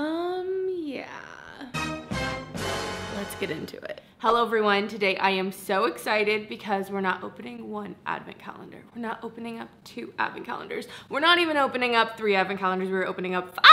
Yeah. Let's get into it. Hello everyone, today I am so excited because we're not opening one advent calendar. We're not opening up 2 advent calendars. We're not even opening up 3 advent calendars, we're opening up 5!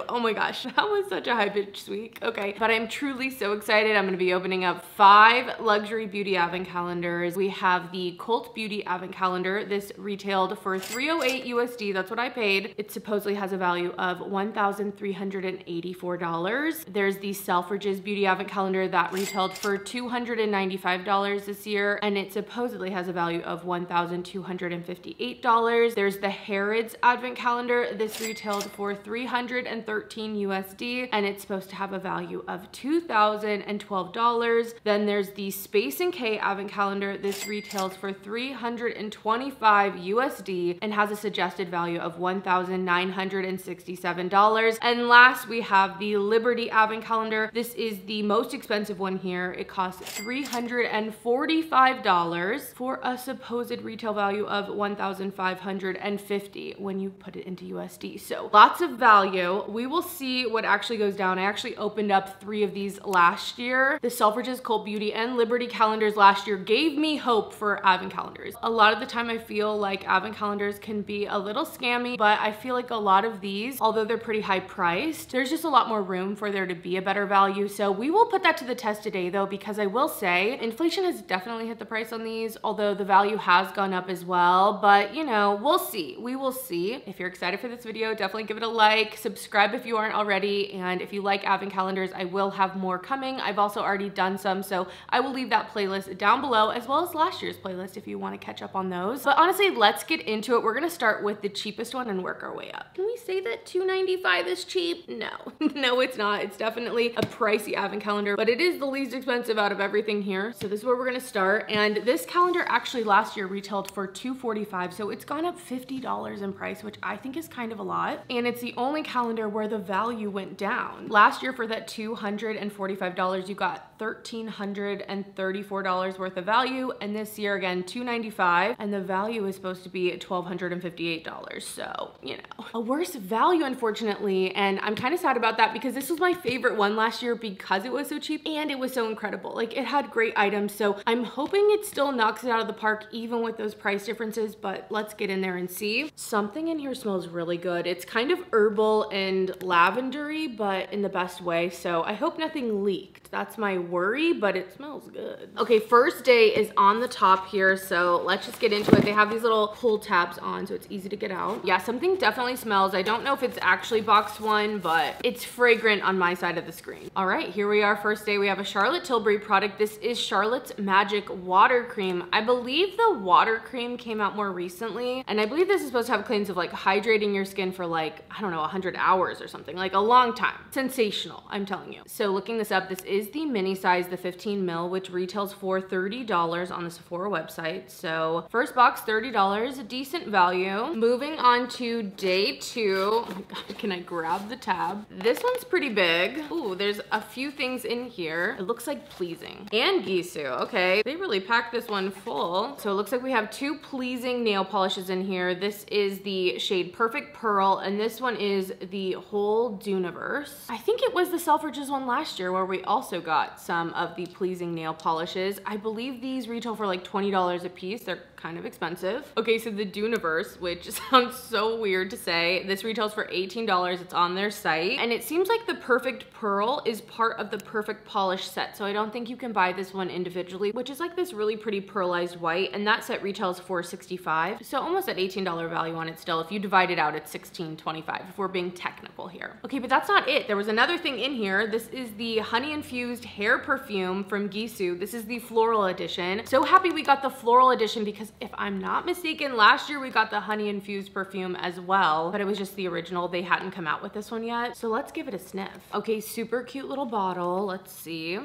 Oh my gosh, that was such a high-pitched week. Okay, but I'm truly so excited. I'm gonna be opening up 5 luxury beauty advent calendars. We have the Cult Beauty advent calendar. This retailed for $308 USD, that's what I paid. It supposedly has a value of $1,384. There's the Selfridges beauty advent calendar that retailed for $295 this year, and it supposedly has a value of $1,258. There's the Harrods advent calendar. This retailed for $313 USD, and it's supposed to have a value of $2,012. Then there's the Space & K advent calendar. This retails for $325 USD and has a suggested value of $1,967. And last, we have the Liberty advent calendar. This is the most expensive one here. It costs $345 for a supposed retail value of $1,550 when you put it into USD. So lots of value. We will see what actually goes down. I actually opened up 3 of these last year. The Selfridges, Cult Beauty, and Liberty calendars last year gave me hope for advent calendars. A lot of the time I feel like advent calendars can be a little scammy, but I feel like a lot of these, although they're pretty high priced, there's just a lot more room for there to be a better value. So we will put that to the test today though, because I will say inflation has definitely hit the price on these, although the value has gone up as well. But you know, we'll see. We will see. If you're excited for this video, definitely give it a like, subscribe if you aren't already, and if you like advent calendars, I will have more coming. I've also already done some, so I will leave that playlist down below, as well as last year's playlist if you want to catch up on those. But honestly, let's get into it. We're gonna start with the cheapest one and work our way up. Can we say that $295 is cheap? No. No, it's not. It's definitely a pricey advent calendar, but it is the least expensive out of everything here. So this is where we're gonna start. And this calendar actually last year retailed for $245, so it's gone up $50 in price, which I think is kind of a lot. And it's the only calendar where the value went down. Last year for that $245, you got $1,334 worth of value. And this year again, $295, and the value is supposed to be $1,258. So, you know, a worse value, unfortunately. And I'm kind of sad about that because this was my favorite one last year because it was so cheap and it was so incredible. Like, it had great items. So I'm hoping it still knocks it out of the park even with those price differences, but let's get in there and see. Something in here smells really good. It's kind of herbal and lavendery, but in the best way. So I hope nothing leaked. That's my worry, but it smells good. Okay, first day is on the top here, so let's just get into it. They have these little pull tabs on, so it's easy to get out. Yeah, something definitely smells. I don't know if it's actually box one, but it's fragrant on my side of the screen. All right, here we are. First day, we have a Charlotte Tilbury product. This is Charlotte's Magic Water Cream. I believe the water cream came out more recently, and I believe this is supposed to have claims of like hydrating your skin for like, I don't know, 100 hours or something, like a long time. Sensational, I'm telling you. So looking this up, this is the mini size, the 15 ml, which retails for $30 on the Sephora website. So first box, $30, a decent value. Moving on to day 2. Oh my God, can I grab the tab? This one's pretty big. Ooh, there's a few things in here. It looks like Pleasing and Gisou. Okay, they really packed this one full. So it looks like we have 2 Pleasing nail polishes in here. This is the shade Perfect Pearl, and this one is the Whole Duniverse. I think it was the Selfridges one last year where we also got some of the Pleasing nail polishes. I believe these retail for like $20 a piece. They're kind of expensive. Okay, so the Duniverse, which sounds so weird to say, this retails for $18. It's on their site, and it seems like the Perfect Pearl is part of the Perfect Polish set, so I don't think you can buy this one individually, which is like this really pretty pearlized white, and that set retails for $65, so almost at $18 value on it still. If you divide it out, it's $16.25 if we're being technical here. Okay, but that's not it. There was another thing in here. This is the honey infused hair perfume from Gisou. This is the floral edition. So happy we got the floral edition because if I'm not mistaken, last year we got the honey infused perfume as well, but it was just the original. They hadn't come out with this one yet. So let's give it a sniff. Okay, super cute little bottle. Let's see.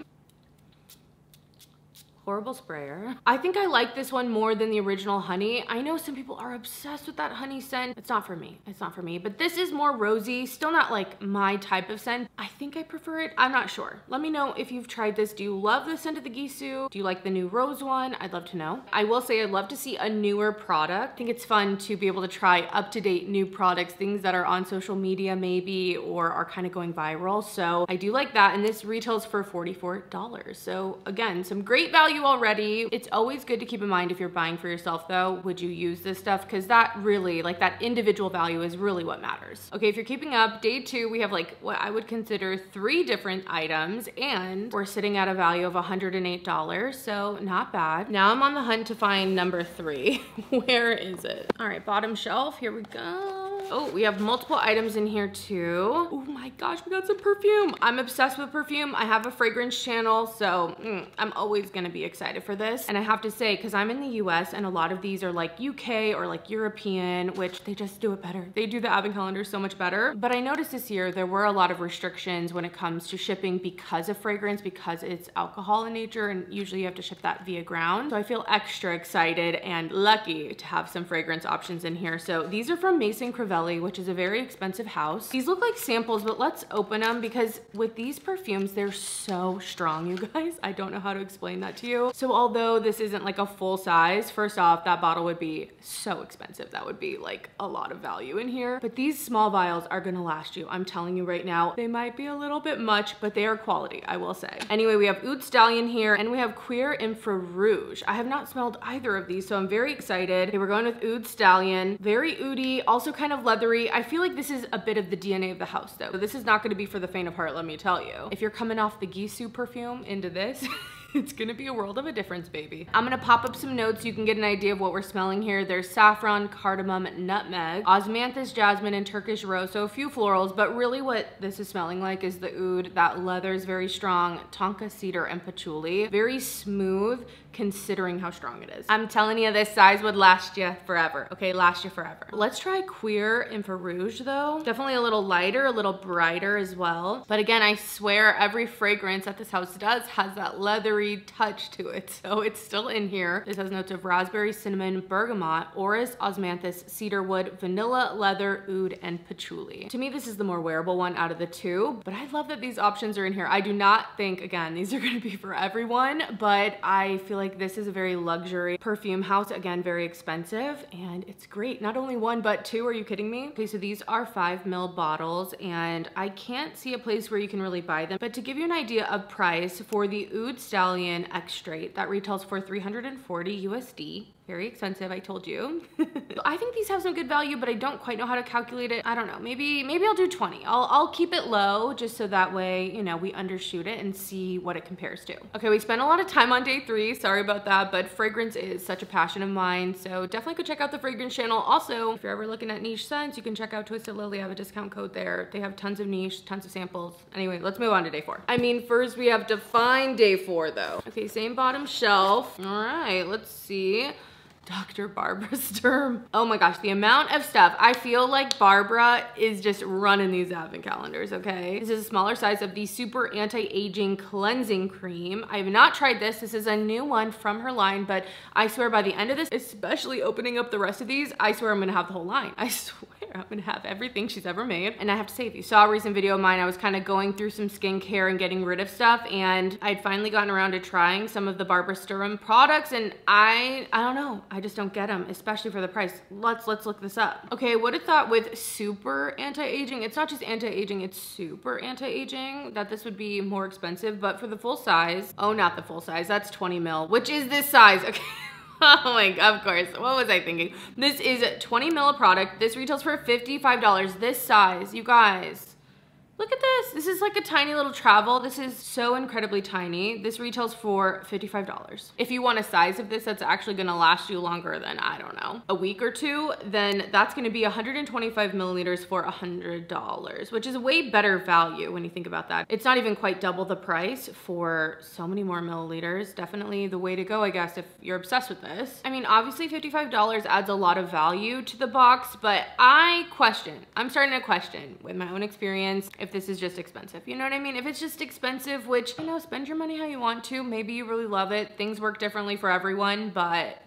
horrible sprayer. I think I like this one more than the original honey. I know some people are obsessed with that honey scent. It's not for me. It's not for me. But this is more rosy. Still not like my type of scent. I think I prefer it. I'm not sure. Let me know if you've tried this. Do you love the scent of the Gisou? Do you like the new rose one? I'd love to know. I will say I'd love to see a newer product. I think it's fun to be able to try up-to-date new products, things that are on social media maybe, or are kind of going viral. So I do like that. And this retails for $44. So again, some great value already. It's always good to keep in mind if you're buying for yourself though, would you use this stuff? Because that really, like that individual value is really what matters. Okay, if you're keeping up, day 2, we have like what I would consider 3 different items and we're sitting at a value of $108. So not bad. Now I'm on the hunt to find number 3. Where is it? All right, bottom shelf, here we go. Oh, we have multiple items in here too. Oh my gosh, we got some perfume. I'm obsessed with perfume. I have a fragrance channel, so I'm always gonna be excited for this. And I have to say, because I'm in the US and a lot of these are like UK or like European, which they just do it better. They do the advent calendar so much better. But I noticed this year there were a lot of restrictions when it comes to shipping because of fragrance, because it's alcohol in nature and usually you have to ship that via ground. So I feel extra excited and lucky to have some fragrance options in here. So these are from Mason Crivelli, which is a very expensive house. These look like samples, but let's open them because with these perfumes, they're so strong, you guys. I don't know how to explain that to you. So although this isn't like a full size, first off, that bottle would be so expensive. That would be like a lot of value in here. But these small vials are gonna last you. I'm telling you right now, they might be a little bit much, but they are quality, I will say. Anyway, we have Oud Stallion here and we have Queer Infra Rouge. I have not smelled either of these, so I'm very excited. Okay, we're going with Oud Stallion. Very oudy, also kind of leathery. I feel like this is a bit of the DNA of the house though. This is not gonna be for the faint of heart, let me tell you. If you're coming off the Gisou perfume into this, it's gonna be a world of a difference, baby. I'm gonna pop up some notes so you can get an idea of what we're smelling here. There's saffron, cardamom, nutmeg, osmanthus, jasmine, and Turkish rose. So a few florals, but really what this is smelling like is the oud. That leather is very strong. Tonka, cedar, and patchouli. Very smooth considering how strong it is. I'm telling you, this size would last you forever. Okay, last you forever. Let's try Queer Infra Rouge though. Definitely a little lighter, a little brighter as well. But again, I swear every fragrance that this house does has that leathery touch to it. So it's still in here. This has notes of raspberry, cinnamon, bergamot, orris, osmanthus, cedarwood, vanilla, leather, oud, and patchouli. To me, this is the more wearable one out of the 2, but I love that these options are in here. I do not think, again, these are gonna be for everyone, but I feel like this is a very luxury perfume house. Again, very expensive, and it's great. Not only 1, but 2, are you kidding me? Okay, so these are 5 ml bottles, and I can't see a place where you can really buy them, but to give you an idea of price, for the Oud Stallion X-Straight, that retails for $340 USD. Very expensive, I told you. So I think these have some good value, but I don't quite know how to calculate it. I don't know, maybe I'll do 20. I'll keep it low just so that way, you know, we undershoot it and see what it compares to. Okay, we spent a lot of time on day 3, sorry about that, but fragrance is such a passion of mine, so definitely go check out the fragrance channel. Also, if you're ever looking at niche scents, you can check out Twisted Lily. I have a discount code there. They have tons of niche, tons of samples. Anyway, let's move on to day 4. I mean, first we have to find day 4 though. Okay, same bottom shelf. All right, let's see. Dr. Barbara Sturm. Oh my gosh, the amount of stuff. I feel like Barbara is just running these advent calendars, okay? This is a smaller size of the Super Anti-Aging Cleansing Cream. I have not tried this. This is a new one from her line, but I swear by the end of this, especially opening up the rest of these, I swear I'm gonna have the whole line. I swear I'm gonna have everything she's ever made. And I have to say, if you saw a recent video of mine, I was kind of going through some skincare and getting rid of stuff, and I'd finally gotten around to trying some of the Barbara Sturm products, and I don't know. I just don't get them, especially for the price. Let's look this up. Okay, what I thought with super anti-aging, it's not just anti-aging, it's super anti-aging, that this would be more expensive, but for the full size, oh, not the full size, that's 20 ml, which is this size, okay. Oh my god, of course, what was I thinking? This is 20 ml product. This retails for $55. This size, you guys. Look at this. This is like a tiny little travel. This is so incredibly tiny. This retails for $55. If you want a size of this that's actually gonna last you longer than, I don't know, a week or 2, then that's gonna be 125 milliliters for $100, which is a way better value when you think about that. It's not even quite double the price for so many more milliliters. Definitely the way to go, I guess, if you're obsessed with this. I mean, obviously $55 adds a lot of value to the box, but I'm starting to question with my own experience, if if this is just expensive. You know what I mean? If it's just expensive, which, you know, spend your money how you want to. Maybe you really love it. Things work differently for everyone, but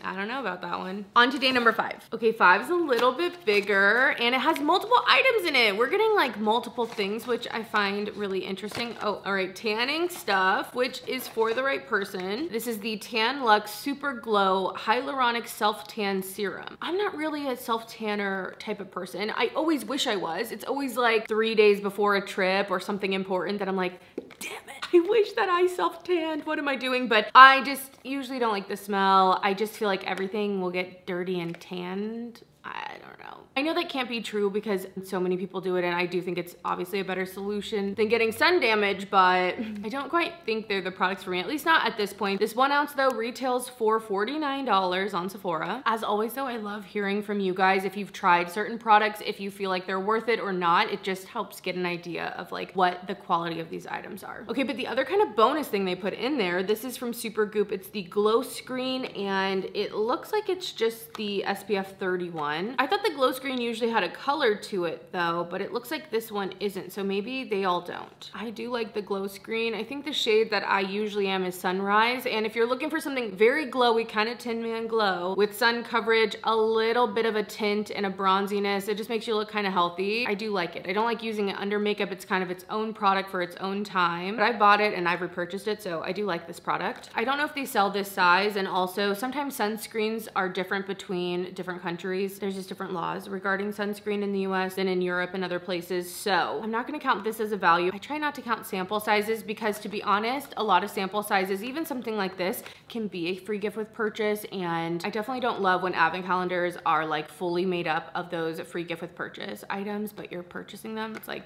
I don't know about that one. On to day number 5. Okay, 5 is a little bit bigger and it has multiple items in it. We're getting like multiple things, which I find really interesting. Oh, all right, tanning stuff, which is for the right person. This is the Tan Luxe Super Glow Hyaluronic Self Tan Serum. I'm not really a self tanner type of person. I always wish I was. It's always like 3 days before a trip or something important that I'm like, damn it, I wish that I self tanned. What am I doing? But I just usually don't like the smell. I just feel like everything will get dirty and tanned. I don't know. I know that can't be true because so many people do it, and I do think it's obviously a better solution than getting sun damage, but I don't quite think they're the products for me, at least not at this point. This 1 ounce though retails for $49 on Sephora. As always though, I love hearing from you guys if you've tried certain products, if you feel like they're worth it or not. It just helps get an idea of like what the quality of these items are. Okay, but the other kind of bonus thing they put in there, this is from Supergoop. It's the Glow Screen, and it looks like it's just the SPF 31. I thought the Glow Screen usually had a color to it though, but it looks like this one isn't, so maybe they all don't. I do like the Glow Screen. I think the shade that I usually am is Sunrise, and if you're looking for something very glowy, kind of Tin Man glow, with sun coverage, a little bit of a tint and a bronziness, it just makes you look kind of healthy. I do like it. I don't like using it under makeup. It's kind of its own product for its own time, but I bought it and I've repurchased it, so I do like this product. I don't know if they sell this size, and also sometimes sunscreens are different between different countries. There's just different laws regarding sunscreen in the US than in Europe and other places. So I'm not gonna count this as a value. I try not to count sample sizes because, to be honest, a lot of sample sizes, even something like this, can be a free gift with purchase. And I definitely don't love when advent calendars are like fully made up of those free gift with purchase items, but you're purchasing them. It's like,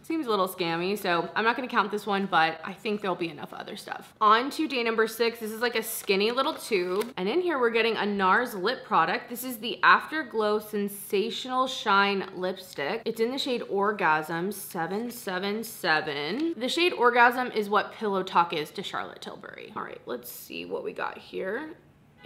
seems a little scammy. So I'm not gonna count this one, but I think there'll be enough other stuff. On to day number 6. This is like a skinny little tube. And in here we're getting a NARS lip product. This is the Afterglow Sensational Shine Lipstick. It's in the shade Orgasm 777. The shade Orgasm is what Pillow Talk is to Charlotte Tilbury. All right, let's see what we got here.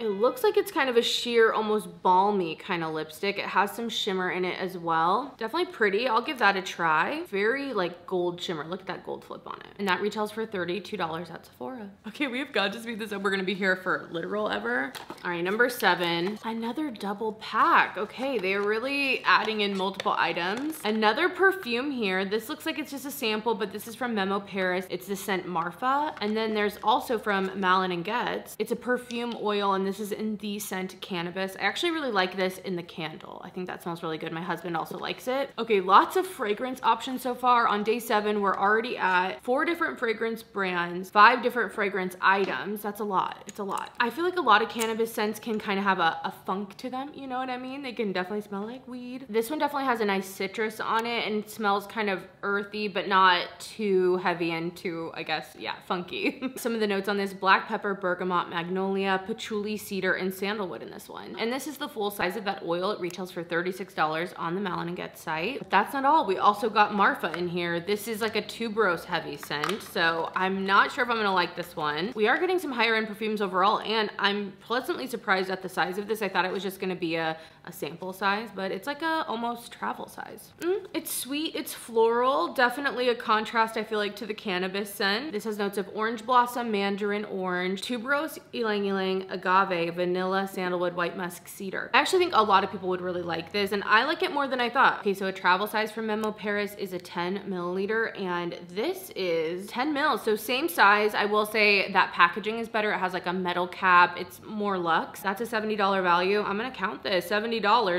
It looks like it's kind of a sheer, almost balmy kind of lipstick. It has some shimmer in it as well. Definitely pretty. I'll give that a try. Very like gold shimmer. Look at that gold flip on it. And that retails for $32 at Sephora. Okay, we have got to speed this up. We're gonna be here for literal ever. All right, number 7, another double pack. Okay, they're really adding in multiple items. Another perfume here. This looks like it's just a sample, but this is from Memo Paris. It's the scent Marfa. And then there's also from Malin & Getz. It's a perfume oil, and this is in the scent Cannabis. I actually really like this in the candle. I think that smells really good. My husband also likes it. Okay, lots of fragrance options so far. On day 7, we're already at 4 different fragrance brands, 5 different fragrance items. That's a lot. It's a lot. I feel like a lot of cannabis scents can kind of have a funk to them. You know what I mean? They can definitely smell like weed. This one definitely has a nice citrus on it and smells kind of earthy, but not too heavy and too, I guess, yeah, funky. Some of the notes on this: black pepper, bergamot, magnolia, patchouli, cedar, and sandalwood in this one. And this is the full size of that oil. It retails for $36 on the Malin & Getz site. But that's not all. We also got Marfa in here. This is like a tuberose heavy scent, so I'm not sure if I'm gonna like this one. We are getting some higher end perfumes overall, and I'm pleasantly surprised at the size of this. I thought it was just gonna be a sample size, but it's like a almost travel size. It's sweet, it's floral, definitely a contrast I feel like to the cannabis scent. This has notes of orange blossom, mandarin orange, tuberose, ylang ylang, agave, vanilla, sandalwood, white musk, cedar. I actually think a lot of people would really like this, and I like it more than I thought. Okay, so a travel size from Memo Paris is a 10 milliliter, and this is 10 mils, so same size. I will say that packaging is better. It has like a metal cap. It's more luxe. That's a $70 value. I'm gonna count this, $70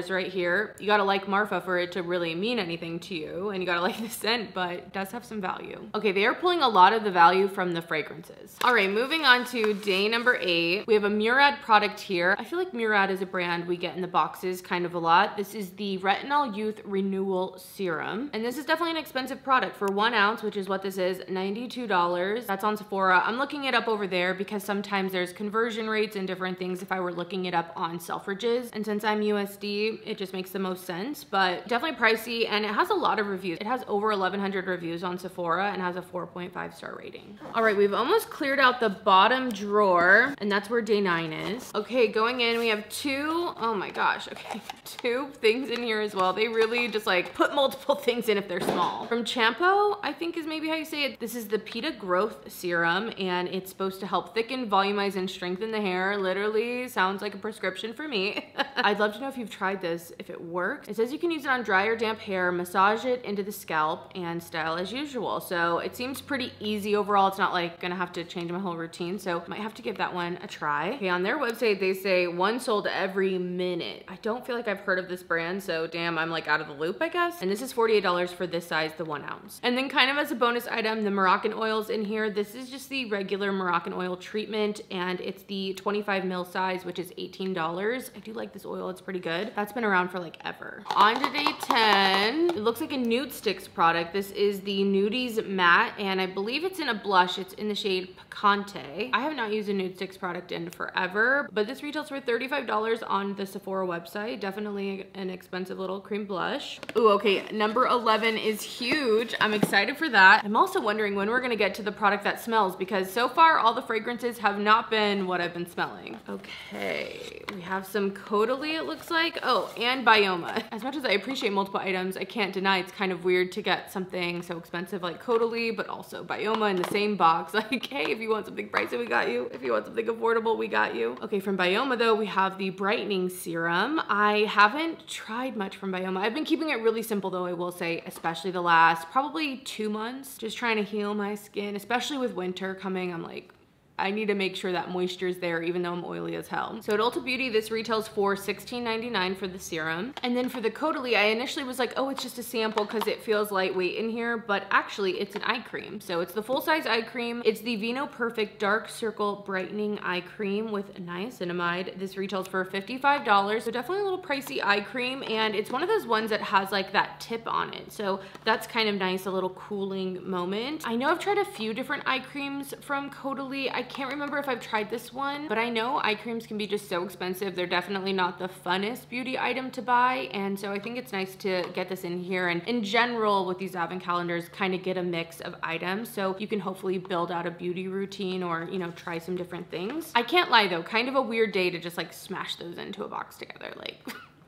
right here. You gotta like Marfa for it to really mean anything to you, and you gotta like the scent, but it does have some value. Okay, they are pulling a lot of the value from the fragrances. All right, moving on to day number 8. We have a Murad product here. I feel like Murad is a brand we get in the boxes kind of a lot. This is the Retinol Youth Renewal Serum, and this is definitely an expensive product. For 1 ounce, which is what this is, $92. That's on Sephora. I'm looking it up over there because sometimes there's conversion rates and different things if I were looking it up on Selfridges, and since I'm USD, it just makes the most sense, but definitely pricey, and it has a lot of reviews. It has over 1,100 reviews on Sephora and has a 4.5 star rating. All right, we've almost cleared out the bottom drawer, and that's where day 9 is. Okay, going in, we have two, oh my gosh, okay, two things in here as well. They really just like put multiple things in if they're small. From Champo, I think is maybe how you say it. This is the Pita Growth Serum, and it's supposed to help thicken, volumize, and strengthen the hair. Literally sounds like a prescription for me. I'd love to know if you've tried this, if it works. It says you can use it on dry or damp hair, massage it into the scalp, and style as usual. So it seems pretty easy overall. It's not like gonna have to change my whole routine, so might have to give that one a try. Okay, on their website, they say one sold every minute. I don't feel like I've heard of this brand, so damn, I'm like out of the loop, I guess. And this is $48 for this size, the 1 ounce. And then kind of as a bonus item, the Moroccan oils in here. This is just the regular Moroccan oil treatment, and it's the 25 ml size, which is $18. I do like this oil, it's pretty good. That's been around for like ever. On to day 10, it looks like a nude sticks product. This is the Nuuly's Matte, and I believe it's in a blush. It's in the shade Picante. I have not used a nude sticks product in forever, but this retails for $35 on the Sephora website. Definitely an expensive little cream blush. Ooh, okay, number 11 is huge. I'm excited for that. I'm also wondering when we're gonna get to the product that smells, because so far all the fragrances have not been what I've been smelling. Okay, we have some Caudalie, it looks like. Oh, and Bioma. As much as I appreciate multiple items, I can't deny it's kind of weird to get something so expensive like Caudalie, but also Bioma in the same box. Like, hey, if you want something pricey, we got you. If you want something affordable, we got you. Okay, from Bioma though, we have the brightening serum. I haven't tried much from Bioma. I've been keeping it really simple though, I will say, especially the last probably 2 months, just trying to heal my skin, especially with winter coming. I'm like, I need to make sure that moisture is there even though I'm oily as hell. So at Ulta Beauty, this retails for $16.99 for the serum. And then for the Caudalie, I initially was like, oh, it's just a sample because it feels lightweight in here, but actually it's an eye cream. So it's the full-size eye cream. It's the Vino Perfect Dark Circle Brightening Eye Cream with niacinamide. This retails for $55. So definitely a little pricey eye cream, and it's one of those ones that has like that tip on it. So that's kind of nice, a little cooling moment. I know I've tried a few different eye creams from Caudalie. I can't remember if I've tried this one, but I know eye creams can be just so expensive. They're definitely not the funnest beauty item to buy, and so I think it's nice to get this in here. And in general, with these advent calendars, kind of get a mix of items so you can hopefully build out a beauty routine or, you know, try some different things. I can't lie though, kind of a weird day to just like smash those into a box together, like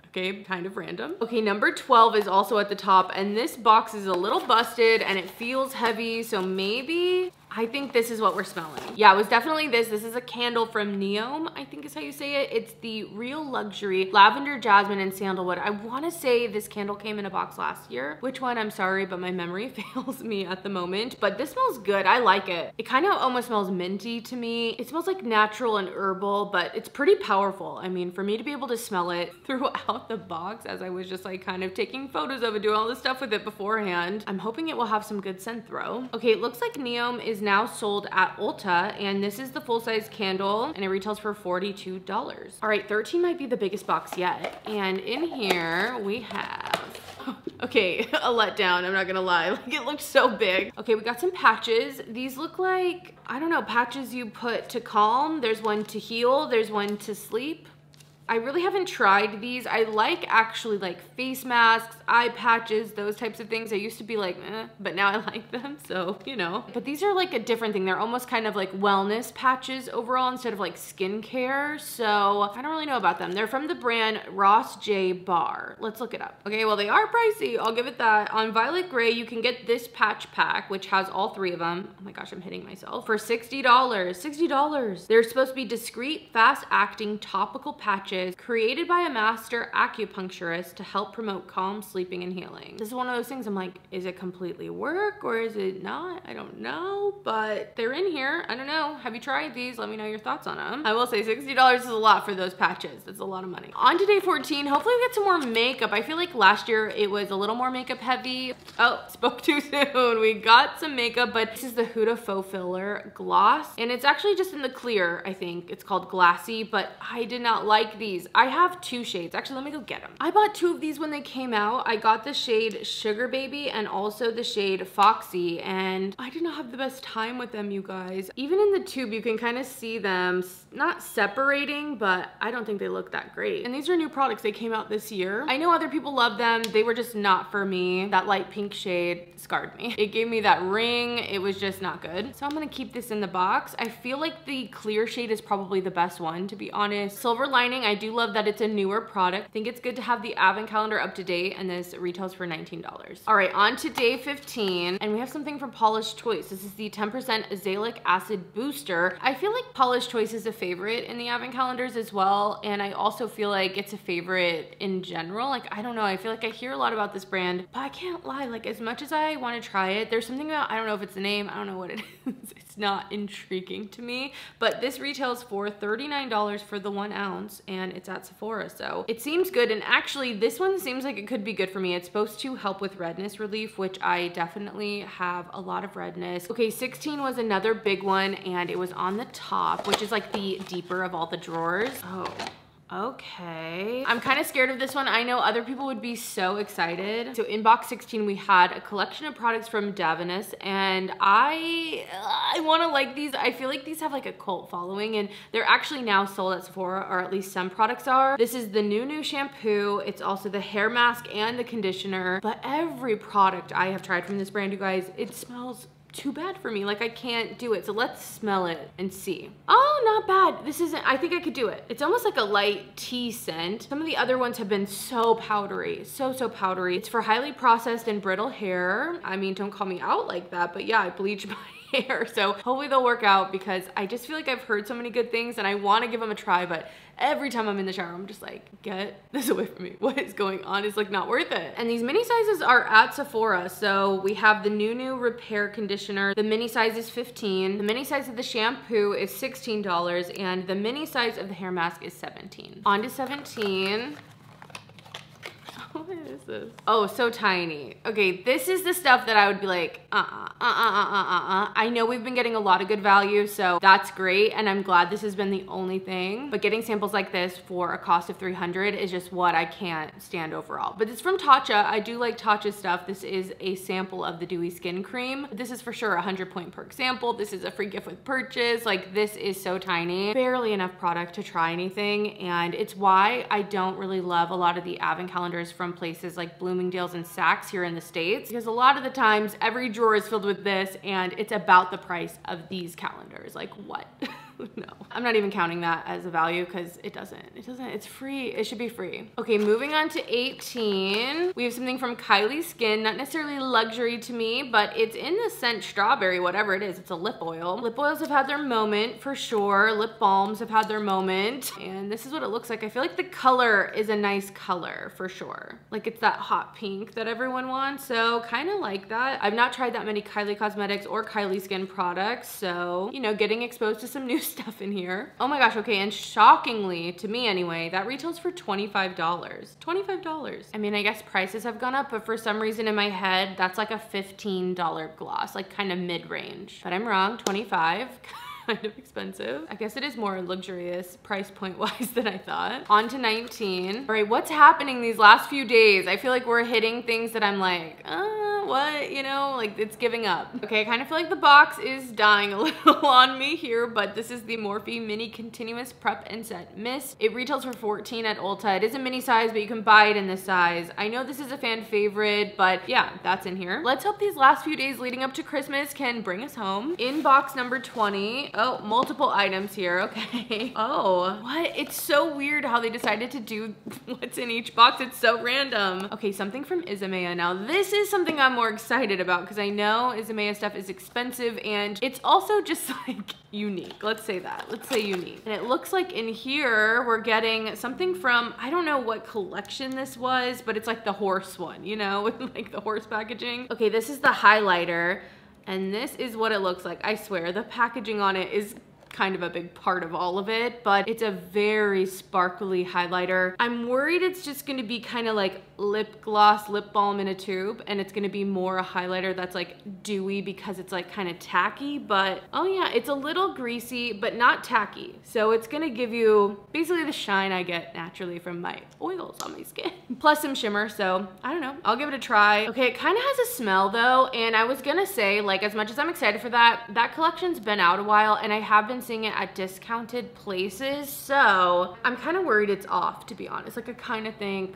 okay, kind of random. Okay, number 12 is also at the top, and this box is a little busted and it feels heavy, so maybe I think this is what we're smelling. Yeah, it was definitely this. This is a candle from Neom, I think is how you say it. It's the Real Luxury Lavender, Jasmine, and Sandalwood. I wanna say this candle came in a box last year. Which one? I'm sorry, but my memory fails me at the moment. But this smells good, I like it. It kind of almost smells minty to me. It smells like natural and herbal, but it's pretty powerful. I mean, for me to be able to smell it throughout the box as I was just like kind of taking photos of it, doing all this stuff with it beforehand, I'm hoping it will have some good scent throw. Okay, it looks like Neom is now sold at Ulta, and this is the full-size candle, and it retails for $42. All right, 13 might be the biggest box yet, and in here we have okay, a letdown, I'm not gonna lie. Like, it looks so big. Okay, we got some patches. These look like, I don't know, patches you put to calm. There's one to heal, there's one to sleep. I really haven't tried these. I like actually like face masks, eye patches, those types of things. I used to be like, eh, but now I like them, so, you know. But these are like a different thing. They're almost kind of like wellness patches overall instead of like skincare. So I don't really know about them. They're from the brand Ross J Bar. Let's look it up. Okay, well, they are pricey, I'll give it that. On Violet Gray, you can get this patch pack, which has all 3 of them. Oh my gosh, I'm hitting myself. For $60, $60. They're supposed to be discreet, fast-acting topical patches created by a master acupuncturist to help promote calm sleeping and healing. This is one of those things I'm like, is it completely work or is it not? I don't know, but they're in here. I don't know. Have you tried these? Let me know your thoughts on them. I will say $60 is a lot for those patches. That's a lot of money. On to day 14, hopefully we get some more makeup. I feel like last year it was a little more makeup heavy. Oh, spoke too soon. We got some makeup, but this is the Huda Faux Filler Gloss, and it's actually just in the clear, I think. It's called Glassy, but I did not like these. I have 2 shades. Actually, let me go get them. I bought 2 of these when they came out. I got the shade Sugar Baby and also the shade Foxy, and I did not have the best time with them, you guys. Even in the tube, you can kind of see them not separating, but I don't think they look that great. And these are new products. They came out this year. I know other people love them. They were just not for me. That light pink shade scarred me. It gave me that ring. It was just not good. So I'm gonna keep this in the box. I feel like the clear shade is probably the best one, to be honest. Silver lining, I do love that it's a newer product. I think it's good to have the advent calendar up to date, and this retails for $19. All right, on to day 15, and we have something from Paula's Choice. This is the 10% azelaic acid booster. I feel like Paula's Choice is a favorite in the advent calendars as well, and I also feel like it's a favorite in general. Like, I don't know, I feel like I hear a lot about this brand, but I can't lie, like as much as I want to try it, there's something about, I don't know if it's the name, I don't know what it is. It's not intriguing to me, but this retails for $39 for the 1 ounce, and it's at Sephora, so it seems good. And actually this one seems like it could be good for me. It's supposed to help with redness relief, which I definitely have a lot of redness. Okay, 16 was another big one, and it was on the top, which is like the deeper of all the drawers. Oh. Okay. I'm kind of scared of this one. I know other people would be so excited. So in box 16, we had a collection of products from Davines, and I want to like these. I feel like these have like a cult following, and they're actually now sold at Sephora, or at least some products are. This is the Nuuly shampoo. It's also the hair mask and the conditioner, but every product I have tried from this brand, you guys, it smells too bad for me. Like I can't do it. So let's smell it and see. Oh, not bad. This isn't, I think I could do it. It's almost like a light tea scent. Some of the other ones have been so powdery, so powdery. It's for highly processed and brittle hair. I mean, don't call me out like that, but yeah, I bleach my hair. So hopefully they'll work out, because I just feel like I've heard so many good things and I want to give them a try, but every time I'm in the shower, I'm just like, get this away from me. What is going on? It's like not worth it. And these mini sizes are at Sephora. So we have the Nuuly Repair Conditioner. The mini size is $15. The mini size of the shampoo is $16, and the mini size of the hair mask is $17. On to 17. What is this? Oh, so tiny. Okay, this is the stuff that I would be like, I know we've been getting a lot of good value, so that's great, and I'm glad this has been the only thing, but getting samples like this for a cost of $300 is just what I can't stand overall. But it's from Tatcha. I do like Tatcha stuff. This is a sample of the Dewy Skin Cream. This is for sure a 100-point perk sample. This is a free gift with purchase. Like, this is so tiny. Barely enough product to try anything, and it's why I don't really love a lot of the advent calendars from places like Bloomingdale's and Saks here in the States, because a lot of the times every drawer is filled with this and it's about the price of these calendars. Like, what? No, I'm not even counting that as a value, because it's free. It should be free. Okay, moving on to 18. We have something from Kylie Skin, not necessarily luxury to me, but it's in the scent strawberry, whatever it is. It's a lip oil. Lip oils have had their moment for sure. Lip balms have had their moment, and this is what it looks like. I feel like the color is a nice color for sure. Like, it's that hot pink that everyone wants, so kind of like that. I've not tried that many Kylie Cosmetics or Kylie Skin products, so, you know, getting exposed to some new stuff in here. Oh my gosh, okay, and shockingly, to me anyway, that retails for $25. $25. I mean, I guess prices have gone up, but for some reason in my head, that's like a $15 gloss, like kind of mid-range. But I'm wrong, 25. Kind of expensive. I guess it is more luxurious price point wise than I thought. On to 19. All right, what's happening these last few days? I feel like we're hitting things that I'm like, what, you know, like it's giving up. Okay, I kind of feel like the box is dying a little on me here, but this is the Morphe Mini Continuous Prep and Set Mist. It retails for $14 at Ulta. It is a mini size, but you can buy it in this size. I know this is a fan favorite, but yeah, that's in here. Let's hope these last few days leading up to Christmas can bring us home. In box number 20. Oh, multiple items here, okay. Oh, what? It's so weird how they decided to do what's in each box. It's so random. Okay, something from Isamaya. Now, this is something I'm more excited about, because I know Isamaya stuff is expensive, and it's also just like unique. Let's say that. Let's say unique. And it looks like in here, we're getting something from, I don't know what collection this was, but it's like the horse one, you know, with like the horse packaging. Okay, this is the highlighter. And this is what it looks like. I swear, the packaging on it is kind of a big part of all of it, but it's a very sparkly highlighter. I'm worried it's just gonna be kind of like lip gloss, lip balm in a tube, and it's gonna be more a highlighter that's like dewy because it's like kind of tacky, but oh yeah, it's a little greasy, but not tacky. So it's gonna give you basically the shine I get naturally from my oils on my skin. Plus some shimmer, so I don't know. I'll give it a try. Okay, it kind of has a smell though, and I was gonna say, like, as much as I'm excited for that, that collection's been out a while, and I have been seeing it at discounted places, so I'm kind of worried it's off, to be honest. Like, I kind of think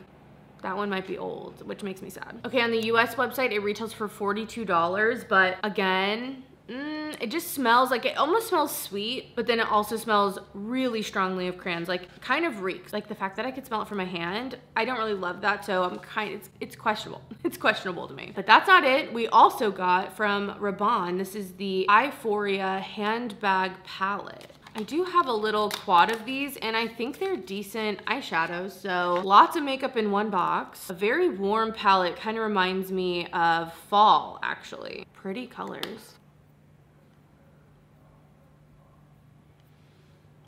that one might be old, which makes me sad. Okay, on the US website, it retails for $42, but again, it just smells like, it almost smells sweet, but then it also smells really strongly of crayons, like kind of reeks. Like the fact that I could smell it from my hand, I don't really love that, so I'm kind of, it's questionable. It's questionable to me. But that's not it. We also got from Rabanne, this is the Euphoria handbag palette. I do have a little quad of these, and I think they're decent eyeshadows. So lots of makeup in one box. A very warm palette, kind of reminds me of fall, actually. Pretty colors.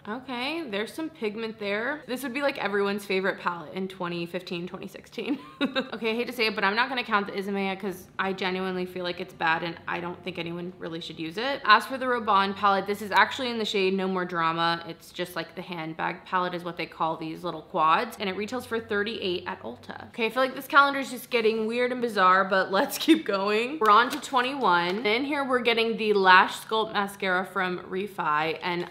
Okay, there's some pigment there. This would be like everyone's favorite palette in 2015, 2016. Okay, I hate to say it, but I'm not gonna count the Isamaya because I genuinely feel like it's bad and I don't think anyone really should use it. As for the Rabanne palette, this is actually in the shade No More Drama. It's just like the handbag palette is what they call these little quads, and it retails for $38 at Ulta. Okay, I feel like this calendar is just getting weird and bizarre, but let's keep going. We're on to 21. In here, we're getting the Lash Sculpt Mascara from REFERRAL, and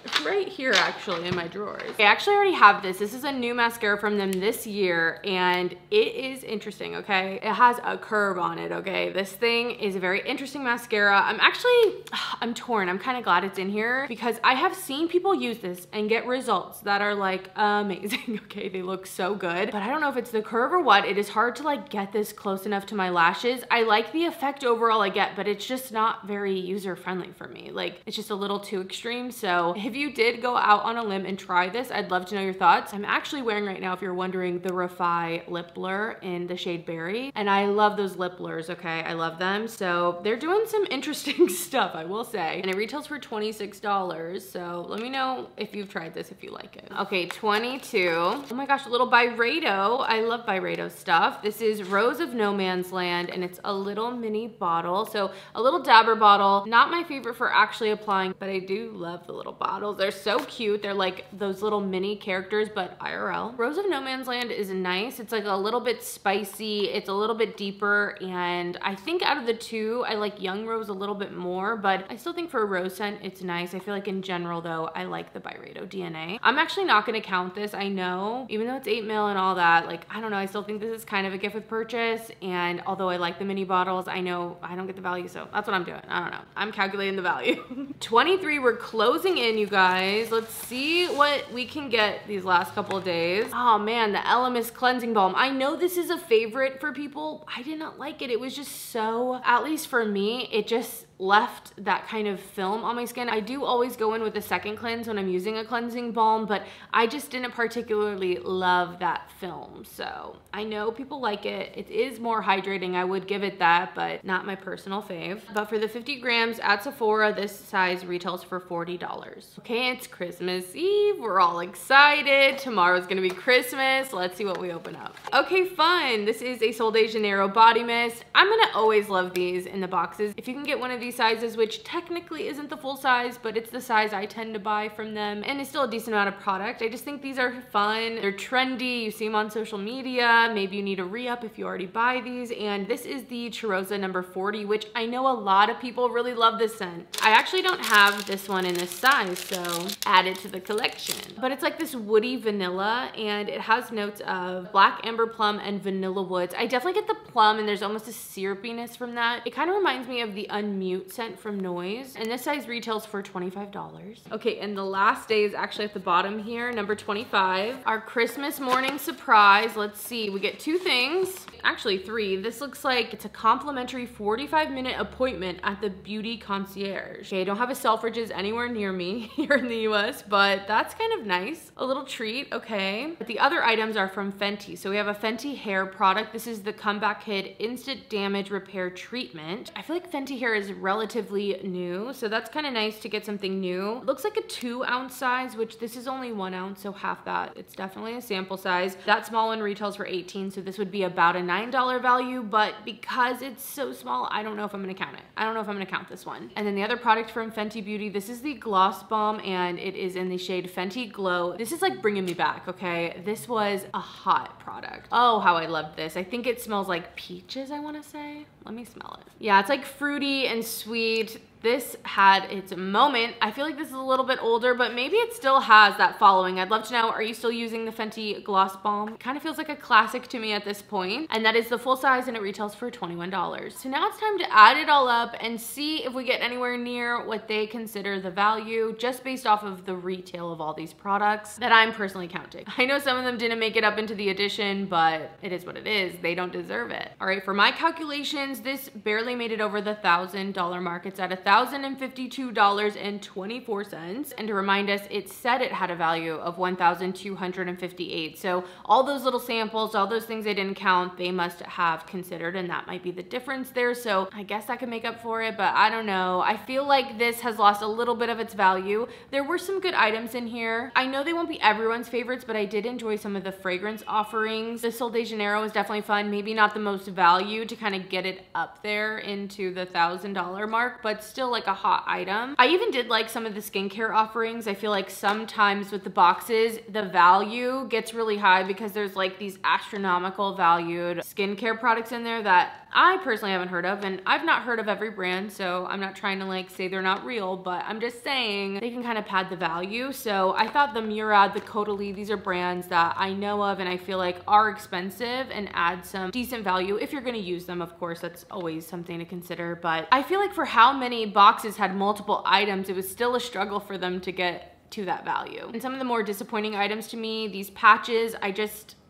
it's right here actually in my drawers. I actually already have this. This is a new mascara from them this year, and it is interesting, okay? It has a curve on it, okay? This thing is a very interesting mascara. I'm torn. I'm kind of glad it's in here because I have seen people use this and get results that are like amazing, okay? They look so good, but I don't know if it's the curve or what. It is hard to like get this close enough to my lashes. I like the effect overall I get, but it's just not very user-friendly for me. Like, it's just a little too extreme. So if you did go out on a limb and try this, I'd love to know your thoughts. I'm actually wearing right now, if you're wondering, the REFERRAL lip blur in the shade Berry, and I love those lip blurs, okay? I love them. So they're doing some interesting stuff, I will say. And it retails for $26, so let me know if you've tried this, if you like it. Okay, 22. Oh my gosh, a little Byredo. I love Byredo stuff. This is Rose of No Man's Land, and it's a little mini bottle. So a little dabber bottle. Not my favorite for actually applying, but I do love the little bottles. They're so cute. They're like those little mini characters, but IRL. Rose of No Man's Land is nice. It's like a little bit spicy. It's a little bit deeper, and I think out of the two, I like Young Rose a little bit more, but I still think for a rose scent, it's nice. I feel like in general though, I like the Byredo DNA. I'm actually not gonna count this, I know, even though it's 8 ml and all that, like, I don't know, I still think this is kind of a gift with purchase, and although I like the mini bottles, I know I don't get the value, so that's what I'm doing. I don't know. I'm calculating the value. 23, we're closing in, you guys. Let's see what we can get these last couple of days. Oh man, the Elemis Cleansing Balm. I know this is a favorite for people. I did not like it. It was just so, at least for me, it just left that kind of film on my skin. I do always go in with a second cleanse when I'm using a cleansing balm, but I just didn't particularly love that film. So I know people like it. It is more hydrating. I would give it that, but not my personal fave. But for the 50 grams at Sephora, this size retails for $40. Okay, it's Christmas Eve. We're all excited. Tomorrow's gonna be Christmas. Let's see what we open up. Okay, fun. This is a Sol de Janeiro body mist. I'm gonna always love these in the boxes. If you can get one of these sizes, which technically isn't the full size, but it's the size I tend to buy from them, and it's still a decent amount of product. I just think these are fun. They're trendy. You see them on social media. Maybe you need a re-up if you already buy these. And this is the Cheirosa number 40, which I know a lot of people really love this scent. I actually don't have this one in this size, so add it to the collection. But it's like this woody vanilla, and it has notes of black amber plum and vanilla woods. I definitely get the plum, and there's almost a syrupiness from that. It kind of reminds me of the Unmute scent from Noise, and this size retails for $25. Okay, and the last day is actually at the bottom here, number 25. Our Christmas morning surprise. Let's see, we get 2 things, actually 3. This looks like it's a complimentary 45-minute appointment at the Beauty Concierge. Okay, I don't have a Selfridges anywhere near me here in the US, but that's kind of nice. A little treat, okay. But the other items are from Fenty. So we have a Fenty hair product. This is the Comeback Kid Instant Damage Repair Treatment. I feel like Fenty hair is relatively new. So that's kind of nice to get something new. It looks like a 2-ounce size, which this is only 1 ounce, so half that. It's definitely a sample size. That small one retails for $18, so this would be about a $9 value, but because it's so small, I don't know if I'm gonna count it. I don't know if I'm gonna count this one. And then the other product from Fenty Beauty, this is the Gloss Balm, and it is in the shade Fenty Glow. This is like bringing me back, okay? This was a hot product. Oh, how I loved this. I think it smells like peaches, I wanna say. Let me smell it. Yeah, it's like fruity and sweet. This had its moment. I feel like this is a little bit older, but maybe it still has that following. I'd love to know, are you still using the Fenty Gloss Balm? It kind of feels like a classic to me at this point. And that is the full size, and it retails for $21. So now it's time to add it all up and see if we get anywhere near what they consider the value, just based off of the retail of all these products that I'm personally counting. I know some of them didn't make it up into the edition, but it is what it is. They don't deserve it. All right, for my calculations, this barely made it over the $1,000 mark. It's at $1,052.24. And to remind us, it said it had a value of $1,258. So all those little samples, all those things I didn't count, they must have considered, and that might be the difference there. So I guess that could make up for it, but I don't know. I feel like this has lost a little bit of its value. There were some good items in here. I know they won't be everyone's favorites, but I did enjoy some of the fragrance offerings. The Sol de Janeiro was definitely fun. Maybe not the most value to kind of get it up there into the $1,000 mark, but still like a hot item. I even did like some of the skincare offerings. I feel like sometimes with the boxes, the value gets really high because there's like these astronomical valued skincare products in there that I personally haven't heard of, and I've not heard of every brand, so I'm not trying to like say they're not real, but I'm just saying they can kind of pad the value. So I thought the Murad, the Caudalie, these are brands that I know of and I feel like are expensive and add some decent value if you're gonna use them. Of course, that's always something to consider, but I feel like for how many boxes had multiple items, it was still a struggle for them to get to that value. And some of the more disappointing items to me, these patches,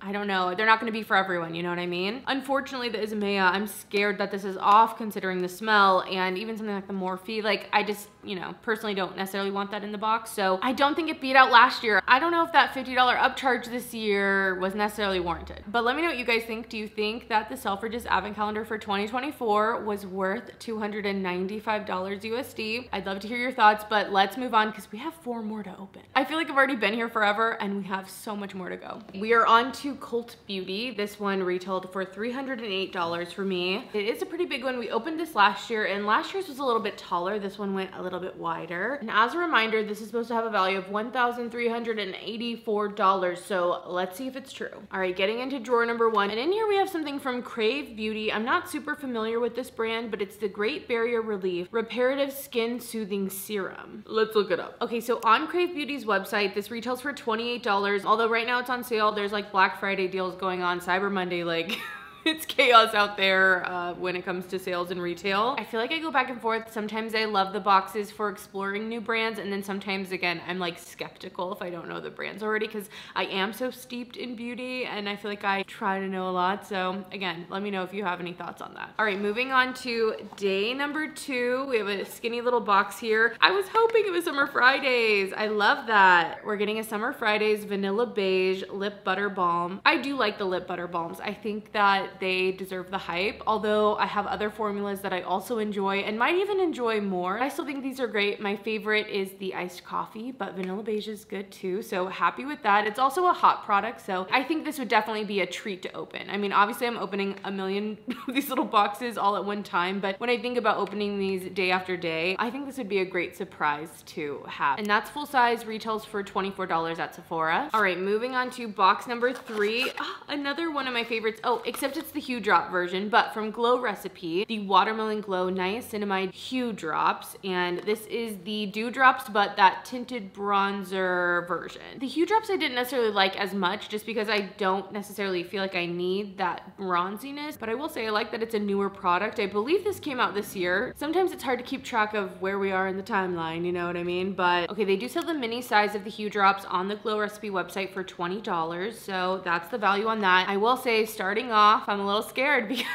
I don't know, they're not gonna be for everyone, you know what I mean? Unfortunately, the Isomea, I'm scared that this is off considering the smell, and even something like the Morphe, like I just, you know, personally don't necessarily want that in the box, so I don't think it beat out last year. I don't know if that $50 upcharge this year was necessarily warranted, but let me know what you guys think. Do you think that the Selfridges Advent Calendar for 2024 was worth $295 USD? I'd love to hear your thoughts, but let's move on because we have 4 more to open. I feel like I've already been here forever and we have so much more to go. We are on to Cult Beauty. This one retailed for $308 for me. It is a pretty big one. We opened this last year, and last year's was a little bit taller. This one went a little bit wider. And as a reminder, this is supposed to have a value of $1,384. So let's see if it's true. All right, getting into drawer number 1. And in here we have something from Crave Beauty. I'm not super familiar with this brand, but it's the Great Barrier Relief Reparative Skin Soothing Serum. Let's look it up. Okay, so on Crave Beauty's website, this retails for $28. Although right now it's on sale. There's like Black Friday deals going on, Cyber Monday, like it's chaos out there when it comes to sales and retail. I feel like I go back and forth. Sometimes I love the boxes for exploring new brands, and then sometimes again I'm like skeptical if I don't know the brands already, because I am so steeped in beauty and I feel like I try to know a lot. So again, let me know if you have any thoughts on that. All right, moving on to day number 2. We have a skinny little box here. I was hoping it was Summer Fridays. I love that. We're getting a Summer Fridays Vanilla Beige Lip Butter Balm. I do like the lip butter balms. I think that they deserve the hype, although I have other formulas that I also enjoy and might even enjoy more. I still think these are great. My favorite is the iced coffee, but Vanilla Beige is good too, so happy with that. It's also a hot product, so I think this would definitely be a treat to open. I mean, obviously I'm opening a million of these little boxes all at one time, but when I think about opening these day after day, I think this would be a great surprise to have. And that's full size, retails for $24 at Sephora. All right, moving on to box number 3. Another one of my favorites. Oh, except it's the Hue Drop version, but from Glow Recipe, the Watermelon Glow Niacinamide Hue Drops, and this is the Dew Drops, but that tinted bronzer version. The Hue Drops I didn't necessarily like as much, just because I don't necessarily feel like I need that bronziness, but I will say I like that it's a newer product. I believe this came out this year. Sometimes it's hard to keep track of where we are in the timeline, you know what I mean? But okay, they do sell the mini size of the Hue Drops on the Glow Recipe website for $20, so that's the value on that. I will say, starting off, I'm a little scared because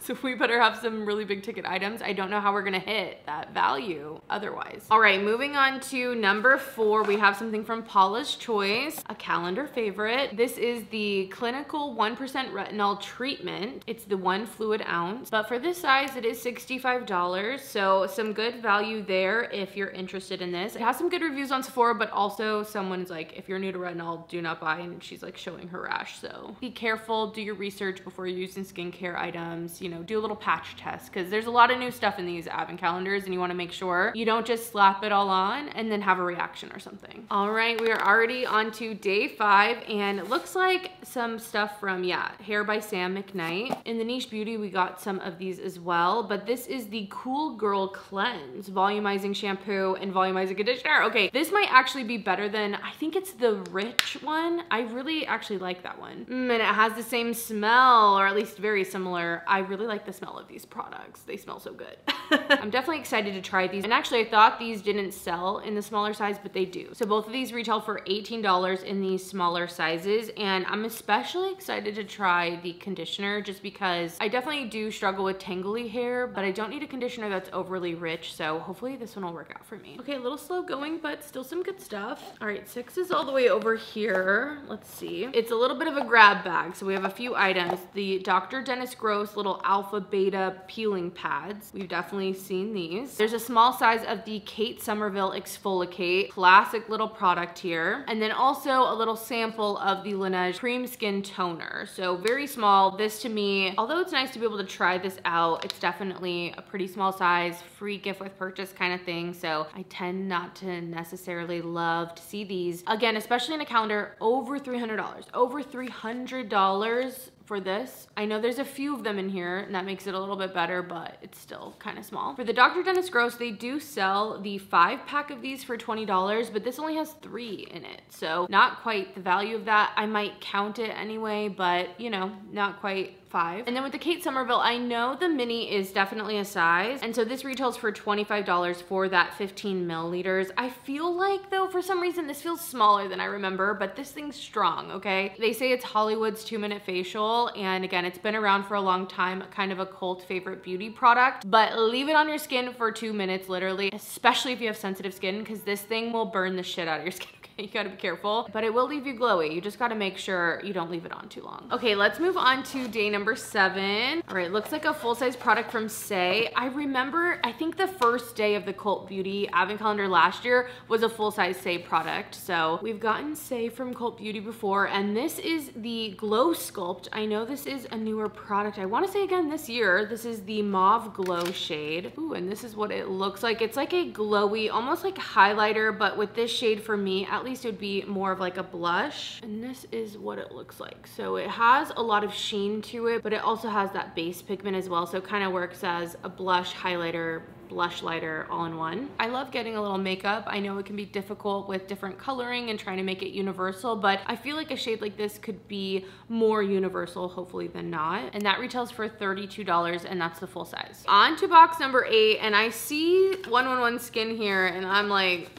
So we better have some really big ticket items. I don't know how we're gonna hit that value otherwise. All right, moving on to number 4, we have something from Paula's Choice, a calendar favorite. This is the Clinical 1% Retinol Treatment. It's the 1 fluid ounce, but for this size, it is $65. So some good value there if you're interested in this. It has some good reviews on Sephora, but also someone's like, if you're new to retinol, do not buy, and she's like showing her rash. So be careful, do your research before you're using skincare items, you know, do a little patch test, because there's a lot of new stuff in these advent calendars and you want to make sure you don't just slap it all on and then have a reaction or something. All right, we are already on to day 5, and it looks like some stuff from, yeah, Hair by Sam McKnight. In the Niche Beauty, we got some of these as well, but this is the Cool Girl Cleanse Volumizing Shampoo and Volumizing Conditioner. Okay, this might actually be better than, I think it's the Rich one. I really actually like that one. And it has the same smell, or at least very similar. I really like the smell of these products. They smell so good. I'm definitely excited to try these. And actually, I thought these didn't sell in the smaller size, but they do. So both of these retail for $18 in these smaller sizes. And I'm especially excited to try the conditioner just because I definitely do struggle with tangly hair, but I don't need a conditioner that's overly rich. So hopefully this one will work out for me. Okay, a little slow going, but still some good stuff. All right, 6 is all the way over here. Let's see. It's a little bit of a grab bag. So we have a few items. The Dr. Dennis Gross little alpha beta peeling pads. We've definitely seen these. There's a small size of the Kate Somerville Exfoliate. Classic little product here. And then also a little sample of the Laneige Cream Skin Toner. So very small. This to me, although it's nice to be able to try this out, it's definitely a pretty small size, free gift with purchase kind of thing. So I tend not to necessarily love to see these. Again, especially in a calendar, over $300. Over $300 for this. I know there's a few of them in here and that makes it a little bit better, but it's still kind of small. For the Dr. Dennis Gross, they do sell the 5-pack of these for $20, but this only has 3 in it. So not quite the value of that. I might count it anyway, but you know, not quite 5. And then with the Kate Somerville, I know the mini is definitely a size. And so this retails for $25 for that 15 milliliters. I feel like though, for some reason, this feels smaller than I remember, but this thing's strong, okay? They say it's Hollywood's 2-minute facial. And again, it's been around for a long time, kind of a cult favorite beauty product, but leave it on your skin for 2 minutes, literally, especially if you have sensitive skin, because this thing will burn the shit out of your skin. You gotta be careful, but it will leave you glowy. You just gotta make sure you don't leave it on too long. Okay, let's move on to day number 7. All right, looks like a full-size product from Say. I remember, I think the first day of the Cult Beauty Advent Calendar last year was a full-size Say product. So we've gotten Say from Cult Beauty before, and this is the Glow Sculpt. I know this is a newer product. I wanna say again this year, this is the Mauve Glow shade. Ooh, and this is what it looks like. It's like a glowy, almost like highlighter, but with this shade for me, at least it would be more of like a blush. And this is what it looks like. So it has a lot of sheen to it, but it also has that base pigment as well. So it kind of works as a blush, highlighter, blush lighter all in one. I love getting a little makeup. I know it can be difficult with different coloring and trying to make it universal, but I feel like a shade like this could be more universal, hopefully, than not. And that retails for $32, and that's the full size. On to box number 8, and I see 111 Skin here, and I'm like,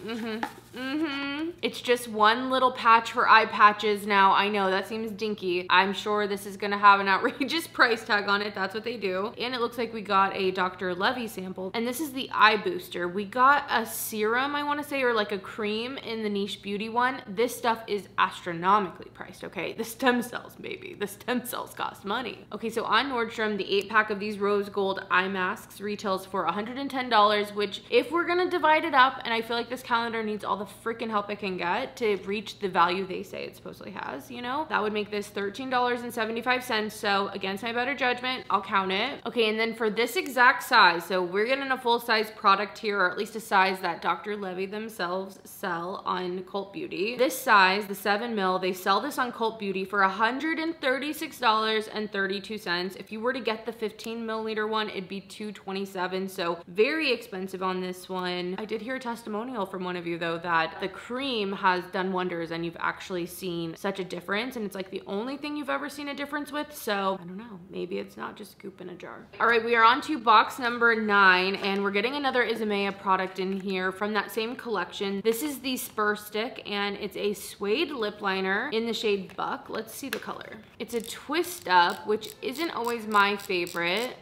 It's just one little patch for eye patches now. I know that seems dinky. I'm sure this is gonna have an outrageous price tag on it. That's what they do. And it looks like we got a Dr. Levy sample. And this is the eye booster. We got a serum, I wanna say, or like a cream in the Niche Beauty one. This stuff is astronomically priced, okay? The stem cells, baby. The stem cells cost money. Okay, so on Nordstrom, the 8-pack of these rose gold eye masks retails for $110, which if we're gonna divide it up, and I feel like this calendar needs all the freaking help it can get to reach the value they say it supposedly has, you know? That would make this $13.75. So against my better judgment, I'll count it. Okay, and then for this exact size, so we're getting a full-size product here, or at least a size that Dr. Levy themselves sell on Cult Beauty. This size, the 7 mil, they sell this on Cult Beauty for $136.32. If you were to get the 15 milliliter one, it'd be $227. So very expensive on this one. I did hear a testimonial from one of you though that the cream has done wonders and you've actually seen such a difference, and it's like the only thing you've ever seen a difference with. So I don't know, maybe it's not just goop in a jar. All right, we are on to box number 9, and we're getting another Isomea product in here from that same collection. This is the Spur Stick, and it's a suede lip liner in the shade Buck. Let's see the color. It's a twist up, which isn't always my favorite.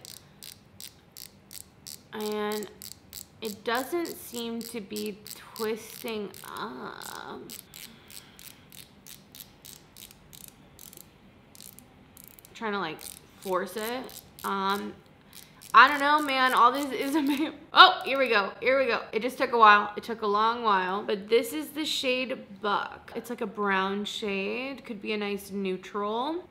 And it doesn't seem to be twisting up. Trying to like force it. I don't know, man. All this is amazing. Oh, here we go. Here we go. It just took a while. It took a long while. But this is the shade Buck. It's like a brown shade. Could be a nice neutral.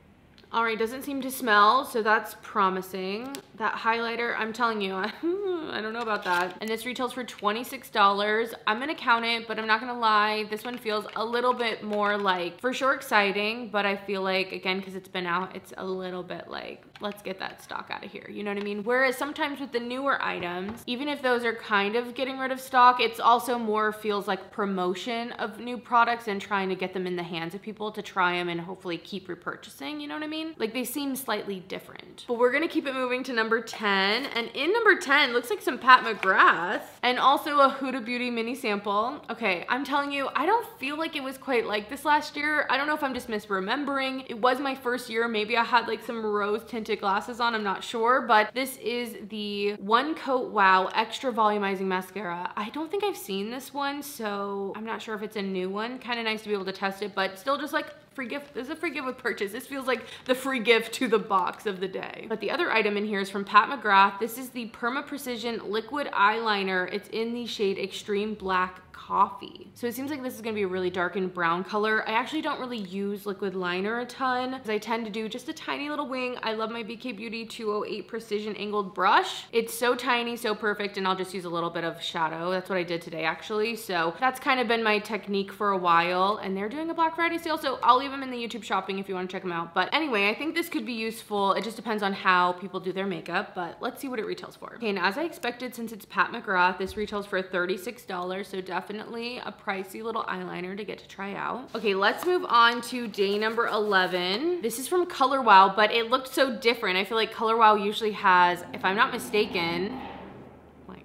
All right, doesn't seem to smell, so that's promising. That highlighter, I'm telling you, I don't know about that. And this retails for $26. I'm gonna count it, but I'm not gonna lie. This one feels a little bit more like, for sure exciting, but I feel like, again, because it's been out, it's a little bit like, let's get that stock out of here. You know what I mean? Whereas sometimes with the newer items, even if those are kind of getting rid of stock, it's also more feels like promotion of new products and trying to get them in the hands of people to try them and hopefully keep repurchasing, you know what I mean? Like they seem slightly different. But we're gonna keep it moving to number 10. And in number 10, looks like some Pat McGrath and also a Huda Beauty mini sample. Okay, I'm telling you, I don't feel like it was quite like this last year. I don't know if I'm just misremembering. It was my first year. Maybe I had like some rose tinted glasses on, I'm not sure. But this is the One Coat Wow Extra Volumizing Mascara. I don't think I've seen this one, so I'm not sure if it's a new one. Kind of nice to be able to test it, but still just like free gift. This is a free gift with purchase. This feels like the free gift to the box of the day. But the other item in here is from Pat McGrath. This is the Perma Precision Liquid Eyeliner. It's in the shade Extreme Black Coffee. So it seems like this is gonna be a really darkened brown color. I actually don't really use liquid liner a ton because I tend to do just a tiny little wing. I love my BK Beauty 208 Precision Angled Brush. It's so tiny, so perfect, and I'll just use a little bit of shadow. That's what I did today actually. So that's kind of been my technique for a while, and they're doing a Black Friday sale, so I'll leave them in the YouTube shopping if you want to check them out. But anyway, I think this could be useful. It just depends on how people do their makeup, but let's see what it retails for. Okay, and as I expected, since it's Pat McGrath, this retails for $36, so definitely a pricey little eyeliner to get to try out. Okay, let's move on to day number 11. This is from Color Wow, but it looked so different. I feel like Color Wow usually has, if I'm not mistaken,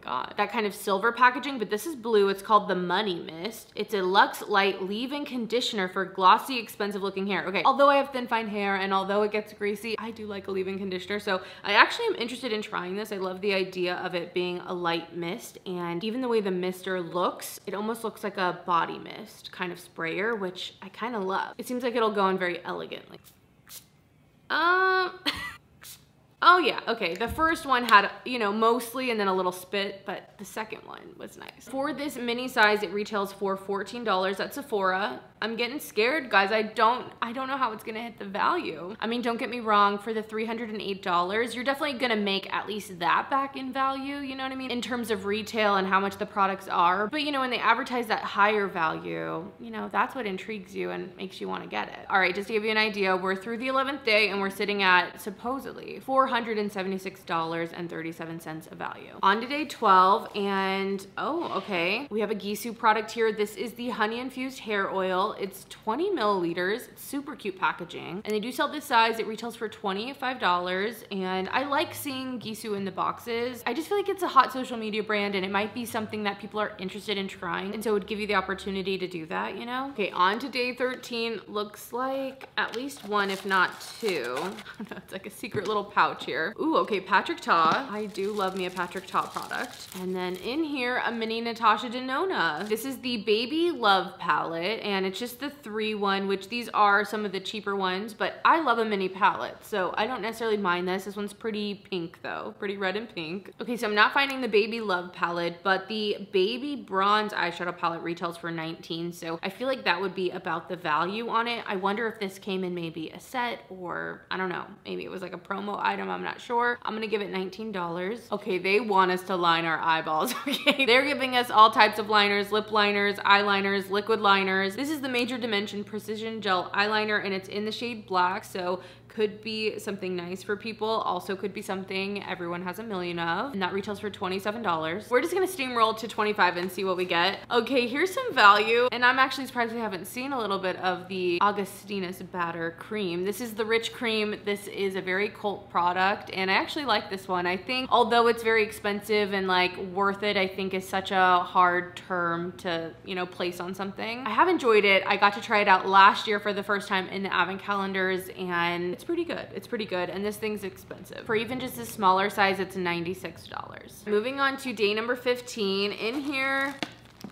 God, that kind of silver packaging, but this is blue. It's called the Money Mist. It's a Luxe Light leave-in conditioner for glossy, expensive looking hair. Okay, although I have thin, fine hair and although it gets greasy, I do like a leave-in conditioner. So I actually am interested in trying this. I love the idea of it being a light mist, and even the way the mister looks, it almost looks like a body mist kind of sprayer, which I kind of love. It seems like it'll go on very elegantly. Oh yeah, okay, the first one had, you know, mostly and then a little spit, but the second one was nice. For this mini size, it retails for $14 at Sephora. I'm getting scared, guys. I don't know how it's gonna hit the value. I mean, don't get me wrong, for the $308, you're definitely gonna make at least that back in value, you know what I mean? In terms of retail and how much the products are. But you know, when they advertise that higher value, you know, that's what intrigues you and makes you wanna get it. All right, just to give you an idea, we're through the 11th day and we're sitting at supposedly $476.37 of value. On to day 12, and oh, okay. We have a Gisou product here. This is the honey infused hair oil. It's 20 milliliters. It's super cute packaging. And they do sell this size. It retails for $25. And I like seeing Gisou in the boxes. I just feel like it's a hot social media brand and it might be something that people are interested in trying. And so it would give you the opportunity to do that, you know? Okay, on to day 13. Looks like at least one, if not two. It's like a secret little pouch here. Ooh, okay, Patrick Ta. I do love me a Patrick Ta product. And then in here, a mini Natasha Denona. This is the Baby Love palette, and it's just the 3-1, which these are some of the cheaper ones, but I love a mini palette, so I don't necessarily mind this. This one's pretty pink though, pretty red and pink. Okay, so I'm not finding the Baby Love palette, but the Baby Bronze eyeshadow palette retails for $19, so I feel like that would be about the value on it. I wonder if this came in maybe a set, or I don't know, maybe it was like a promo item, I'm not sure. I'm gonna give it $19. Okay, they want us to line our eyeballs, okay? They're giving us all types of liners, lip liners, eyeliners, liquid liners. This is the Major Dimension Precision Gel Eyeliner, and it's in the shade black, so could be something nice for people. Also could be something everyone has a million of, and that retails for $27. We're just gonna steamroll to 25 and see what we get. Okay, here's some value, and I'm actually surprised we haven't seen a little bit of the Augustinus Batter Cream. This is the Rich Cream. This is a very cult product, and I actually like this one. I think, although it's very expensive and like worth it, I think is such a hard term to, you know, place on something. I have enjoyed it. I got to try it out last year for the first time in the advent calendars, and it's it's pretty good. It's pretty good. And this thing's expensive. For even just a smaller size, it's $96. Moving on to day number 15. In here,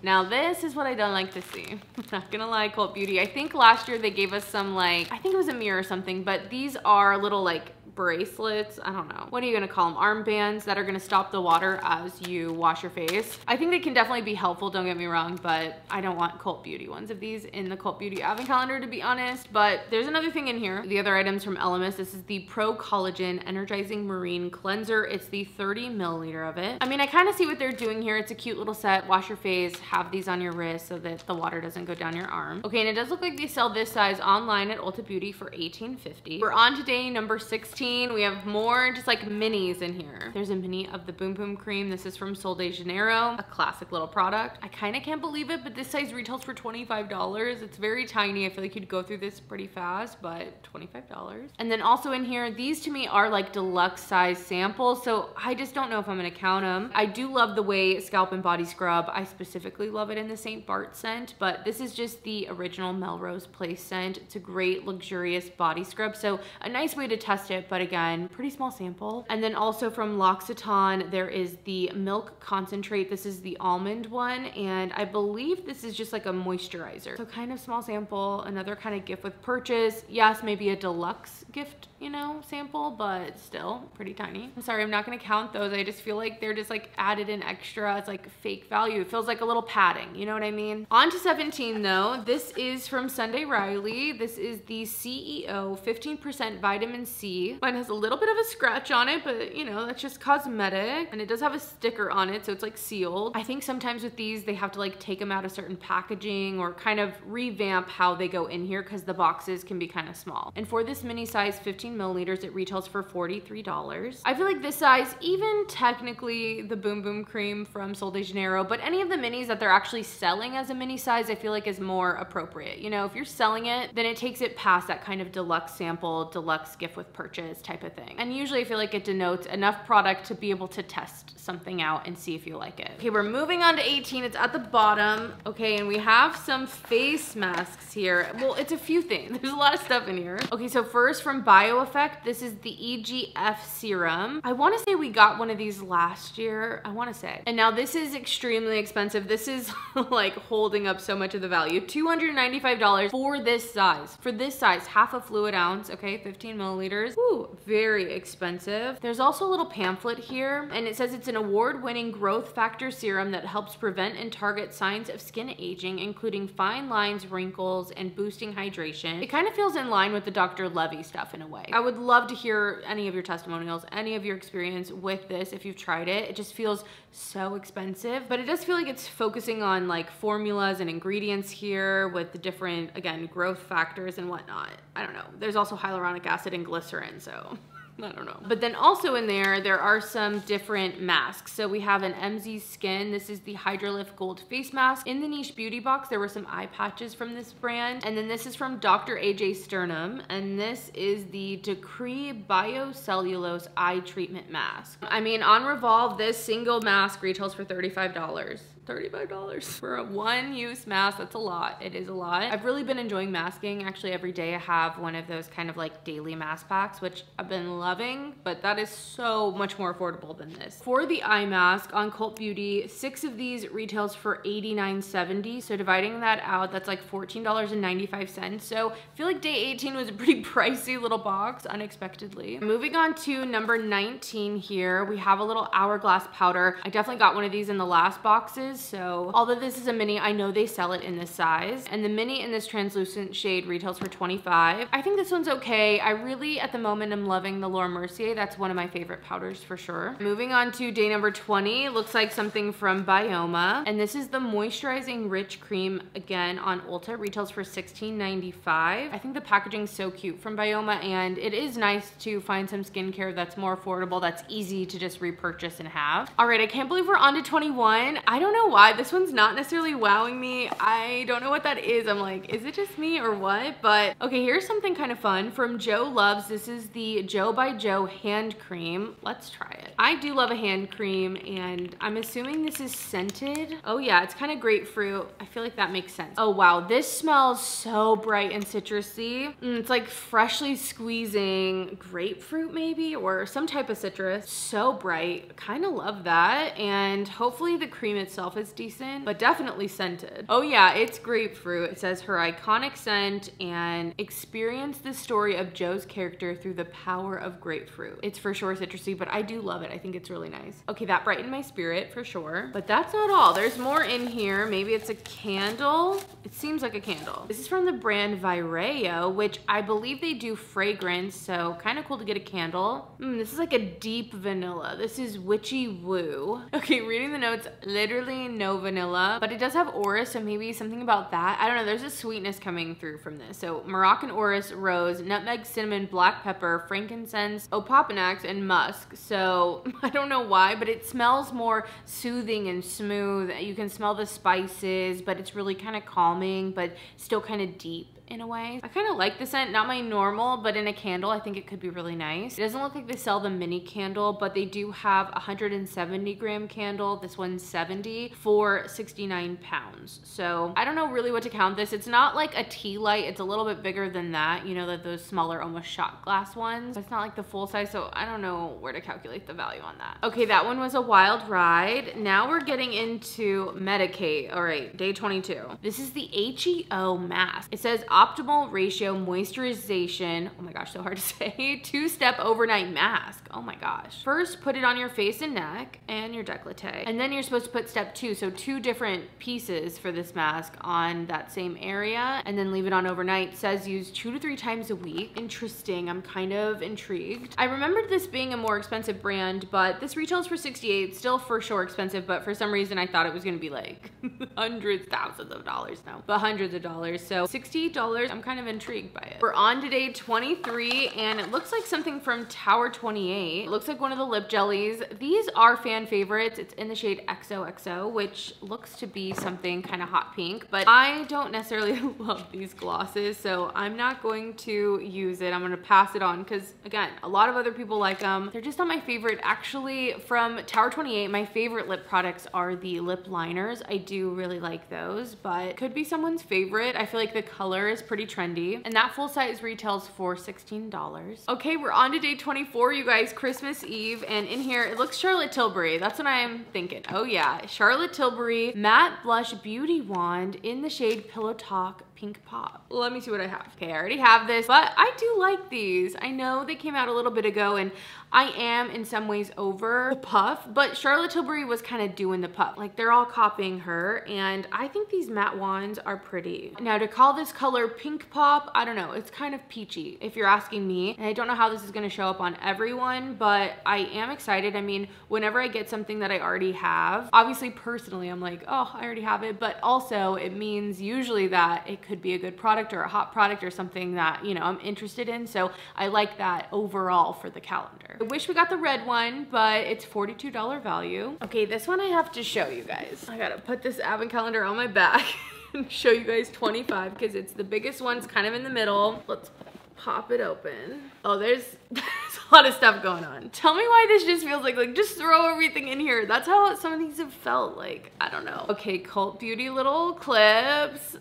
now this is what I don't like to see. I'm not gonna lie, Cult Beauty. I think last year they gave us some like, I think it was a mirror or something, but these are little like bracelets. I don't know. What are you gonna call them? Armbands that are gonna stop the water as you wash your face. I think they can definitely be helpful, don't get me wrong, but I don't want Cult Beauty ones of these in the Cult Beauty advent calendar, to be honest. But there's another thing in here. The other items from Elemis. This is the Pro Collagen Energizing Marine Cleanser. It's the 30 milliliter of it. I mean, I kind of see what they're doing here. It's a cute little set. Wash your face, have these on your wrist so that the water doesn't go down your arm. Okay, and it does look like they sell this size online at Ulta Beauty for $18.50. We're on to day number 16. We have more just like minis in here. There's a mini of the Boom Boom Cream. This is from Sol de Janeiro, a classic little product. I kind of can't believe it, but this size retails for $25. It's very tiny. I feel like you'd go through this pretty fast, but $25. And then also in here, these to me are like deluxe size samples, so I just don't know if I'm gonna count them. I do love the Way Scalp and Body Scrub. I specifically love it in the St. Bart scent, but this is just the original Melrose Place scent. It's a great luxurious body scrub, so a nice way to test it, but again, pretty small sample. And then also from L'Occitane, there is the Milk Concentrate. This is the almond one, and I believe this is just like a moisturizer. So kind of small sample, another kind of gift with purchase. Yes, maybe a deluxe gift, you know, sample, but still pretty tiny. I'm sorry, I'm not gonna count those. I just feel like they're just like added in extra. It's like fake value. It feels like a little padding, you know what I mean? On to 17 though. This is from Sunday Riley. This is the CEO 15% vitamin C. Mine has a little bit of a scratch on it, but you know, that's just cosmetic. And it does have a sticker on it, so it's like sealed. I think sometimes with these, they have to like take them out of certain packaging or kind of revamp how they go in here because the boxes can be kind of small. And for this mini size 15 milliliters, it retails for $43. I feel like this size, even technically the Boom Boom Cream from Sol de Janeiro, but any of the minis that they're actually selling as a mini size, I feel like is more appropriate. You know, if you're selling it, then it takes it past that kind of deluxe sample, deluxe gift with purchase type of thing. And usually I feel like it denotes enough product to be able to test something out and see if you like it. Okay, we're moving on to 18. It's at the bottom. Okay, and we have some face masks here. Well, it's a few things. There's a lot of stuff in here. Okay, so first from BioEffect, this is the EGF serum. I want to say we got one of these last year. I want to say. And now this is extremely expensive. This is like holding up so much of the value. $295 for this size. For this size, half a fluid ounce, okay, 15 milliliters. Ooh, very expensive. There's also a little pamphlet here, and it says it's an award-winning growth factor serum that helps prevent and target signs of skin aging, including fine lines, wrinkles, and boosting hydration. It kind of feels in line with the Dr. Levy stuff in a way. I would love to hear any of your testimonials, any of your experience with this if you've tried it. It just feels so expensive, but it does feel like it's focusing on like formulas and ingredients here with the different, again, growth factors and whatnot. I don't know. There's also hyaluronic acid and glycerin, so I don't know. But then also in there are some different masks. So we have an MZ Skin. This is the Hydrolift Gold Face Mask. In the Niche Beauty box, there were some eye patches from this brand. And then this is from Dr. AJ Sternum. And this is the Decree Biocellulose Eye Treatment Mask. I mean, on Revolve, this single mask retails for $35. $35 for a one-use mask. That's a lot. It is a lot. I've really been enjoying masking. Actually, every day I have one of those kind of like daily mask packs, which I've been loving, but that is so much more affordable than this. For the eye mask on Cult Beauty, 6 of these retails for $89.70. So dividing that out, that's like $14.95. So I feel like day 18 was a pretty pricey little box, unexpectedly. Moving on to number 19 here, we have a little hourglass powder. I definitely got one of these in the last boxes. So although this is a mini, I know they sell it in this size. And the mini in this translucent shade retails for $25. I think this one's okay. I really, at the moment, am loving the Laura Mercier. That's one of my favorite powders for sure. Moving on to day number 20, looks like something from Bioma. And this is the Moisturizing Rich Cream, again on Ulta. Retails for $16.95. I think the packaging's so cute from Bioma, and it is nice to find some skincare that's more affordable, that's easy to just repurchase and have. All right, I can't believe we're on to 21. I don't know why this one's not necessarily wowing me. I don't know what that is. I'm like, is it just me or what? But okay, here's something kind of fun from Joe Loves. This is the Joe by Joe hand cream. Let's try it. I do love a hand cream, and I'm assuming this is scented. Oh yeah, it's kind of grapefruit. I feel like that makes sense. Oh wow, this smells so bright and citrusy. It's like freshly squeezing grapefruit maybe, or some type of citrus. So bright. Kind of love that. And hopefully the cream itself is decent, but definitely scented. Oh yeah, it's grapefruit. It says her iconic scent and experience the story of Joe's character through the power of grapefruit. It's for sure citrusy, but I do love it. I think it's really nice. Okay, that brightened my spirit for sure, but that's not all. There's more in here. Maybe it's a candle. It seems like a candle. This is from the brand Vireo, which I believe they do fragrance, so kind of cool to get a candle. This is like a deep vanilla. This is Witchy Woo. Okay, reading the notes, literally no vanilla, but it does have orris, so maybe something about that. I don't know, there's a sweetness coming through from this. So Moroccan orris, rose, nutmeg, cinnamon, black pepper, frankincense, opopanax, and musk. So I don't know why, but it smells more soothing and smooth. You can smell the spices, but it's really kind of calming, but still kind of deep in a way. I kind of like the scent, not my normal, but in a candle, I think it could be really nice. It doesn't look like they sell the mini candle, but they do have a 170 gram candle. This one's 70 for 69 pounds. So I don't know really what to count this. It's not like a tea light. It's a little bit bigger than that. You know, that those smaller, almost shot glass ones. It's not like the full size, so I don't know where to calculate the value on that. Okay, that one was a wild ride. Now we're getting into Medicate. All right, day 22. This is the HEO mask. It says optimal ratio moisturization. Oh my gosh, so hard to say. 2-step overnight mask. Oh my gosh. First, put it on your face and neck and your décolleté. And then you're supposed to put step 2. So 2 different pieces for this mask on that same area, and then leave it on overnight. It says use 2 to 3 times a week. Interesting. I'm kind of intrigued. I remembered this being a more expensive brand, but this retails for $68. Still for sure expensive, but for some reason I thought it was gonna be like hundreds, thousands of dollars now, but hundreds of dollars. So $68. I'm kind of intrigued by it. We're on to day 23, and it looks like something from Tower 28. It looks like one of the lip jellies. These are fan favorites. It's in the shade XOXO, which looks to be something kind of hot pink, but I don't necessarily love these glosses, so I'm not going to use it. I'm gonna pass it on because, again, a lot of other people like them. They're just not my favorite. Actually, from Tower 28, my favorite lip products are the lip liners. I do really like those, but could be someone's favorite. I feel like the color is pretty trendy, and that full size retails for $16. Okay, we're on to day 24, you guys. Christmas Eve, and in here it looks Charlotte Tilbury. That's what I'm thinking. Oh yeah, Charlotte Tilbury matte blush beauty wand in the shade Pillow Talk Pink Pop. Let me see what I have. Okay, I already have this, but I do like these. I know they came out a little bit ago, and I am in some ways over the puff, but Charlotte Tilbury was kind of doing the puff. Like, they're all copying her, and I think these matte wands are pretty. Now, to call this color Pink Pop, I don't know. It's kind of peachy, if you're asking me. And I don't know how this is gonna show up on everyone, but I am excited. I mean, whenever I get something that I already have, obviously personally, I'm like, oh, I already have it, but also it means usually that it could be a good product or a hot product or something that, you know, I'm interested in. So I like that overall for the calendar. I wish we got the red one, but it's $42 value. Okay, this one I have to show you guys. I gotta put this advent calendar on my back and show you guys 25 because it's the biggest one. It's kind of in the middle. Let's pop it open. Oh, there's a lot of stuff going on. Tell me why this just feels like just throw everything in here. That's how some of these have felt like. I don't know. Okay, Cult Beauty little clips.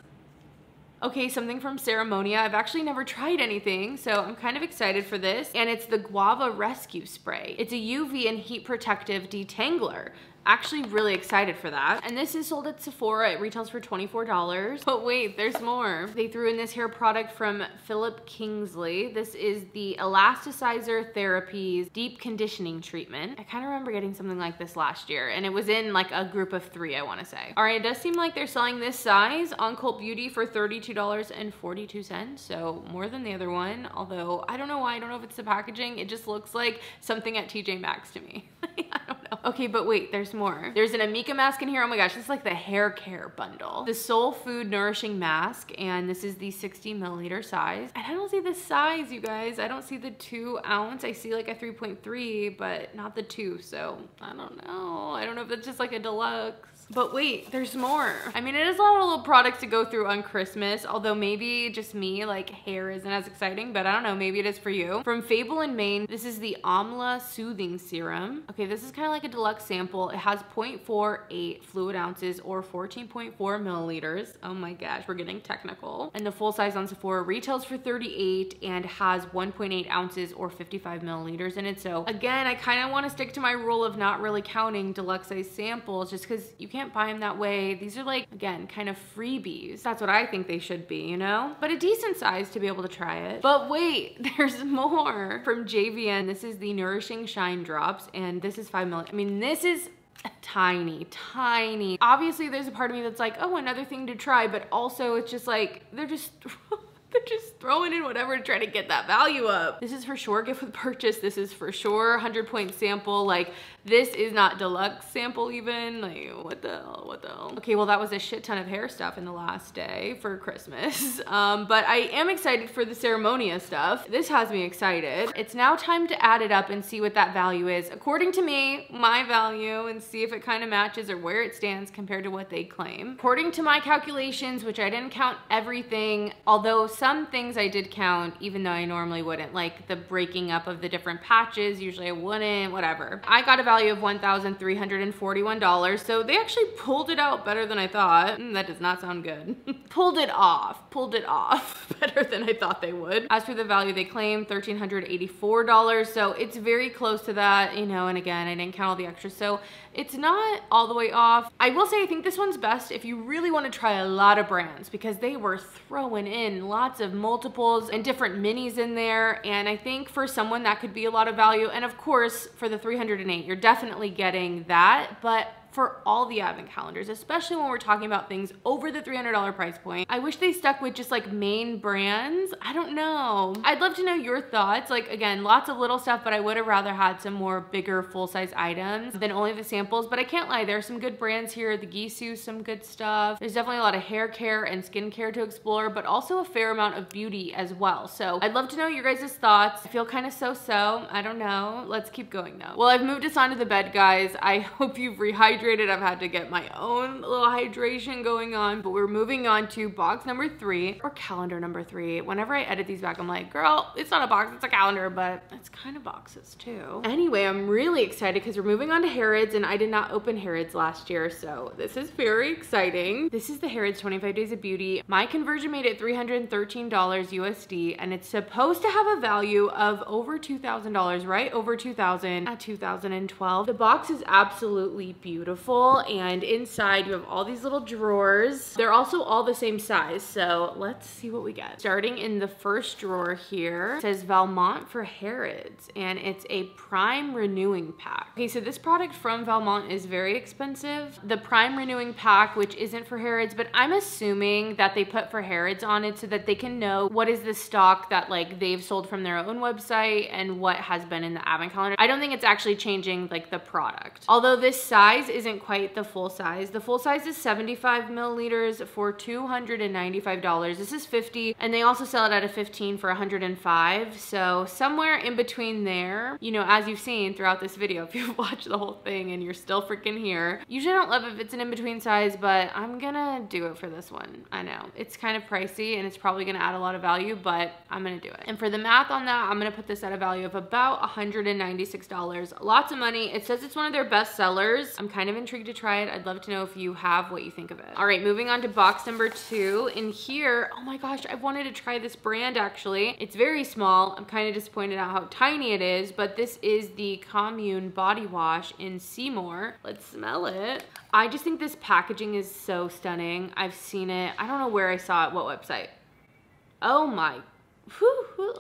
Okay, something from Ceremonia. I've actually never tried anything, so I'm kind of excited for this. And it's the Guava Rescue Spray. It's a UV and heat protective detangler. Actually really excited for that. And this is sold at Sephora. It retails for $24. But wait, there's more. They threw in this hair product from Philip Kingsley. This is the Elasticizer Therapies Deep Conditioning Treatment. I kind of remember getting something like this last year, and it was in like a group of 3, I want to say. All right, it does seem like they're selling this size on Cult Beauty for $32.42, so more than the other one. Although I don't know why. I don't know if it's the packaging. It just looks like something at TJ Maxx to me. I don't know. Okay, but wait, there's more. There's an Amika mask in here. Oh my gosh, this is like the hair care bundle. The Soul Food Nourishing Mask, and this is the 60 milliliter size. And I don't see the size, you guys. I don't see the 2 ounce. I see like a 3.3, but not the 2, so I don't know. I don't know if it's just like a deluxe. But wait, there's more. I mean, it is a lot of little products to go through on Christmas, although maybe just me, like hair isn't as exciting, but I don't know, maybe it is for you. From Fable and Maine, this is the Amla Soothing Serum. Okay, this is kind of like a deluxe sample. It has 0.48 fluid ounces or 14.4 milliliters. Oh my gosh, we're getting technical. And the full size on Sephora retails for $38 and has 1.8 ounces or 55 milliliters in it. So again, I kind of want to stick to my rule of not really counting deluxe size samples just because you can't buy them that way. These are like, again, kind of freebies. That's what I think they should be, you know? But a decent size to be able to try it. But wait, there's more. From JVN, this is the Nourishing Shine Drops, and this is 5 milliliters. I mean, this is tiny, tiny. Obviously, there's a part of me that's like, oh, another thing to try, but also it's just like, they're just throwing in whatever to try to get that value up. This is for sure gift with purchase. This is for sure 100-point sample. Like, this is not deluxe sample even. Like, what the hell, what the hell? Okay, well, that was a shit ton of hair stuff in the last day for Christmas. But I am excited for the Ceremonia stuff. This has me excited. It's now time to add it up and see what that value is. According to me, my value, and see if it kind of matches or where it stands compared to what they claim. According to my calculations, which I didn't count everything, although some things I did count, even though I normally wouldn't, like the breaking up of the different patches. Usually I wouldn't, whatever. I got a value of $1,341. So they actually pulled it out better than I thought. That does not sound good. Pulled it off better than I thought they would. As for the value they claim, $1,384. So it's very close to that, you know, and again, I didn't count all the extras. So it's not all the way off. I will say I think this one's best if you really want to try a lot of brands, because they were throwing in lots of multiples and different minis in there. And I think for someone that could be a lot of value. And of course, for the 308, you're definitely getting that. But for all the advent calendars, especially when we're talking about things over the $300 price point, I wish they stuck with just like main brands. I don't know. I'd love to know your thoughts. Like, again, lots of little stuff, but I would have rather had some more bigger full-size items than only the samples. But I can't lie, there's some good brands here. The Gisou, some good stuff. There's definitely a lot of hair care and skin care to explore, but also a fair amount of beauty as well. So I'd love to know your guys' thoughts. I feel kind of so-so. I don't know. Let's keep going though. Well, I've moved us onto the bed, guys. I hope you've rehydrated. I've had to get my own little hydration going on, but we're moving on to box number 3, or calendar number 3. Whenever I edit these back, I'm like, girl, it's not a box, it's a calendar, but it's kind of boxes too. Anyway, I'm really excited because we're moving on to Harrods, and I did not open Harrods last year, so this is very exciting. This is the Harrods 25 Days of Beauty. My conversion made it $313 USD, and it's supposed to have a value of over $2,000, right? Over $2,000 at 2012. The box is absolutely beautiful, and inside you have all these little drawers. They're also all the same size, so let's see what we get. Starting in the first drawer here, it says Valmont for Harrods, and it's a Prime Renewing Pack. Okay, so this product from Valmont is very expensive. The Prime Renewing Pack, which isn't for Harrods, but I'm assuming that they put for Harrods on it so that they can know what is the stock that like they've sold from their own website and what has been in the advent calendar. I don't think it's actually changing like the product. Although this size isn't quite the full size. The full size is 75 milliliters for $295. This is 50, and they also sell it at a 15 for 105. So somewhere in between there, you know, as you've seen throughout this video, if you've watched the whole thing and you're still freaking here. Usually I don't love if it's an in-between size, but I'm gonna do it for this one. I know it's kind of pricey and it's probably gonna add a lot of value, but I'm gonna do it. And for the math on that, I'm gonna put this at a value of about $196. Lots of money. It says it's one of their best sellers. I'm kind of intrigued to try it. I'd love to know if you have, what you think of it. All right, moving on to box number 2. In here, oh my gosh, I've wanted to try this brand actually. It's very small. I'm kind of disappointed at how tiny it is, but this is the Commune Body Wash in Seymour. Let's smell it. I just think this packaging is so stunning. I've seen it. I don't know where I saw it, what website. Oh my, whew.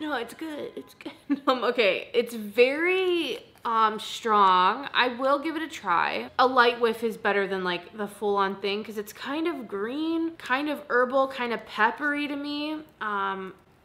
No, it's good, it's good. Okay, it's very strong. I will give it a try. A light whiff is better than like the full-on thing because it's kind of green, kind of herbal, kind of peppery to me.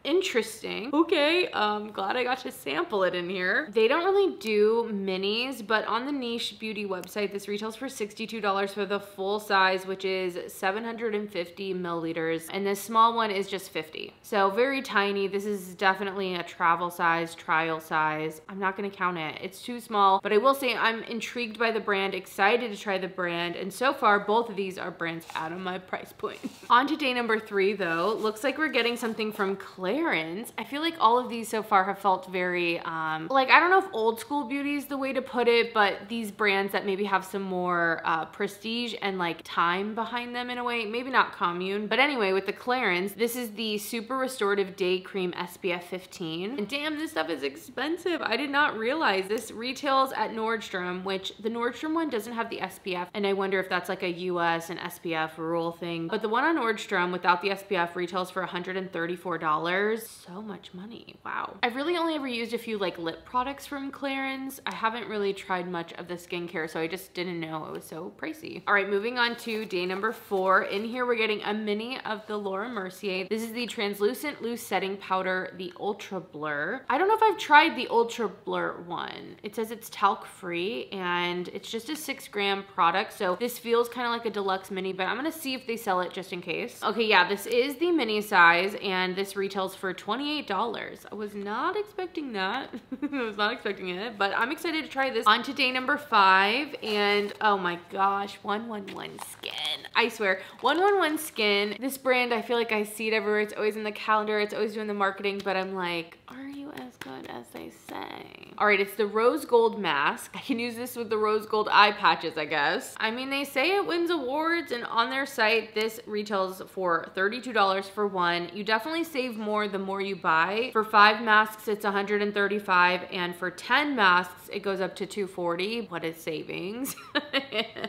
interesting. Okay, glad I got to sample it in here. They don't really do minis, but on the Niche Beauty website, this retails for $62 for the full size, which is 750 milliliters. And this small one is just 50. So very tiny. This is definitely a travel size, trial size. I'm not gonna count it. It's too small, but I will say I'm intrigued by the brand, excited to try the brand. And so far, both of these are brands out of my price point. On to day number 3 though. Looks like we're getting something from Clarins. I feel like all of these so far have felt very, like, I don't know if old school beauty is the way to put it, but these brands that maybe have some more prestige and like time behind them in a way, maybe not commune. But anyway, with the Clarins, this is the Super Restorative Day Cream SPF 15. And damn, this stuff is expensive. I did not realize this retails at Nordstrom, which the Nordstrom one doesn't have the SPF. And I wonder if that's like a US and SPF rule thing. But the one on Nordstrom without the SPF retails for $134. So much money. Wow. I've really only ever used a few like lip products from Clarins. I haven't really tried much of the skincare, so I just didn't know it was so pricey. All right, moving on to day number 4. In here, we're getting a mini of the Laura Mercier. This is the Translucent Loose Setting Powder, the Ultra Blur. I don't know if I've tried the Ultra Blur one. It says it's talc free and it's just a 6-gram product. So this feels kind of like a deluxe mini, but I'm gonna see if they sell it just in case. Okay, yeah, this is the mini size and this retails for $28. I was not expecting that. I was not expecting it, but I'm excited to try this. On to day number 5, and oh my gosh, 111 Skin. I swear, 111 Skin, this brand, I feel like I see it everywhere. It's always in the calendar, it's always doing the marketing, but I'm like, are you as good as they say? All right, it's the Rose Gold Mask. I can use this with the Rose Gold eye patches, I guess. I mean, they say it wins awards, and on their site, this retails for $32 for one. You definitely save more the more you buy. For 5 masks, it's $135, and for 10 masks, it goes up to $240. What is savings?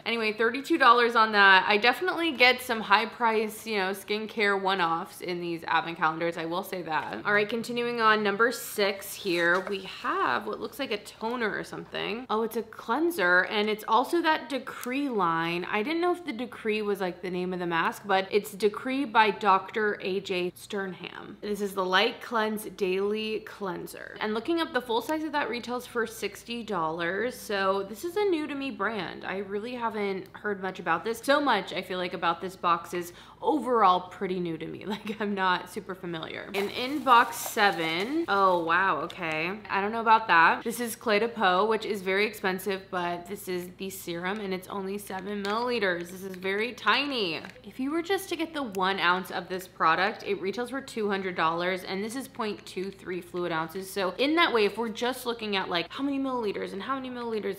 Anyway, $32 on that. I definitely get some high price, you know, skincare one-offs in these advent calendars. I will say that. All right, continuing on, number 6 here, we have what looks like a toner or something. Oh, it's a cleanser, and it's also that Decree line. I didn't know if the Decree was like the name of the mask, but it's Decree by Dr. AJ Sternham. This is the Light Cleanse Daily Cleanser. And looking up, the full size of that retails for $60. So this is a new to me brand. I really haven't heard much about this. So much I feel like about this box is overall pretty new to me. Like, I'm not super familiar. And in box 7, oh wow, okay. I don't know about that. This is Clé de Peau, which is very expensive, but this is the serum and it's only 7 milliliters. This is very tiny. If you were just to get the 1 ounce of this product, it retails for $200, and this is 0.23 fluid ounces. So in that way, if we're just looking at like how many milliliters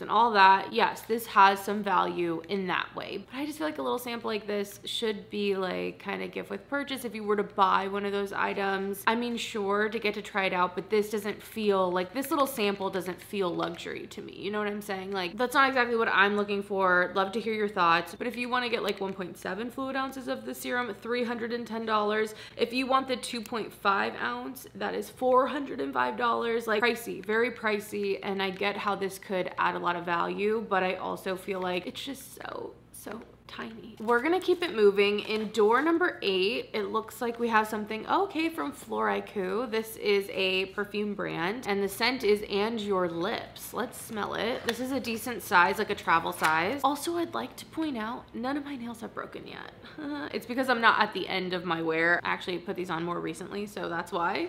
and all that, yes, this has some value in that way. But I just feel like a little sample like this should be like kind of gift with purchase if you were to buy one of those items. I mean, sure, to get to try it out, but this doesn't feel like, this little sample doesn't feel luxury to me. You know what I'm saying? Like, that's not exactly what I'm looking for. Love to hear your thoughts. But if you want to get like 1.7 fluid ounces of the serum, $310. If you want the 2.5 ounce, that is $405. Like, pricey, very pricey. And I get how this could add a lot of value, but I also feel like it's just so tiny. We're gonna keep it moving. In door number 8, it looks like we have something, okay, from Floricu. This is a perfume brand, and the scent is And Your Lips. Let's smell it. This is a decent size, like a travel size. Also, I'd like to point out, none of my nails have broken yet. It's because I'm not at the end of my wear. I actually put these on more recently, so that's why.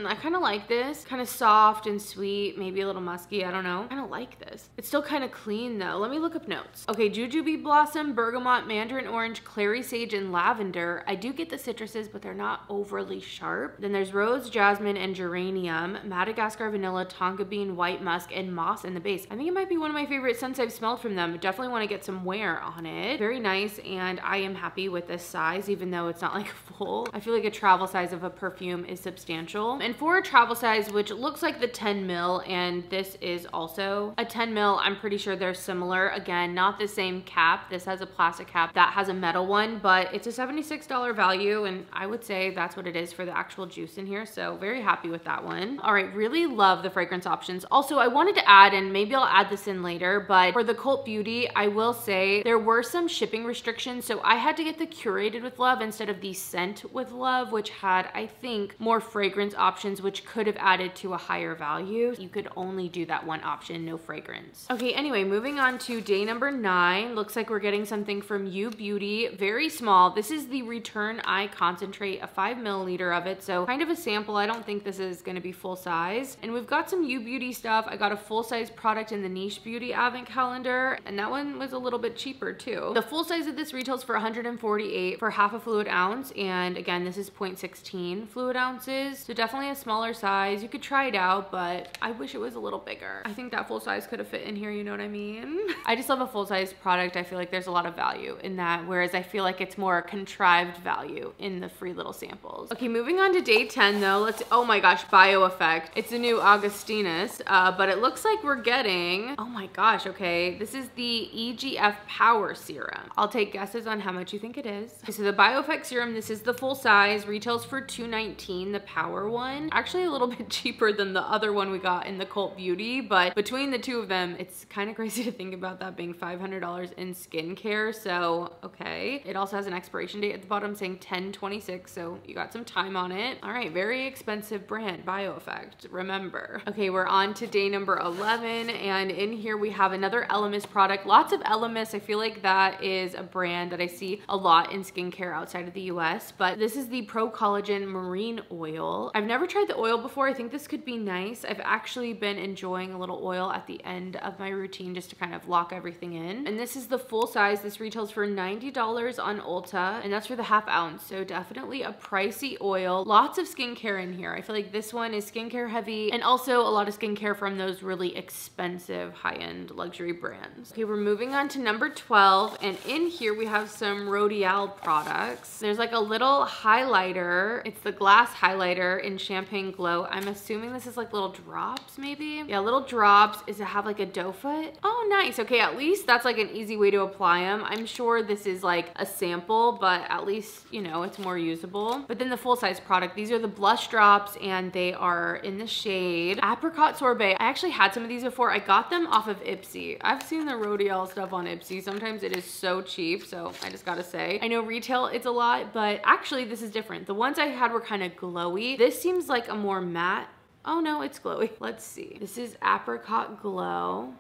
I kind of like this. Kind of soft and sweet, maybe a little musky, I don't know. I kind of like this. It's still kind of clean though. Let me look up notes. Okay, Jujube Blossom, Bergamot, Mandarin Orange, Clary Sage, and Lavender. I do get the citruses, but they're not overly sharp. Then there's Rose, Jasmine, and Geranium, Madagascar Vanilla, Tonka Bean, White Musk, and Moss in the base. I think it might be one of my favorite scents I've smelled from them. Definitely want to get some wear on it. Very nice, and I am happy with this size, even though it's not like full. I feel like a travel size of a perfume is substantial. And for a travel size, which looks like the 10 mil, and this is also a 10 mil, I'm pretty sure they're similar. Again, not the same cap. This has a plastic cap that has a metal one, but it's a $76 value, and I would say that's what it is for the actual juice in here. So very happy with that one. All right, really love the fragrance options. Also, I wanted to add, and maybe I'll add this in later, but for the Cult Beauty, I will say there were some shipping restrictions. So I had to get the Curated with Love instead of the Scent with Love, which had, I think, more fragrance options, which could have added to a higher value. You could only do that one option, no fragrance. Okay, anyway, moving on to day number 9. Looks like we're getting something from You Beauty, very small. This is the Return Eye Concentrate, a 5 milliliter of it. So kind of a sample. I don't think this is gonna be full size. And we've got some You Beauty stuff. I got a full size product in the Niche Beauty Advent Calendar, and that one was a little bit cheaper too. The full size of this retails for $148 for half a fluid ounce. And again, this is 0.16 fluid ounces. So definitely a smaller size. You could try it out, but I wish it was a little bigger. I think that full size could have fit in here, you know what I mean? I just love a full size product. I feel like there's a lot of value in that, whereas I feel like it's more contrived value in the free little samples. Okay, moving on to day 10 though. Oh my gosh, Bio Effect. It's a new Augustinus, but it looks like we're getting, oh my gosh, okay. This is the EGF Power Serum. I'll take guesses on how much you think it is. Okay, so the Bio Effect Serum, this is the full size, retails for $219, the Power one. Actually a little bit cheaper than the other one we got in the Cult Beauty, but between the two of them, it's kind of crazy to think about that being $500 in skincare. So, okay. It also has an expiration date at the bottom saying 10/26, so you got some time on it. All right, very expensive brand, Bio Effect, remember. Okay, we're on to day number 11, and in here we have another Elemis product. Lots of Elemis. I feel like that is a brand that I see a lot in skincare outside of the US, but this is the Pro Collagen Marine Oil. I've never tried the oil before. I think this could be nice. I've actually been enjoying a little oil at the end of my routine just to kind of lock everything in. And this is the full size. This retails for $90 on Ulta, and that's for the half ounce. So definitely a pricey oil. Lots of skincare in here. I feel like this one is skincare heavy, and also a lot of skincare from those really expensive high-end luxury brands. Okay, we're moving on to number 12, and in here we have some Rodial products. There's like a little highlighter. It's the glass highlighter in Champagne Glow. I'm assuming this is like little drops maybe? Yeah, little drops. Does it have like a doe foot? Oh, nice. Okay, at least that's like an easy way to apply them. I'm sure this is like a sample, but at least, you know, it's more usable. But then the full-size product, these are the blush drops, and they are in the shade Apricot Sorbet. I actually had some of these before. I got them off of Ipsy. I've seen the Rodial stuff on Ipsy. Sometimes it is so cheap, so I just gotta say. I know retail it's a lot, but actually this is different. The ones I had were kind of glowy. This seems like a more matte. Oh no, it's glowy. Let's see. This is Apricot Glow.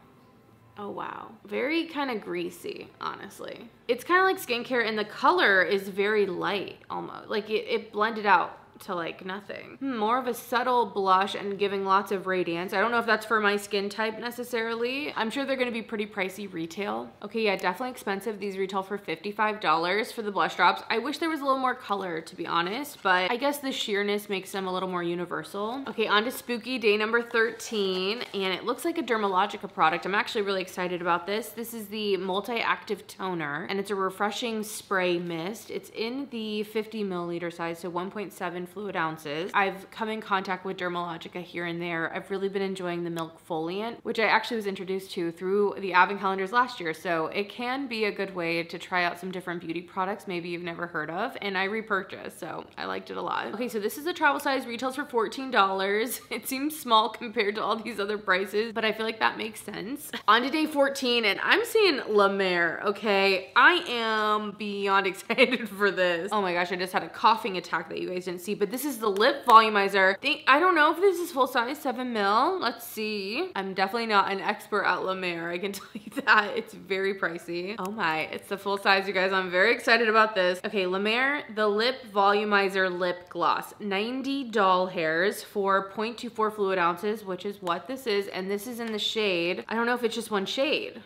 Oh wow, very kind of greasy, honestly. It's kind of like skincare, and the color is very light almost. Like it blended out to like nothing. More of a subtle blush and giving lots of radiance. I don't know if that's for my skin type necessarily. I'm sure they're gonna be pretty pricey retail. Okay, yeah, definitely expensive. These retail for $55 for the blush drops. I wish there was a little more color, to be honest, but I guess the sheerness makes them a little more universal. Okay, on to Spooky, day number 13, and it looks like a Dermalogica product. I'm actually really excited about this. This is the Multi-Active Toner, and it's a refreshing spray mist. It's in the 50 milliliter size, so 1.7 fluid ounces. I've come in contact with Dermalogica here and there. I've really been enjoying the Milk Foliant, which I actually was introduced to through the Advent calendars last year. So it can be a good way to try out some different beauty products maybe you've never heard of, and I repurchased, so I liked it a lot. Okay, so this is a travel size, retails for $14. It seems small compared to all these other prices, but I feel like that makes sense. On to day 14, and I'm seeing La Mer, okay? I am beyond excited for this. Oh my gosh, I just had a coughing attack that you guys didn't see, but this is the lip volumizer. I don't know if this is full size, 7 mil. Let's see. I'm definitely not an expert at La Mer, I can tell you that. It's very pricey. Oh my, it's the full size, you guys. I'm very excited about this. Okay, La Mer, the lip volumizer lip gloss. 90 doll hairs for 0.24 fluid ounces, which is what this is, and this is in the shade. I don't know if it's just one shade.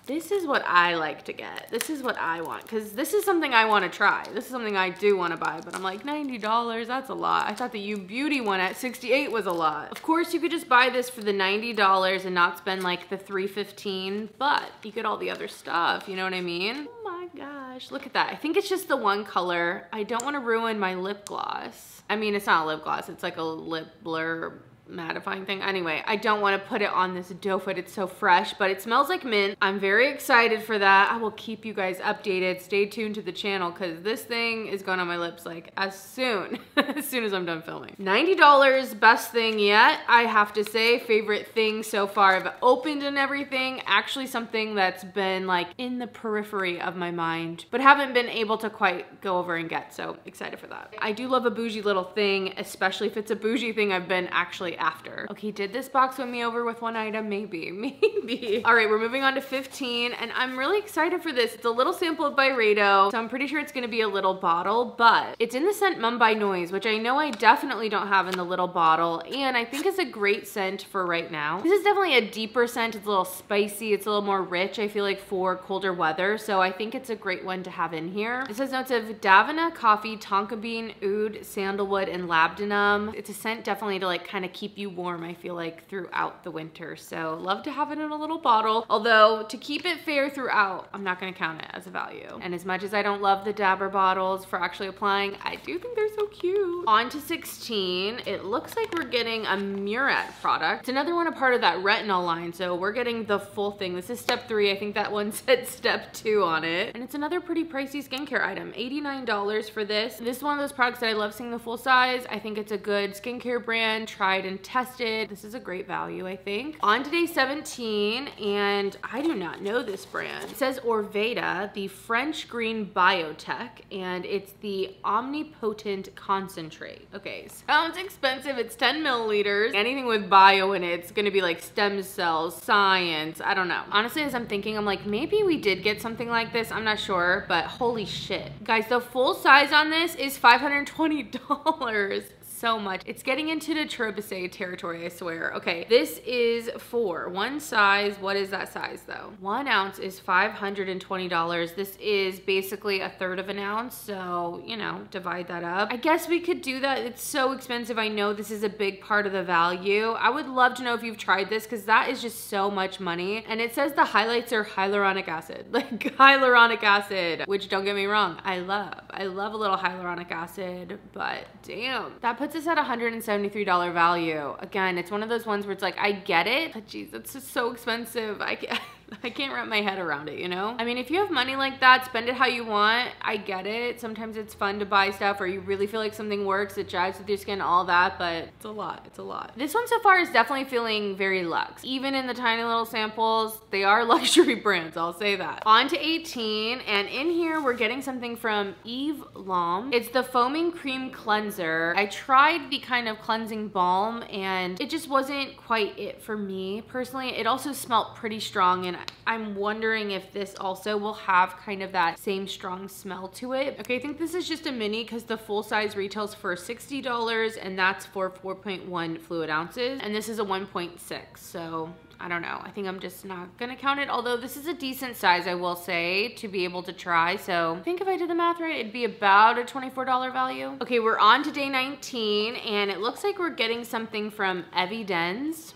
This is what I like to get. This is what I want, because this is something I want to try. This is something I do want to buy, but I'm like, $90, that's a lot. I thought the You Beauty one at $68 was a lot. Of course, you could just buy this for the $90 and not spend like the $315, but you get all the other stuff, you know what I mean? Oh my gosh, look at that. I think it's just the one color. I don't want to ruin my lip gloss. I mean, it's not a lip gloss, it's like a lip blur mattifying thing. Anyway, I don't want to put it on this doe foot. It's so fresh, but it smells like mint. I'm very excited for that. I will keep you guys updated. Stay tuned to the channel because this thing is going on my lips like as soon as I'm done filming. $90, best thing yet. I have to say, favorite thing so far. I've opened and everything. Actually something that's been like in the periphery of my mind, but haven't been able to quite go over and get. So excited for that. I do love a bougie little thing, especially if it's a bougie thing I've been actually after. Okay, did this box win me over with one item? Maybe, maybe. All right, we're moving on to 15 and I'm really excited for this. It's a little sample of Byredo, so I'm pretty sure it's gonna be a little bottle, but it's in the scent Mumbai Noise, which I know I definitely don't have in the little bottle, and I think it's a great scent for right now. This is definitely a deeper scent. It's a little spicy. It's a little more rich, I feel like, for colder weather, so I think it's a great one to have in here. It says notes of Davina, coffee, tonka bean, oud, sandalwood, and labdanum. It's a scent definitely to like kind of keep you warm, I feel like, throughout the winter, so love to have it in a little bottle, although to keep it fair throughout, I'm not gonna count it as a value. And as much as I don't love the dabber bottles for actually applying, I do think they're so cute. On to 16. It looks like we're getting a Murad product. It's another one, a part of that retinol line, so we're getting the full thing. This is step 3. I think that one said step 2 on it. And it's another pretty pricey skincare item. $89 for this. This is one of those products that I love seeing the full size. I think it's a good skincare brand, tried and tested. This is a great value, I think. On to day 17, and I do not know this brand. It says Orveda, the French green biotech, and it's the omnipotent concentrate. Okay, sounds expensive. It's 10 milliliters. Anything with bio in it, it's gonna be like stem cells, science, I don't know. Honestly, as I'm thinking, I'm like, maybe we did get something like this. I'm not sure, but holy shit. Guys, the full size on this is $520. So much. It's getting into the Turbicet territory, I swear. Okay, this is for one size. What is that size though? 1 ounce is $520. This is basically 1/3 of an ounce, so you know, divide that up. I guess we could do that. It's so expensive. I know this is a big part of the value. I would love to know if you've tried this because that is just so much money. And it says the highlights are hyaluronic acid, like hyaluronic acid, which don't get me wrong, I love a little hyaluronic acid, but damn, that puts us at $173 value. Again, it's one of those ones where it's like, I get it, but geez, it's just so expensive. I can't wrap my head around it, you know? I mean, if you have money like that, spend it how you want. I get it. Sometimes it's fun to buy stuff or you really feel like something works, it jives with your skin, all that, but it's a lot, it's a lot. This one so far is definitely feeling very luxe. Even in the tiny little samples, they are luxury brands, I'll say that. On to 18, and in here we're getting something from Eve Lom. It's the Foaming Cream Cleanser. I tried the kind of cleansing balm and it just wasn't quite it for me personally. It also smelled pretty strong, and I'm wondering if this also will have kind of that same strong smell to it. Okay, I think this is just a mini because the full size retails for $60 and that's for 4.1 fluid ounces. And this is a 1.6, so I don't know. I think I'm just not gonna count it, although this is a decent size, I will say, to be able to try. So I think if I did the math right, it'd be about a $24 value. Okay, we're on to day 19, and it looks like we're getting something from Evidence.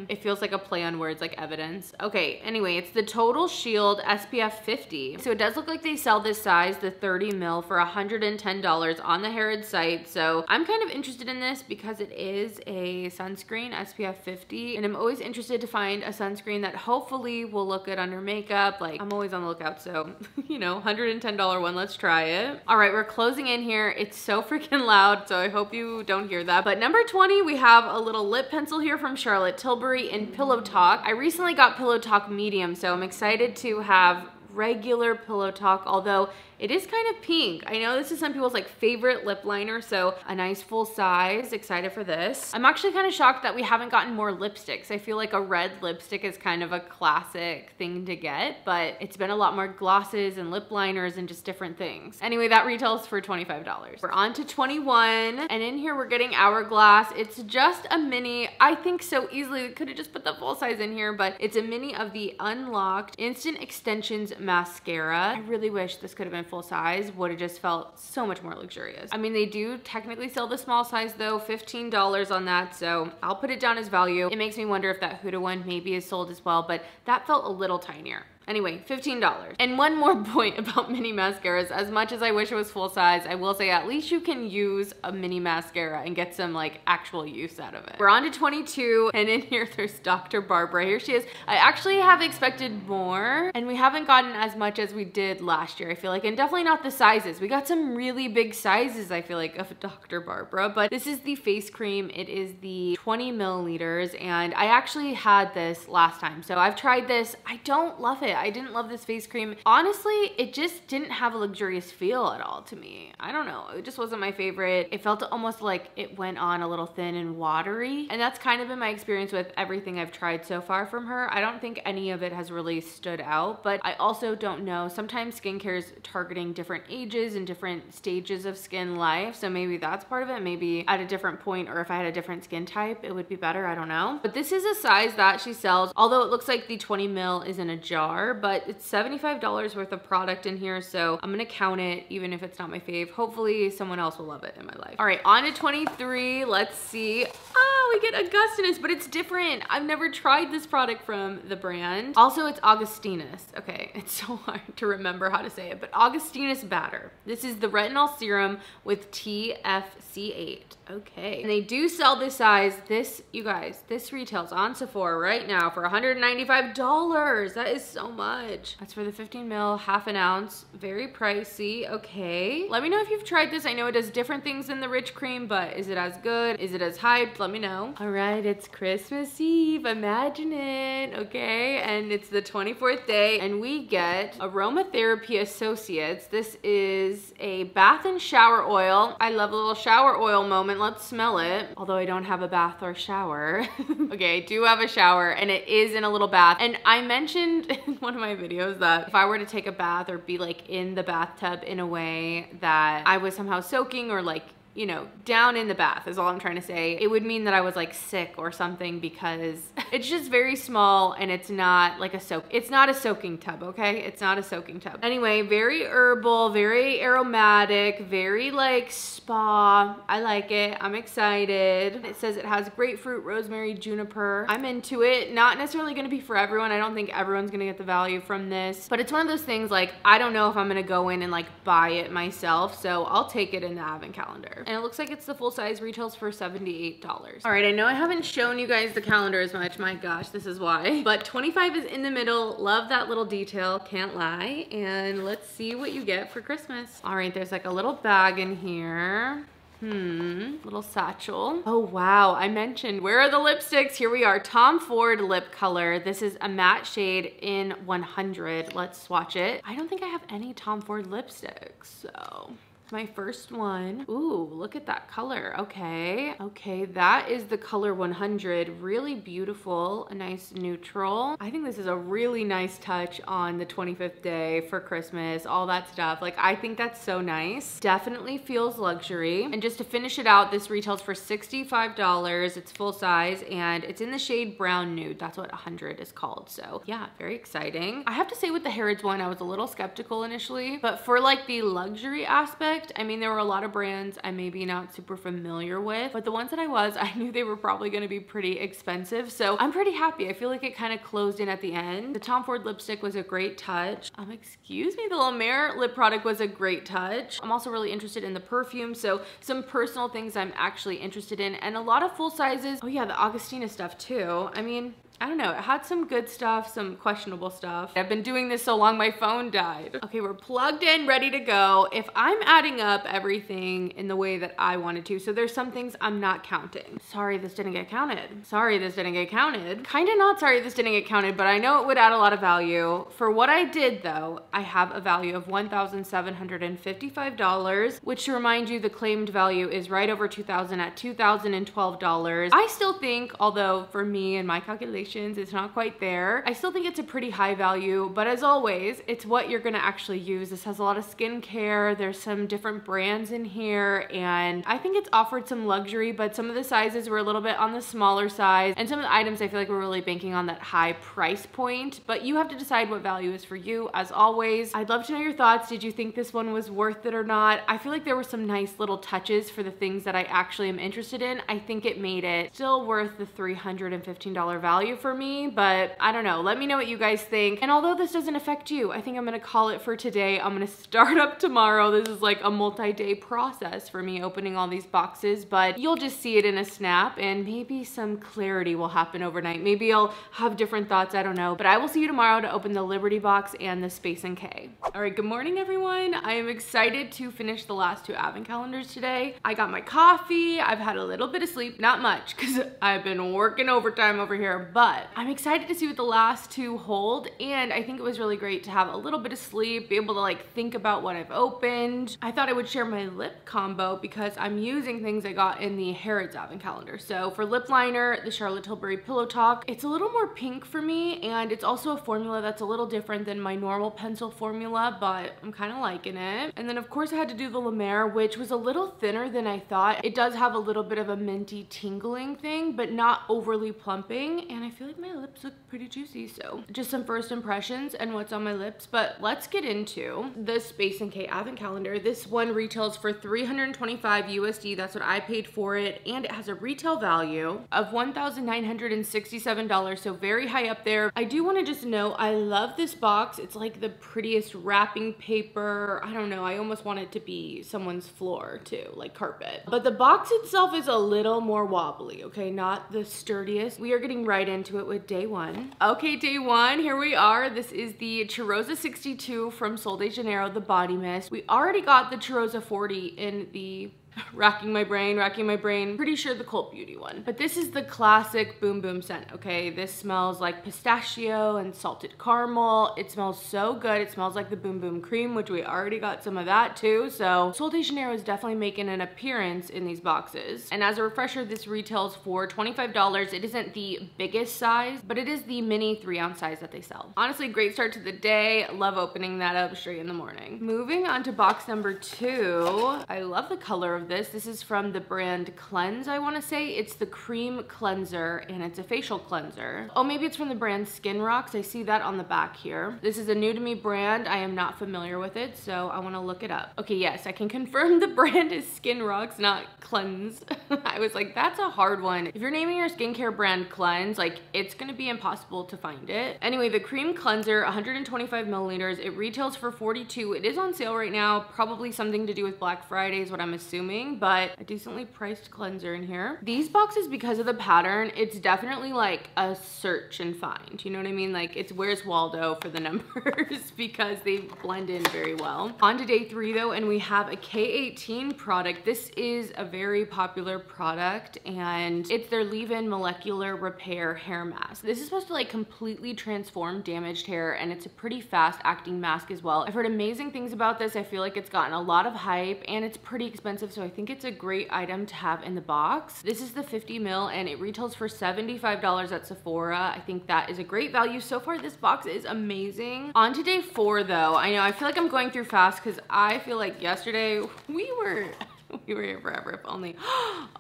It feels like a play on words, like evidence. Okay, anyway, it's the Total Shield SPF 50. So it does look like they sell this size, the 30 ml, for $110 on the Harrods site. So I'm kind of interested in this because it is a sunscreen, SPF 50, and I'm always interested to find a sunscreen that hopefully will look good under makeup. Like, I'm always on the lookout, so you know, $110 one, let's try it. All right, we're closing in here. It's so freaking loud, so I hope you don't hear that. But number 20, we have a little lip pencil here from Charlotte Tilbury in Pillow Talk. I recently got Pillow Talk medium, so I'm excited to have regular Pillow Talk, although it is kind of pink. I know this is some people's like favorite lip liner, so a nice full size. Excited for this. I'm actually kind of shocked that we haven't gotten more lipsticks. I feel like a red lipstick is kind of a classic thing to get, but it's been a lot more glosses and lip liners and just different things. Anyway, that retails for $25. We're on to 21, and in here we're getting Hourglass. It's just a mini. I think so easily we could have just put the full size in here, but it's a mini of the Unlocked Instant Extensions Mascara. I really wish this could have been full size. Would have just felt so much more luxurious. I mean, they do technically sell the small size though, $15 on that, so I'll put it down as value. It makes me wonder if that Huda one maybe is sold as well, but that felt a little tinier. Anyway, $15. And one more point about mini mascaras. As much as I wish it was full size, I will say at least you can use a mini mascara and get some like actual use out of it. We're on to 22, and in here there's Dr. Barbara. Here she is. I actually have expected more, and we haven't gotten as much as we did last year, I feel like, and definitely not the sizes. We got some really big sizes, I feel like, of Dr. Barbara, but this is the face cream. It is the 20 milliliters, and I actually had this last time, so I've tried this. I don't love it. I didn't love this face cream. Honestly, it just didn't have a luxurious feel at all to me. I don't know. It just wasn't my favorite. It felt almost like it went on a little thin and watery, and that's kind of been my experience with everything I've tried so far from her. I don't think any of it has really stood out, but I also don't know. Sometimes skincare is targeting different ages and different stages of skin life, so maybe that's part of it. Maybe at a different point, or if I had a different skin type, it would be better. I don't know. But this is a size that she sells, although it looks like the 20 ml is in a jar, but it's $75 worth of product in here, so I'm gonna count it even if it's not my fave. Hopefully someone else will love it in my life. All right, on to 23. Let's see. Oh, we get Augustinus, but it's different. I've never tried this product from the brand. Also, it's Augustinus. Okay, it's so hard to remember how to say it, but Augustinus Batter. This is the retinol serum with TFC8. Okay, and they do sell this size. This, you guys, this retails on Sephora right now for $195. That is so much. That's for the 15 ml, half an ounce. Very pricey. Okay, let me know if you've tried this. I know it does different things than the Rich Cream, but is it as good? Is it as hyped? Let me know. All right, it's Christmas Eve. Imagine it. Okay, and it's the 24th day, and we get Aromatherapy Associates. This is a bath and shower oil. I love a little shower oil moment. Let's smell it. Although I don't have a bath or shower. Okay, I do have a shower, and it is in a little bath. And I mentioned in one of my videos that if I were to take a bath or be like in the bathtub in a way that I was somehow soaking or like, you know, down in the bath is all I'm trying to say, it would mean that I was like sick or something, because it's just very small and it's not like a soak. It's not a soaking tub, okay? It's not a soaking tub. Anyway, very herbal, very aromatic, very like spa. I like it. I'm excited. It says it has grapefruit, rosemary, juniper. I'm into it. Not necessarily gonna be for everyone. I don't think everyone's gonna get the value from this, but it's one of those things like, I don't know if I'm gonna go in and like buy it myself, so I'll take it in the advent calendar. And it looks like it's the full size, retails for $78. All right, I know I haven't shown you guys the calendar as much, my gosh, this is why. But 25 is in the middle. Love that little detail, can't lie. And let's see what you get for Christmas. All right, there's like a little bag in here. Little satchel. Oh wow, I mentioned, where are the lipsticks? Here we are, Tom Ford lip color. This is a matte shade in 100. Let's swatch it. I don't think I have any Tom Ford lipsticks, so my first one. Ooh, look at that color. Okay. Okay, that is the color 100. Really beautiful, a nice neutral. I think this is a really nice touch on the 25th day for Christmas, all that stuff. Like, I think that's so nice. Definitely feels luxury. And just to finish it out, this retails for $65. It's full size, and it's in the shade Brown Nude. That's what 100 is called. So yeah, very exciting. I have to say with the Harrods one, I was a little skeptical initially, but for like the luxury aspect, I mean, there were a lot of brands I'm maybe not super familiar with, but the ones that I knew they were probably gonna be pretty expensive. So I'm pretty happy. I feel like it kind of closed in at the end. The Tom Ford lipstick was a great touch. Excuse me, the La Mer lip product was a great touch. I'm also really interested in the perfume. So some personal things I'm actually interested in, and a lot of full sizes. Oh yeah, the Augustina stuff too. I mean, I don't know, it had some good stuff, some questionable stuff. I've been doing this so long, my phone died. Okay, we're plugged in, ready to go. If I'm adding up everything in the way that I wanted to, so there's some things I'm not counting. Sorry, this didn't get counted. Sorry, this didn't get counted. Kinda not sorry this didn't get counted, but I know it would add a lot of value. For what I did though, I have a value of $1,755, which, to remind you, the claimed value is right over $2,000 at $2,012. I still think, although for me and my calculations, it's not quite there, I still think it's a pretty high value, but as always, it's what you're gonna actually use. This has a lot of skincare, there's some different brands in here, and I think it's offered some luxury, but some of the sizes were a little bit on the smaller size, and some of the items I feel like we're really banking on that high price point, but you have to decide what value is for you. As always, I'd love to know your thoughts. Did you think this one was worth it or not? I feel like there were some nice little touches for the things that I actually am interested in. I think it made it still worth the $315 value for me, but I don't know. Let me know what you guys think. And although this doesn't affect you, I think I'm gonna call it for today. I'm gonna start up tomorrow. This is like a multi-day process for me opening all these boxes, but you'll just see it in a snap and maybe some clarity will happen overnight. Maybe I'll have different thoughts, I don't know. But I will see you tomorrow to open the Liberty box and the Space NK. All right, good morning everyone. I am excited to finish the last 2 advent calendars today. I got my coffee. I've had a little bit of sleep, not much because I've been working overtime over here, but I'm excited to see what the last 2 hold. And I think it was really great to have a little bit of sleep, be able to like think about what I've opened. I thought I would share my lip combo because I'm using things I got in the Harrods advent calendar. So for lip liner, the Charlotte Tilbury Pillow Talk, it's a little more pink for me, and it's also a formula that's a little different than my normal pencil formula, but I'm kind of liking it. And then of course I had to do the La Mer, which was a little thinner than I thought. It does have a little bit of a minty tingling thing, but not overly plumping, and I feel like my lips look pretty juicy. So just some first impressions and what's on my lips. But let's get into the Space NK advent calendar. This one retails for $325 USD. That's what I paid for it, and it has a retail value of $1,967, so very high up there. I do want to just know, I love this box. It's like the prettiest wrapping paper. I don't know, I almost want it to be someone's floor too, like carpet. But the box itself is a little more wobbly, okay? Not the sturdiest. We are getting right into it with day 1. Okay, day 1, here we are. This is the Cheirosa 62 from Sol de Janeiro, the body mist. We already got the Cheirosa 40 in the racking my brain, pretty sure the Cult Beauty one. But this is the classic Boom Boom scent, okay? This smells like pistachio and salted caramel. It smells so good. It smells like the Boom Boom cream, which we already got some of that too. So Sol de Janeiro is definitely making an appearance in these boxes. And as a refresher, this retails for $25. It isn't the biggest size, but it is the mini 3-ounce size that they sell. Honestly, great start to the day. Love opening that up straight in the morning. Moving on to box number 2. I love the color of this. This is from the brand Cleanse, I want to say. It's the cream cleanser, and it's a facial cleanser. Oh, maybe it's from the brand Skin Rocks. I see that on the back here. This is a new to me brand. I am not familiar with it, so I want to look it up. Okay, yes, I can confirm the brand is Skin Rocks, not Cleanse. I was like, that's a hard one. If you're naming your skincare brand Cleanse, like, it's gonna be impossible to find it. Anyway, the cream cleanser, 125 milliliters. It retails for $42. It is on sale right now. Probably something to do with Black Friday is what I'm assuming, but a decently priced cleanser in here. These boxes, because of the pattern, it's definitely like a search and find. You know what I mean? Like, it's Where's Waldo for the numbers because they blend in very well. On to day 3 though, and we have a K18 product. This is a very popular product, and it's their leave-in molecular repair hair mask. This is supposed to like completely transform damaged hair, and it's a pretty fast acting mask as well. I've heard amazing things about this. I feel like it's gotten a lot of hype, and it's pretty expensive, so I think it's a great item to have in the box. This is the 50 mil, and it retails for $75 at Sephora. I think that is a great value. So far, this box is amazing. On to day 4 though. I know I feel like I'm going through fast because I feel like yesterday we were here forever, if only.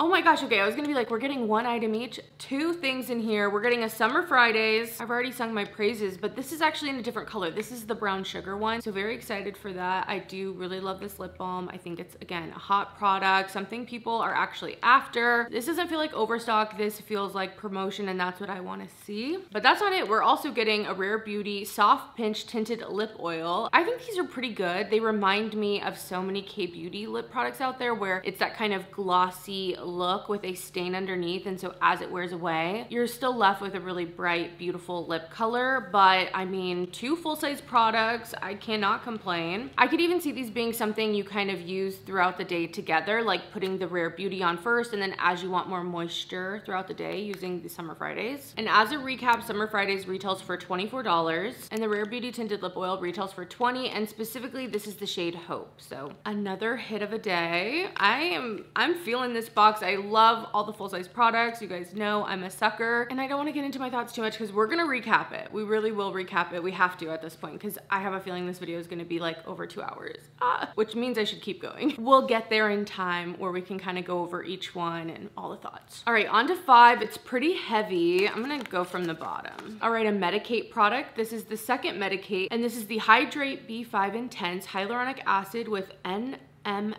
Oh my gosh, okay, I was gonna be like, we're getting 1 item each. 2 things in here. We're getting a Summer Fridays. I've already sung my praises, but this is actually in a different color. This is the brown sugar one, so very excited for that. I do really love this lip balm. I think it's, again, a hot product, something people are actually after. This doesn't feel like overstock. This feels like promotion, and that's what I wanna see. But that's not it. We're also getting a Rare Beauty Soft Pinch Tinted Lip Oil. I think these are pretty good. They remind me of so many K-Beauty lip products out there where it's that kind of glossy look with a stain underneath, and so as it wears away, you're still left with a really bright, beautiful lip color. But I mean, 2 full-size products, I cannot complain. I could even see these being something you kind of use throughout the day together, like putting the Rare Beauty on first, and then as you want more moisture throughout the day, using the Summer Fridays. And as a recap, Summer Fridays retails for $24, and the Rare Beauty Tinted Lip Oil retails for $20, and specifically, this is the shade Hope. So another hit of a day. I'm feeling this box. I love all the full-size products. You guys know I'm a sucker, and I don't want to get into my thoughts too much because we're gonna recap it. We really will recap it. We have to at this point because I have a feeling this video is gonna be like over 2 hours, which means I should keep going. We'll get there in time where we can kind of go over each one and all the thoughts. All right, on to 5. It's pretty heavy. I'm gonna go from the bottom. All right, a Medicate product. This is the second Medicate, and this is the Hydrate B5 Intense Hyaluronic Acid with NMN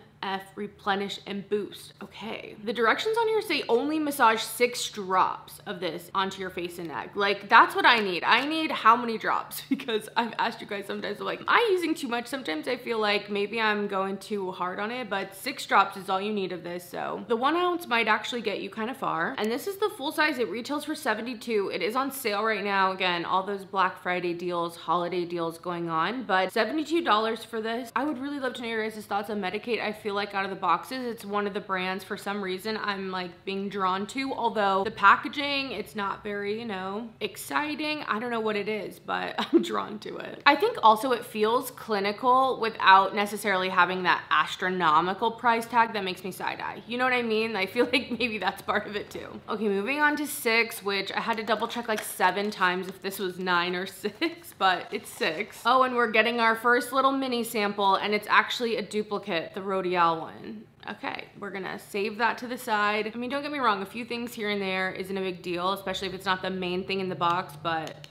replenish, and boost. Okay. The directions on here say only massage 6 drops of this onto your face and neck. Like, that's what I need. I need how many drops? Because I've asked you guys sometimes, like, am I using too much? Sometimes I feel like maybe I'm going too hard on it, but 6 drops is all you need of this. So the 1 ounce might actually get you kind of far. And this is the full size. It retails for $72. It is on sale right now. Again, all those Black Friday deals, holiday deals going on, but $72 for this. I would really love to know your guys' thoughts on Medik8. I feel like out of the boxes, it's one of the brands for some reason I'm like being drawn to, although the packaging, it's not very, you know, exciting. I don't know what it is, but I'm drawn to it. I think also it feels clinical without necessarily having that astronomical price tag that makes me side eye. You know what I mean? I feel like maybe that's part of it too. Okay, moving on to 6, which I had to double check like 7 times if this was 9 or 6, but it's 6. Oh, and we're getting our first little mini sample, and it's actually a duplicate, the Rodial one. Okay, we're gonna save that to the side. I mean, don't get me wrong, a few things here and there isn't a big deal, especially if it's not the main thing in the box, but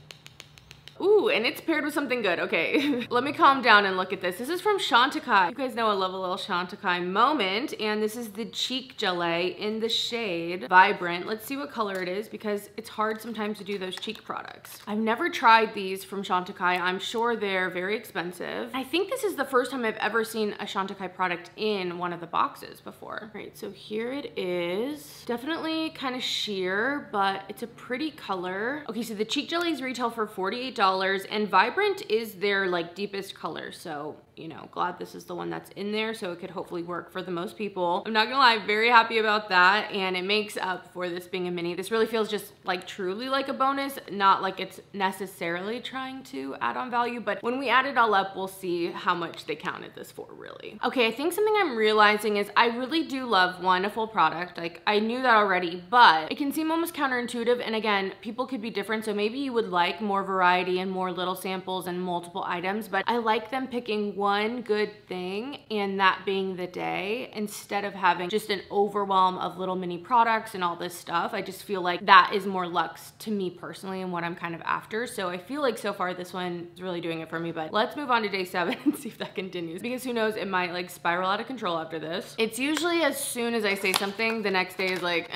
ooh, and it's paired with something good. Okay, let me calm down and look at this. This is from Chantecaille. You guys know I love a little Chantecaille moment, and this is the Cheek Gelée in the shade Vibrant. Let's see what color it is, because it's hard sometimes to do those cheek products. I've never tried these from Chantecaille. I'm sure they're very expensive. I think this is the first time I've ever seen a Chantecaille product in one of the boxes before. All right, so here it is. Definitely kind of sheer, but it's a pretty color. Okay, so the Cheek Gelées retail for $48. And Vibrant is their like deepest color, so you know, glad this is the one that's in there, so it could hopefully work for the most people. I'm not gonna lie, very happy about that, and it makes up for this being a mini. This really feels just like truly like a bonus, not like it's necessarily trying to add on value, but when we add it all up, we'll see how much they counted this for, really. Okay, I think something I'm realizing is I really do love, one, a full product. Like, I knew that already, but it can seem almost counterintuitive, and again, people could be different, so maybe you would like more variety and more little samples and multiple items, but I like them picking one good thing, and that being the day, instead of having just an overwhelm of little mini products and all this stuff. I just feel like that is more luxe to me personally and what I'm kind of after. So I feel like so far this one is really doing it for me, but let's move on to day 7 and see if that continues, because who knows, it might like spiral out of control after this. It's usually as soon as I say something, the next day is like,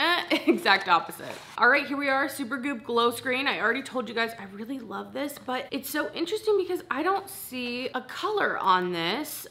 exact opposite. All right, here we are, Supergoop Glow Screen. I already told you guys I really love this, but it's so interesting because I don't see a color on this,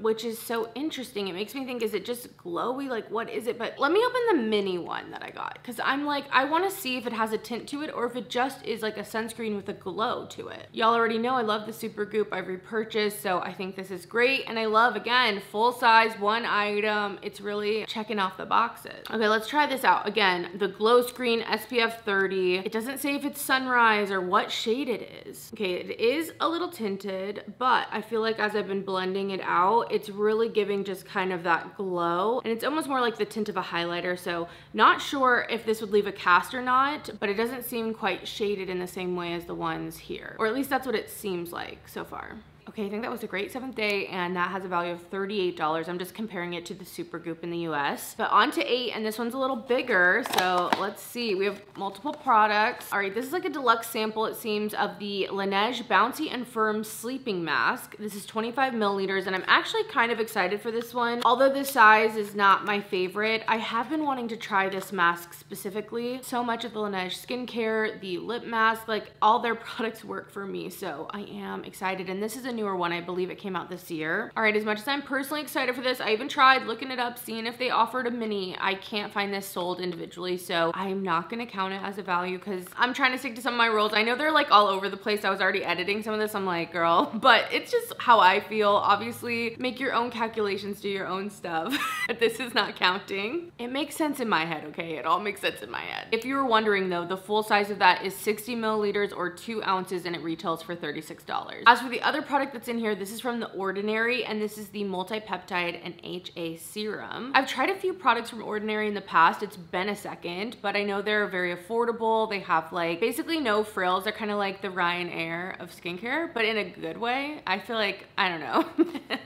which is so interesting. It makes me think, is it just glowy? Like, what is it? But let me open the mini one that I got, because I'm like, I want to see if it has a tint to it or if it just is like a sunscreen with a glow to it. Y'all already know I love the Supergoop. I've repurchased, so I think this is great. And I love, again, full size, one item. It's really checking off the boxes. Okay, let's try this out. Again, the Glow Screen SPF 30. It doesn't say if it's sunrise or what shade it is. Okay, it is a little tinted, but I feel like as I've been blending it out, it's really giving just kind of that glow, and it's almost more like the tint of a highlighter. So not sure if this would leave a cast or not, but it doesn't seem quite shaded in the same way as the ones here, or at least that's what it seems like so far. Okay, I think that was a great 7th day, and that has a value of $38. I'm just comparing it to the Supergoop in the US. But on to 8, and this one's a little bigger, so let's see. We have multiple products. All right, this is like a deluxe sample, it seems, of the Laneige Bouncy and Firm Sleeping Mask. This is 25 milliliters, and I'm actually kind of excited for this one. Although this size is not my favorite, I have been wanting to try this mask specifically. So much of the Laneige skincare, the lip mask, like all their products work for me, so I am excited. And this is a newer one. I believe it came out this year. All right, as much as I'm personally excited for this, I even tried looking it up, seeing if they offered a mini. I can't find this sold individually, so I'm not gonna count it as a value because I'm trying to stick to some of my rules. I know they're like all over the place. I was already editing some of this. I'm like, girl, but it's just how I feel. Obviously, make your own calculations, do your own stuff. But this is not counting. It makes sense in my head, okay? It all makes sense in my head. If you were wondering though, the full size of that is 60 milliliters or 2 ounces, and it retails for $36. As for the other product that's in here, this is from The Ordinary, and this is the multi-peptide and HA serum. I've tried a few products from Ordinary in the past. It's been a second, but I know they're very affordable. They have like basically no frills. They're kind of like the Ryanair of skincare, but in a good way. I feel like, I don't know.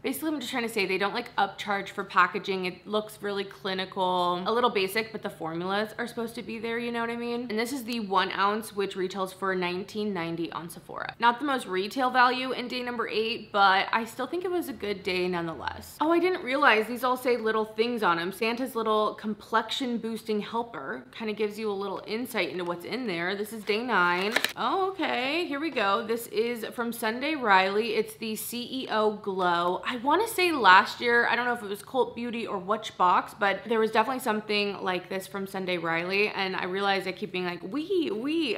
Basically, I'm just trying to say they don't like upcharge for packaging. It looks really clinical, a little basic, but the formulas are supposed to be there, you know what I mean? And this is the 1 ounce, which retails for $19.90 on Sephora. Not the most retail value in day number 8, but I still think it was a good day nonetheless. Oh, I didn't realize these all say little things on them. Santa's little complexion boosting helper kind of gives you a little insight into what's in there. This is day 9. Oh, okay, here we go. This is from Sunday Riley. It's the CEO Glow. I want to say last year, I don't know if it was Cult Beauty or which box, but there was definitely something like this from Sunday Riley, and I realized I keep being like, we.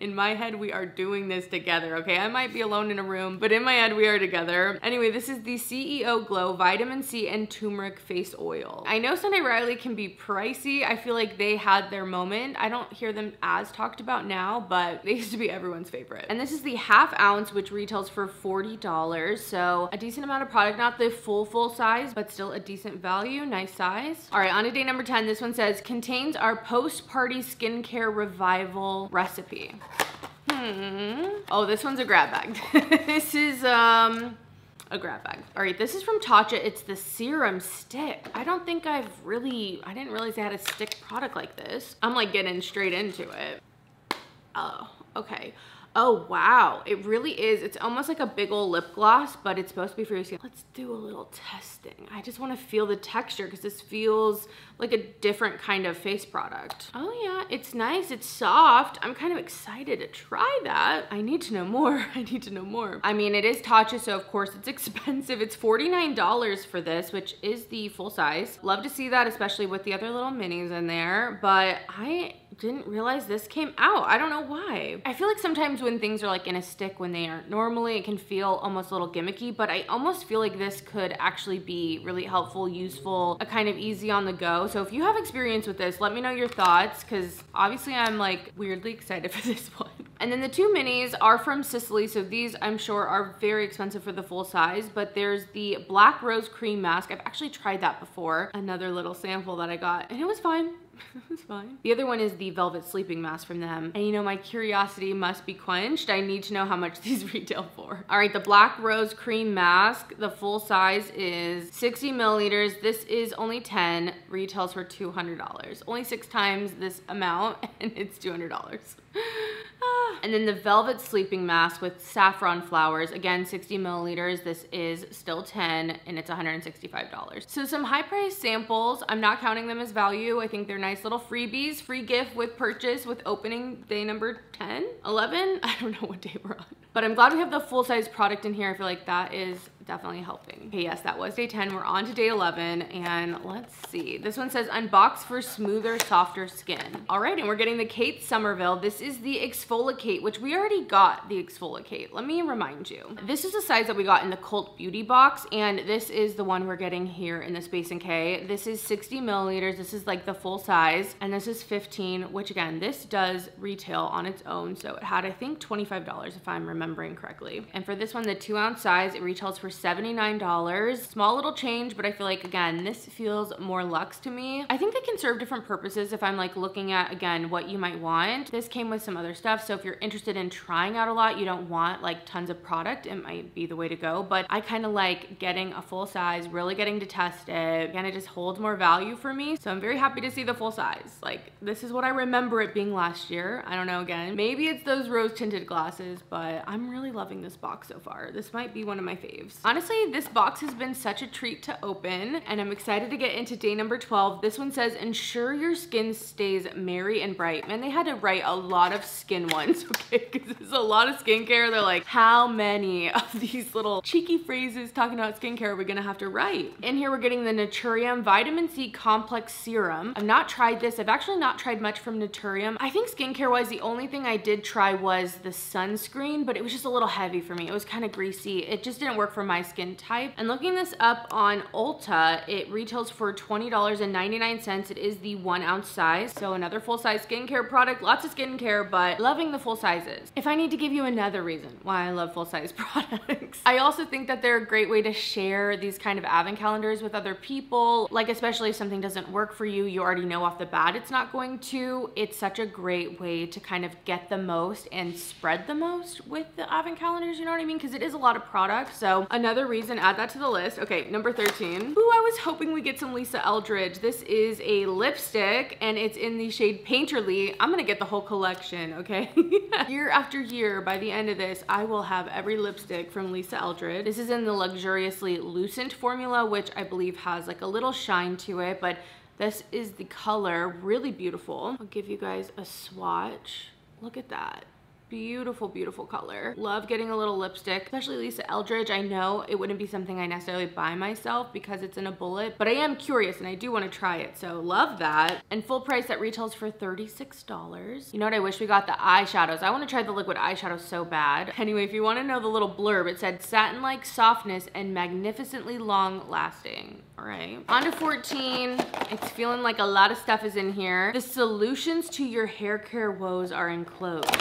In my head, we are doing this together, okay? I might be alone in a room, but in my head, we are together. Anyway, this is the CEO Glow Vitamin C and Turmeric Face Oil. I know Sunday Riley can be pricey. I feel like they had their moment. I don't hear them as talked about now, but they used to be everyone's favorite. And this is the half ounce, which retails for $40. So a decent amount of product, not the full size, but still a decent value, nice size. All right, on to day number 10. This one says, contains our post-party skincare revival recipe. Oh, this one's a grab bag. This is, a grab bag. All right, this is from Tatcha. It's the serum stick. I didn't realize they had a stick product like this. I'm like getting straight into it. Oh, okay. Oh, wow. It really is. It's almost like a big old lip gloss, but it's supposed to be for your skin. Let's do a little testing. I just want to feel the texture because this feels like a different kind of face product. Oh yeah, it's nice. It's soft. I'm kind of excited to try that. I need to know more. I need to know more. I mean, it is Tatcha, so of course it's expensive. It's $49 for this, which is the full size. Love to see that, especially with the other little minis in there, but I didn't realize this came out. I don't know why. I feel like sometimes when things are like in a stick when they aren't normally, it can feel almost a little gimmicky, but I almost feel like this could actually be really helpful, useful, a kind of easy on the go. So if you have experience with this, let me know your thoughts, because obviously I'm like weirdly excited for this one. And then the 2 minis are from Sicily, so these I'm sure are very expensive for the full size, but there's the Black Rose Cream Mask. I've actually tried that before. Another little sample that I got, and it was fine. It was fine. The other one is the Velvet Sleeping Mask from them. And you know, my curiosity must be quenched. I need to know how much these retail for. All right, the Black Rose Cream Mask, the full size is 60 milliliters. This is only 10, retails for $200. Only 6 times this amount, and it's $200. And then the Velvet Sleeping Mask with saffron flowers, again, 60 milliliters. This is still 10 and it's $165. So some high price samples. I'm not counting them as value. I think they're nice little freebies, free gift with purchase with opening day number 10, 11. I don't know what day we're on. But I'm glad we have the full size product in here. I feel like that is definitely helping. Okay, yes, that was day 10. We're on to day 11, and let's see. This one says unbox for smoother, softer skin. All right, and we're getting the Kate Somerville. This is the Exfoliate, which we already got the Exfoliate. Let me remind you. This is the size that we got in the Cult Beauty box, and this is the one we're getting here in the Space & K. This is 60 milliliters. This is like the full size, and this is 15, which again, this does retail on its own. So it had, I think, $25 if I'm remembering correctly. And for this one, the 2 ounce size, it retails for $79. Small little change, but I feel like, again, this feels more luxe to me. I think they can serve different purposes if I'm like looking at, again, what you might want. This came with some other stuff, so if you're interested in trying out a lot, you don't want like tons of product, it might be the way to go. But I kind of like getting a full size, really getting to test it. Again, it just holds more value for me, so I'm very happy to see the full size. Like, this is what I remember it being last year. I don't know, again, maybe it's those rose tinted glasses, but I'm really loving this box so far. This might be one of my faves. Honestly, this box has been such a treat to open, and I'm excited to get into day number 12. This one says, ensure your skin stays merry and bright. Man, they had to write a lot of skin ones, okay? Because there's a lot of skincare. They're like, how many of these little cheeky phrases talking about skincare are we gonna have to write? In here, we're getting the Naturium Vitamin C Complex Serum. I've not tried this. I've actually not tried much from Naturium. I think skincare-wise, the only thing I did try was the sunscreen, but it was just a little heavy for me. It was kind of greasy. It just didn't work for my skin type. And looking this up on Ulta, it retails for $20.99. It is the 1 ounce size. So another full size skincare product, lots of skincare, but loving the full sizes. If I need to give you another reason why I love full size products, I also think that they're a great way to share these kind of advent calendars with other people. Like, especially if something doesn't work for you, you already know off the bat it's not going to. It's such a great way to kind of get the most and spread the most with the advent calendars, you know what I mean? Because it is a lot of products. So Another reason, add that to the list. Okay, number 13. Ooh, I was hoping we get some Lisa Eldridge. This is a lipstick and it's in the shade Painterly. I'm gonna get the whole collection, okay? Year after year, by the end of this, I will have every lipstick from Lisa Eldridge. This is in the Luxuriously Lucent formula, which I believe has like a little shine to it, but this is the color, really beautiful. I'll give you guys a swatch. Look at that. Beautiful, beautiful color. Love getting a little lipstick, especially Lisa Eldridge. I know it wouldn't be something I necessarily buy myself because it's in a bullet, but I am curious and I do want to try it. So love that. And full price, that retails for $36. You know what? I wish we got the eyeshadows. I want to try the liquid eyeshadows so bad. Anyway, if you want to know the little blurb, it said satin-like softness and magnificently long lasting. All right, on to 14. It's feeling like a lot of stuff is in here. The solutions to your hair care woes are enclosed.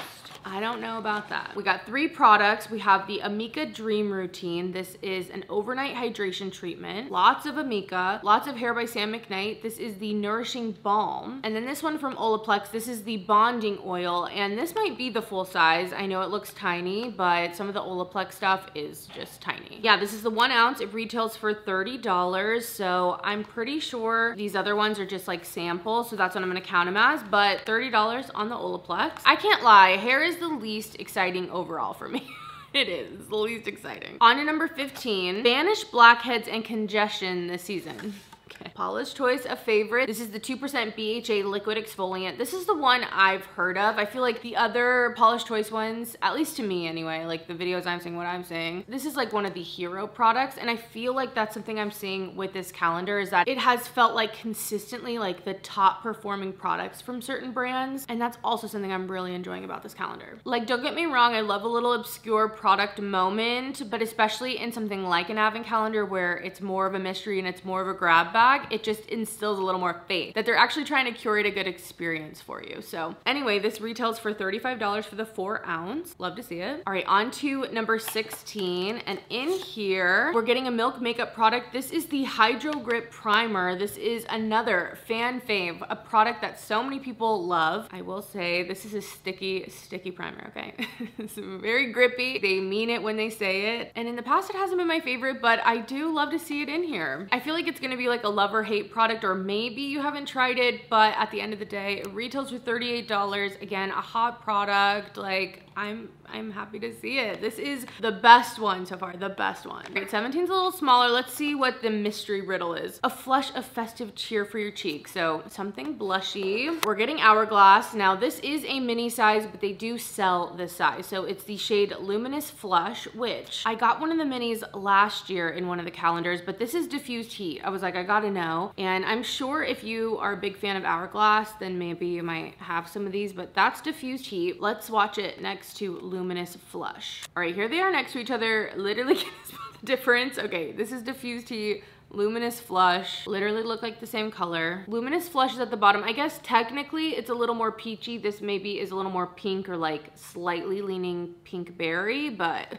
I don't know about that. We got 3 products. We have the Amika Dream Routine. This is an overnight hydration treatment. Lots of Amika. Lots of Hair by Sam McKnight. This is the Nourishing Balm. And then this one from Olaplex. This is the Bonding Oil. And this might be the full size. I know it looks tiny, but some of the Olaplex stuff is just tiny. Yeah, this is the 1 ounce. It retails for $30. So I'm pretty sure these other ones are just like samples. So that's what I'm gonna count them as. But $30 on the Olaplex. I can't lie. Hair is the least exciting overall for me. It is the least exciting. On to number 15, banish blackheads and congestion this season. Okay. Paula's Choice, a favorite. This is the 2% BHA liquid exfoliant. This is the one I've heard of. I feel like the other Paula's Choice ones, at least to me anyway, like the videos I'm seeing, what I'm saying, this is like one of the hero products. And I feel like that's something I'm seeing with this calendar is that it has felt like consistently like the top performing products from certain brands. And that's also something I'm really enjoying about this calendar. Like, don't get me wrong, I love a little obscure product moment, but especially in something like an advent calendar where it's more of a mystery and it's more of a grab bag, it just instills a little more faith that they're actually trying to curate a good experience for you. So anyway, this retails for $35 for the 4 ounce. Love to see it. All right, on to number 16. And in here, we're getting a Milk makeup product. This is the Hydro Grip Primer. This is another fan fave, a product that so many people love. I will say this is a sticky, sticky primer, okay? It's very grippy. They mean it when they say it. And in the past, it hasn't been my favorite, but I do love to see it in here. I feel like it's gonna be like a love or hate product, or maybe you haven't tried it, but at the end of the day, it retails for $38. Again, a hot product. Like, I'm happy to see it. This is the best one so far, the best one. All right, 17's a little smaller. Let's see what the mystery riddle is. A flush of festive cheer for your cheeks. So something blushy. We're getting Hourglass. Now this is a mini size, but they do sell this size. So it's the shade Luminous Flush, which I got one of the minis last year in one of the calendars, but this is diffused heat. I was like, I gotta know. And I'm sure if you are a big fan of Hourglass, then maybe you might have some of these, but that's diffused heat. Let's watch it next to Luminous Flush. All right, here they are next to each other. Literally can't spell the difference. Okay, this is diffused heat. Luminous Flush, literally look like the same color. Luminous Flush is at the bottom. I guess technically it's a little more peachy. This maybe is a little more pink or like slightly leaning pink berry, but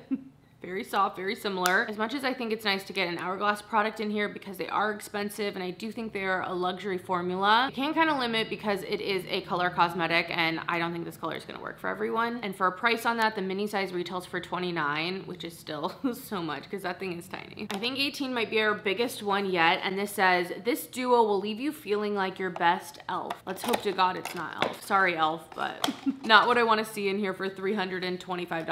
very soft, very similar. As much as I think it's nice to get an Hourglass product in here because they are expensive and I do think they are a luxury formula, you can kind of limit because it is a color cosmetic and I don't think this color is gonna work for everyone. And for a price on that, the mini size retails for $29, which is still so much because that thing is tiny. I think 18 might be our biggest one yet, and this says, this duo will leave you feeling like your best elf. Let's hope to God it's not elf. Sorry, elf, but not what I want to see in here for $325.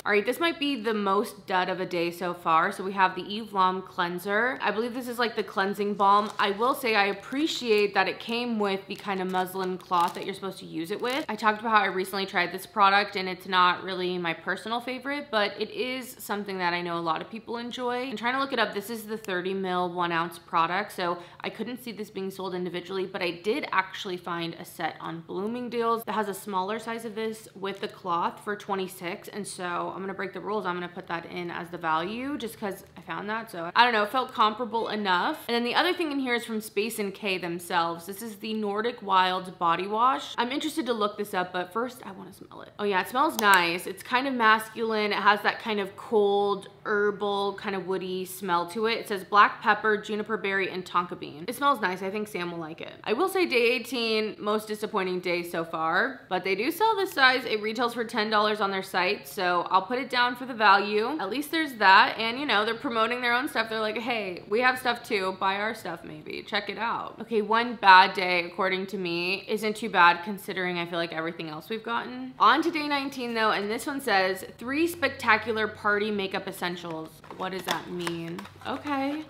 All right, this might be the most dud of a day so far. So we have the Eve Lom cleanser. I believe this is like the cleansing balm. I will say I appreciate that it came with the kind of muslin cloth that you're supposed to use it with. I talked about how I recently tried this product and it's not really my personal favorite, but it is something that I know a lot of people enjoy. I'm trying to look it up. This is the 30 ml 1 ounce product. So I couldn't see this being sold individually, but I did actually find a set on Bloomingdale's that has a smaller size of this with the cloth for $26. And so I'm gonna break the rules. I'm gonna put that in as the value just because I found that. So I don't know, it felt comparable enough. And then the other thing in here is from Space NK themselves. This is the Nordic Wild body wash. I'm interested to look this up, but first I want to smell it. Oh yeah, it smells nice. It's kind of masculine. It has that kind of cold, herbal, kind of woody smell to it. It says black pepper, juniper berry, and tonka bean. It smells nice. I think Sam will like it. I will say day 18, most disappointing day so far, but they do sell this size. It retails for $10 on their site. So I'll put it down for the value. value. At least there's that. And you know, they're promoting their own stuff. They're like, hey, we have stuff too. Buy our stuff maybe. Check it out. Okay, one bad day, according to me, isn't too bad considering I feel like everything else we've gotten. On to day 19 though, and this one says 3 spectacular party makeup essentials. What does that mean? Okay.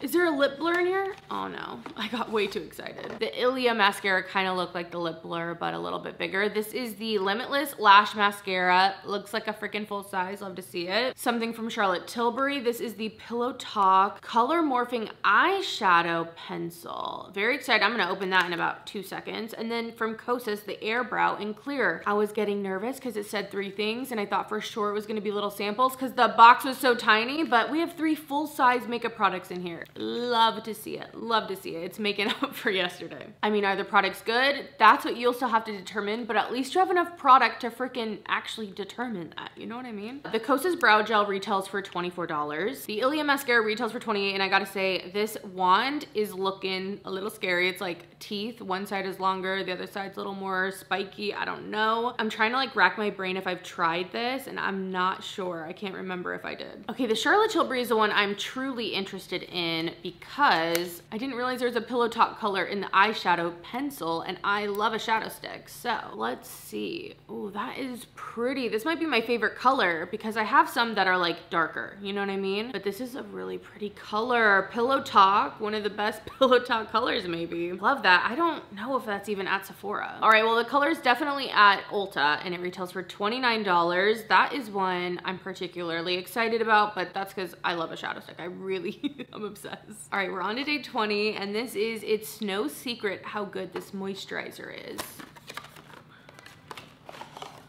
Is there a lip blur in here? Oh no, I got way too excited. The Ilia mascara kind of looked like the lip blur, but a little bit bigger. This is the Limitless Lash Mascara. Looks like a freaking full size, love to see it. Something from Charlotte Tilbury. This is the Pillow Talk Color Morphing Eyeshadow Pencil. Very excited, I'm gonna open that in about 2 seconds. And then from Kosas, the Air Brow in Clear. I was getting nervous because it said 3 things and I thought for sure it was gonna be little samples because the box was so tiny, but we have 3 full-size makeup products in here. Love to see it, love to see it. It's making up for yesterday. I mean, are the products good? That's what you'll still have to determine, but at least you have enough product to freaking actually determine that, you know what I mean? The Kosas Brow Gel retails for $24. The Ilia Mascara retails for $28, and I gotta say, this wand is looking a little scary. It's like teeth, one side is longer, the other side's a little more spiky, I don't know. I'm trying to like rack my brain if I've tried this, and I'm not sure. I can't remember if I did. Okay, the Charlotte Tilbury is the one I'm truly interested in because I didn't realize there's a Pillow Talk color in the eyeshadow pencil, and I love a shadow stick. So let's see. Oh, that is pretty. This might be my favorite color because I have some that are like darker, you know what I mean? But this is a really pretty color. Pillow Talk, one of the best Pillow Talk colors maybe. Love that. I don't know if that's even at Sephora. All right, well the color is definitely at Ulta and it retails for $29. That is one I'm particularly excited about, but that's because I love a shadow stick. I really, I'm obsessed. All right, we're on to day 20 and this is It's No Secret How Good This Moisturizer Is.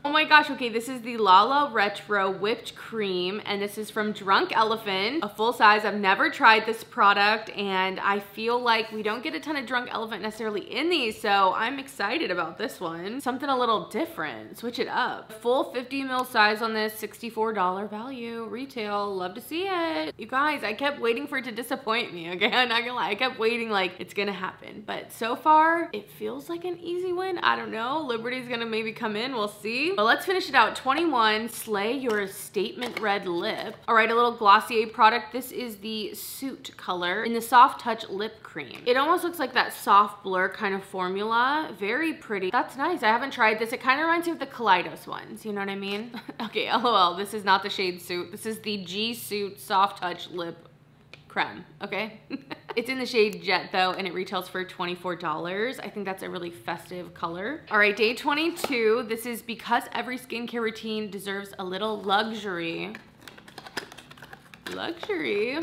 Oh my gosh, okay, this is the Lala Retro Whipped Cream, and this is from Drunk Elephant, a full size. I've never tried this product, and I feel like we don't get a ton of Drunk Elephant necessarily in these, so I'm excited about this one. Something a little different, switch it up. Full 50 ml size on this, $64 value, retail, love to see it. You guys, I kept waiting for it to disappoint me, okay? I'm not gonna lie, I kept waiting like it's gonna happen, but so far, it feels like an easy win. I don't know, Liberty's gonna maybe come in, we'll see. But let's finish it out. 21, Slay Your Statement Red Lip. All right, a little Glossier product. This is the Suit color in the Soft Touch Lip Cream. It almost looks like that soft blur kind of formula. Very pretty. That's nice. I haven't tried this. It kind of reminds me of the Kaleidos ones. You know what I mean? Okay, LOL. This is not the shade Suit. This is the G Suit Soft Touch Lip Creme, okay? It's in the shade Jet though, and it retails for $24. I think that's a really festive color. All right, day 22. This is Because Every Skincare Routine Deserves a Little Luxury. Luxury?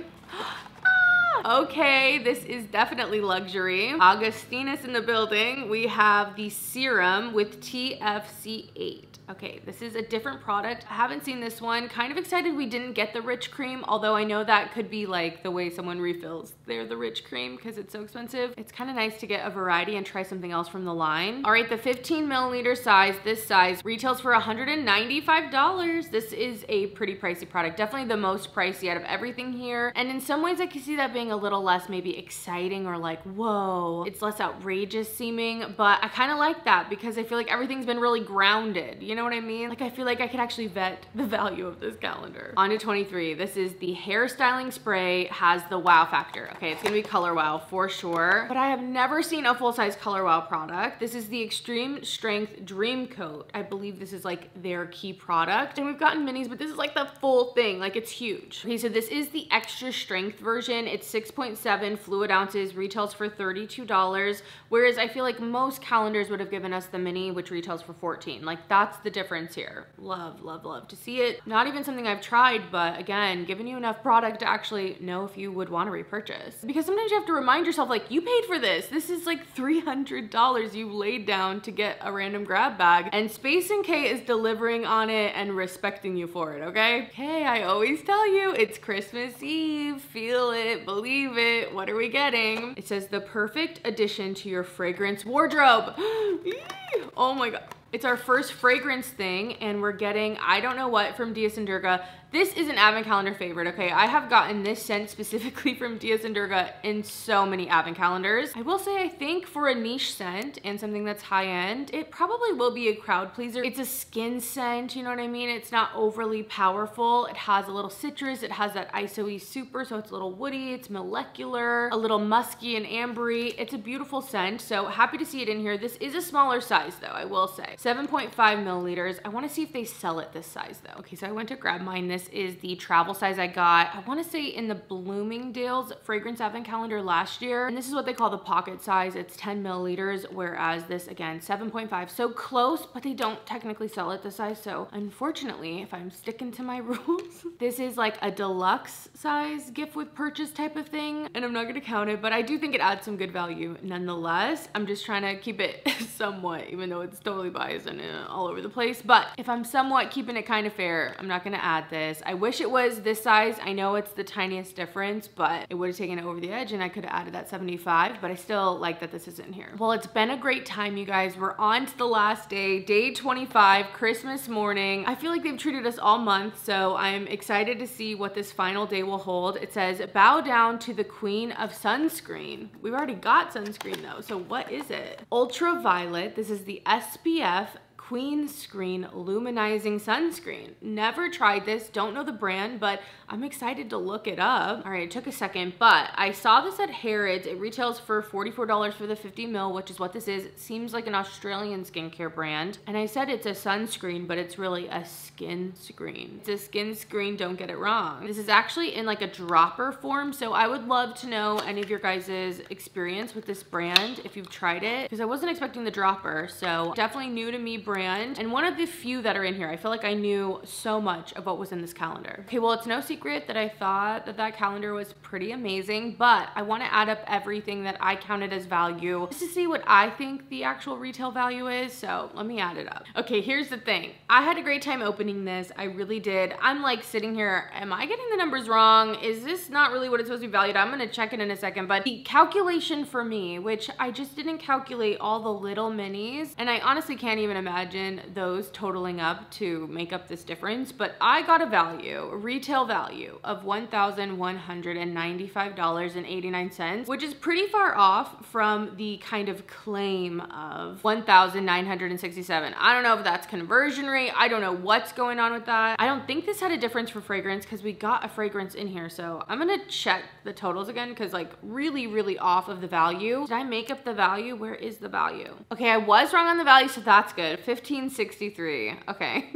Okay, this is definitely luxury. Augustinus in the building. We have the serum with TFC8. Okay, this is a different product. I haven't seen this one. Kind of excited we didn't get the rich cream, although I know that could be like the way someone refills the rich cream because it's so expensive. It's kind of nice to get a variety and try something else from the line. All right, the 15 milliliter size, this size retails for $195. This is a pretty pricey product. Definitely the most pricey out of everything here. And in some ways I can see that being a little less maybe exciting or like, whoa, it's less outrageous seeming, but I kind of like that because I feel like everything's been really grounded. You know what I mean? Like I feel like I could actually vet the value of this calendar. On to 23. This is the hairstyling spray, has the wow factor. Okay, it's gonna be color wow for sure, but I have never seen a full-size color wow product. This is the Extreme Strength Dream Coat. I believe this is like their key product, and we've gotten minis, but this is like the full thing. Like it's huge. Okay, so this is the extra strength version. It's 6.7 fluid ounces, retails for $32, whereas I feel like most calendars would have given us the mini, which retails for $14. Like that's the difference here. Love, love, love to see it. Not even something I've tried, but again, giving you enough product to actually know if you would want to repurchase. Because sometimes you have to remind yourself, like, you paid for this. This is like $300 you laid down to get a random grab bag, and Space NK is delivering on it and respecting you for it, okay? Okay, I always tell you, it's Christmas Eve. Feel it, believe it. What are we getting? It says the perfect addition to your fragrance wardrobe. Oh my God. It's our first fragrance thing, and we're getting, I don't know what, from Dia Durga, This is an advent calendar favorite, okay? I have gotten this scent specifically from Diaz and Durga in so many advent calendars. I will say, I think for a niche scent and something that's high-end, it probably will be a crowd pleaser. It's a skin scent, you know what I mean? It's not overly powerful. It has a little citrus. It has that ISO-E super, so it's a little woody. It's molecular, a little musky and ambery. It's a beautiful scent, so happy to see it in here. This is a smaller size though, I will say. 7.5 milliliters. I wanna see if they sell it this size though. Okay, so I went to grab mine. This is the travel size I got. I wanna say in the Bloomingdale's fragrance advent calendar last year. And this is what they call the pocket size. It's 10 milliliters, whereas this again, 7.5. So close, but they don't technically sell it this size. So unfortunately, if I'm sticking to my rules, this is like a deluxe size gift with purchase type of thing. And I'm not gonna count it, but I do think it adds some good value nonetheless. I'm just trying to keep it somewhat, even though it's totally biased and all over the place. But if I'm somewhat keeping it kind of fair, I'm not gonna add this. I wish it was this size. I know it's the tiniest difference, but it would have taken it over the edge and I could have added that 75, but I still like that this isn't here. Well, it's been a great time, you guys. We're on to the last day, day 25, Christmas morning. I feel like they've treated us all month, so I'm excited to see what this final day will hold. It says, bow down to the queen of sunscreen. We've already got sunscreen though, so what is it? Ultraviolet. This is the SPF Queen Screen Luminizing Sunscreen. Never tried this, don't know the brand, but I'm excited to look it up. All right, it took a second, but I saw this at Harrods. It retails for $44 for the 50 ml, which is what this is. It seems like an Australian skincare brand. And I said it's a sunscreen, but it's really a skin screen. It's a skin screen, don't get it wrong. This is actually in like a dropper form, so I would love to know any of your guys' experience with this brand, if you've tried it, because I wasn't expecting the dropper, so definitely new to me brand. And one of the few that are in here. I feel like I knew so much of what was in this calendar. Okay, well, it's no secret that I thought that that calendar was pretty amazing, but I want to add up everything that I counted as value just to see what I think the actual retail value is. So let me add it up. Okay, here's the thing. I had a great time opening this. I really did. I'm like sitting here, am I getting the numbers wrong? Is this not really what it's supposed to be valued? I'm going to check it in a second, but the calculation for me, which I just didn't calculate all the little minis, and I honestly can't even imagine those totaling up to make up this difference, but I got a value, a retail value of $1,195.89, which is pretty far off from the kind of claim of $1,967. I don't know if that's conversion rate. I don't know what's going on with that. I don't think this had a difference for fragrance because we got a fragrance in here. So I'm gonna check the totals again because like really off of the value. Did I make up the value? Where is the value? Okay, I was wrong on the value, so that's good. 1563. Okay.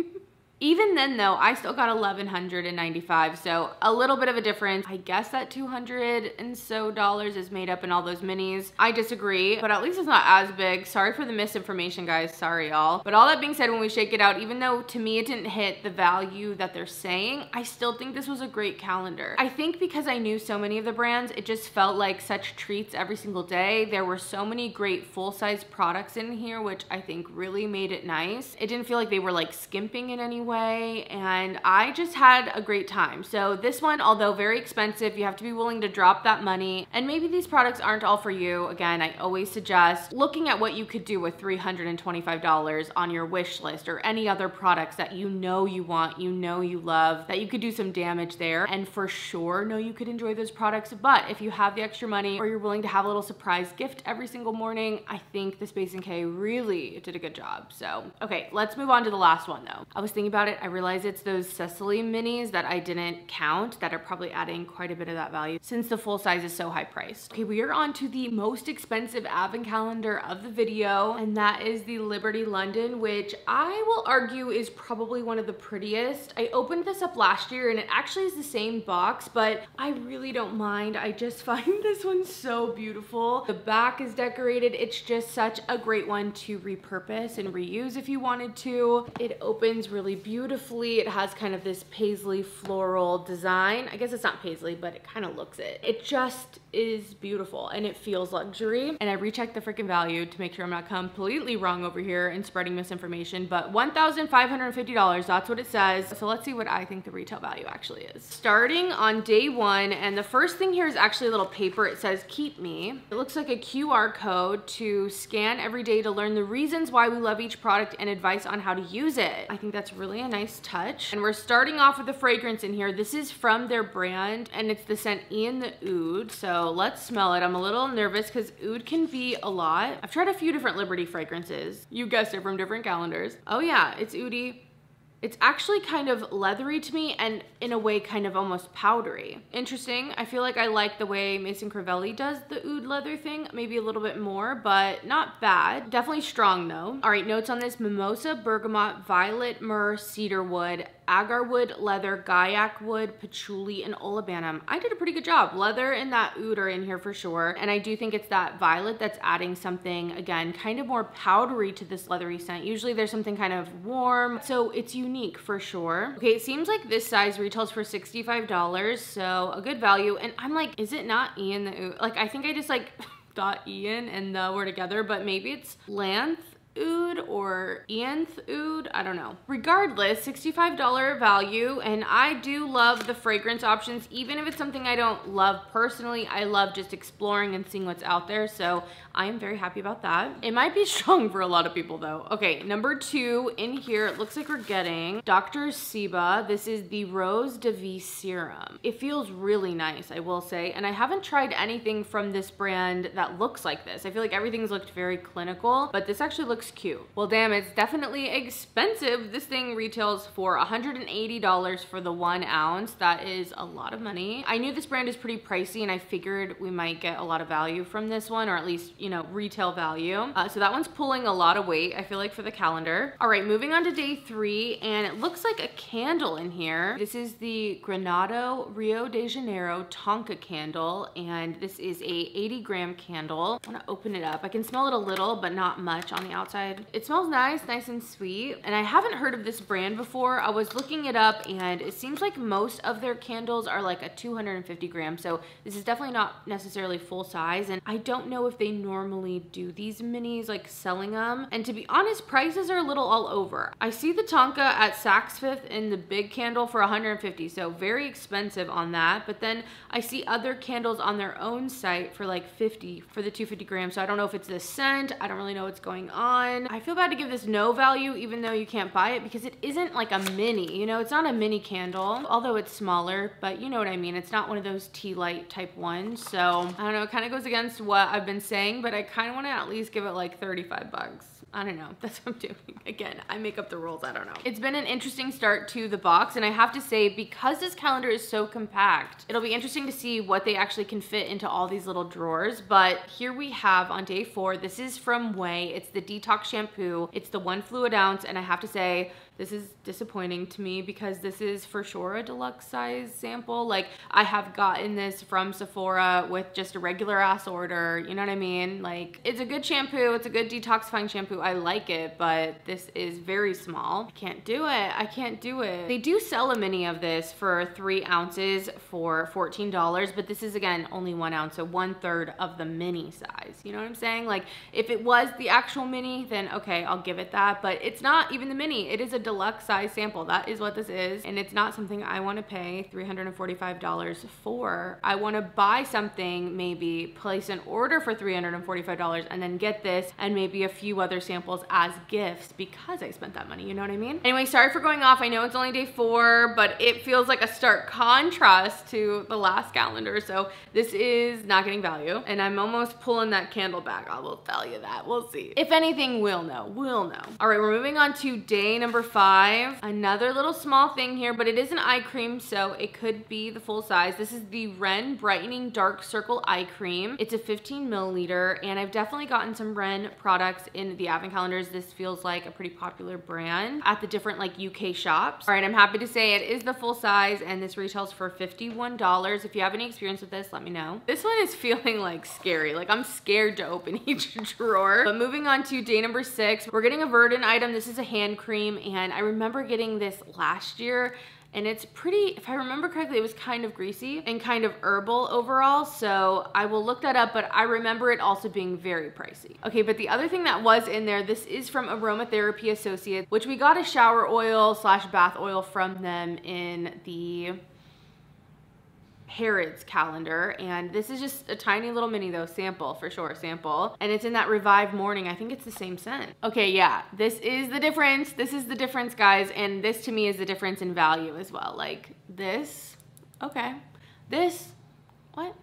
Even then though, I still got $1,195, so a little bit of a difference. I guess that $200 and so is made up in all those minis. I disagree, but at least it's not as big. Sorry for the misinformation, guys. Sorry, y'all. But all that being said, when we shake it out, even though to me it didn't hit the value that they're saying, I still think this was a great calendar. I think because I knew so many of the brands, it just felt like such treats every single day. There were so many great full-size products in here, which I think really made it nice. It didn't feel like they were like skimping in any way. And I just had a great time. So this one, although very expensive, you have to be willing to drop that money. And maybe these products aren't all for you. Again, I always suggest looking at what you could do with $325 on your wish list or any other products that you know you want, you know you love, that you could do some damage there. And for sure, know you could enjoy those products. But if you have the extra money or you're willing to have a little surprise gift every single morning, I think the Space & K really did a good job. So, okay, let's move on to the last one though. I was thinking about it, I realize it's those Cecily minis that I didn't count that are probably adding quite a bit of that value since the full size is so high priced. Okay, we are on to the most expensive advent calendar of the video, and that is the Liberty London, which I will argue is probably one of the prettiest. I opened this up last year and it actually is the same box, but I really don't mind. I just find this one so beautiful. The back is decorated. It's just such a great one to repurpose and reuse if you wanted to. It opens really beautifully. It has kind of this paisley floral design. I guess it's not paisley, but it kind of looks it. It just is beautiful and it feels luxury. And I rechecked the freaking value to make sure I'm not completely wrong over here and spreading misinformation, but $1,550, that's what it says. So let's see what I think the retail value actually is. Starting on day one, and the first thing here is actually a little paper. It says, keep me. It looks like a QR code to scan every day to learn the reasons why we love each product and advice on how to use it. I think that's really really a nice touch. And we're starting off with the fragrance in here. This is from their brand, and it's the scent Ian the Oud. So let's smell it. I'm a little nervous because oud can be a lot. I've tried a few different Liberty fragrances. You guessed it, from different calendars. Oh yeah, it's oudy. It's actually kind of leathery to me, and in a way kind of almost powdery. Interesting. I feel like I like the way Mason Crivelli does the oud leather thing, maybe a little bit more, but not bad. Definitely strong though. All right, notes on this: mimosa, bergamot, violet, myrrh, cedarwood, agarwood, leather, gaiac wood, patchouli, and olibanum. I did a pretty good job. Leather and that oud are in here for sure. And I do think it's that violet that's adding something, again, kind of more powdery to this leathery scent. Usually there's something kind of warm, so it's unique for sure. Okay, it seems like this size retails for $65, so a good value. And I'm like, is it not Ian the Oud? Like, I think I just like thought Ian and the were together, but maybe it's Lanth oud or Ianth oud, I don't know. Regardless, $65 value, and I do love the fragrance options. Even if it's something I don't love personally, I love just exploring and seeing what's out there, so I am very happy about that. It might be strong for a lot of people though. Okay, number 2 in here, it looks like we're getting Dr. Siba. This is the Rose de Vie Serum. It feels really nice, I will say, and I haven't tried anything from this brand that looks like this. I feel like everything's looked very clinical, but this actually looks cute. Well, damn, it's definitely expensive. This thing retails for $180 for the 1 ounce. That is a lot of money. I knew this brand is pretty pricey, and I figured we might get a lot of value from this one, or at least, you know, retail value. So that one's pulling a lot of weight, I feel like, for the calendar. All right, moving on to day 3, and it looks like a candle in here. This is the Granado Rio de Janeiro Tonka candle, and this is a 80-gram candle. I want to open it up. I can smell it a little, but not much on the outside. It smells nice and sweet, and I haven't heard of this brand before. I was looking it up, and it seems like most of their candles are like a 250 gram, so this is definitely not necessarily full size, and I don't know if they normally do these minis, like selling them, and to be honest, prices are a little all over. I see the Tonka at Saks Fifth in the big candle for 150, so very expensive on that, but then I see other candles on their own site for like 50 for the 250 grams, so I don't know if it's the scent. I don't really know what's going on. I feel bad to give this no value, even though you can't buy it, because it isn't like a mini, you know, it's not a mini candle, although it's smaller, but you know what I mean. It's not one of those tea light type ones. So I don't know, it kind of goes against what I've been saying, but I kind of want to at least give it like 35 bucks. I don't know, that's what I'm doing. Again, I make up the rules, I don't know. It's been an interesting start to the box, and I have to say, because this calendar is so compact, it'll be interesting to see what they actually can fit into all these little drawers. But here we have on day 4, this is from Way. It's the Detox Shampoo. It's the 1 fluid ounce, and I have to say, this is disappointing to me because this is for sure a deluxe size sample. Like, I have gotten this from Sephora with just a regular ass order, you know what I mean? Like, it's a good shampoo, it's a good detoxifying shampoo, I like it, but this is very small. I can't do it, I can't do it. They do sell a mini of this for 3 ounces for $14, but this is, again, only 1 ounce, so 1/3 of the mini size, you know what I'm saying? Like, if it was the actual mini, then okay, I'll give it that, but it's not even the mini, it is a deluxe size sample. That is what this is, and it's not something I want to pay $345 for. I want to buy something, maybe place an order for $345 and then get this and maybe a few other samples as gifts because I spent that money, you know what I mean? Anyway, sorry for going off. I know it's only day 4, but it feels like a stark contrast to the last calendar, so this is not getting value, and I'm almost pulling that candle back. I will tell you that. We'll see. If anything, we'll know. We'll know. All right, we're moving on to day number 5. Another little small thing here, but it is an eye cream, so it could be the full size. This is the Ren Brightening Dark Circle Eye Cream. It's a 15 milliliter, and I've definitely gotten some Ren products in the advent calendars. This feels like a pretty popular brand at the different like UK shops. All right, I'm happy to say it is the full size, and this retails for $51. If you have any experience with this, let me know. This one is feeling like scary. Like, I'm scared to open each drawer. But moving on to day number 6, we're getting a Verdant item. This is a hand cream, and I remember getting this last year, and it's pretty, if I remember correctly, it was kind of greasy and kind of herbal overall, so I will look that up, but I remember it also being very pricey. Okay, but the other thing that was in there, this is from Aromatherapy Associates, which we got a shower oil / bath oil from them in the Harrods calendar, and this is just a tiny little mini though, sample for sure, sample. And it's in that Revive Morning. I think it's the same scent. Okay, yeah, this is the difference. This is the difference, guys, and this to me is the difference in value as well. Like this, okay. This, what?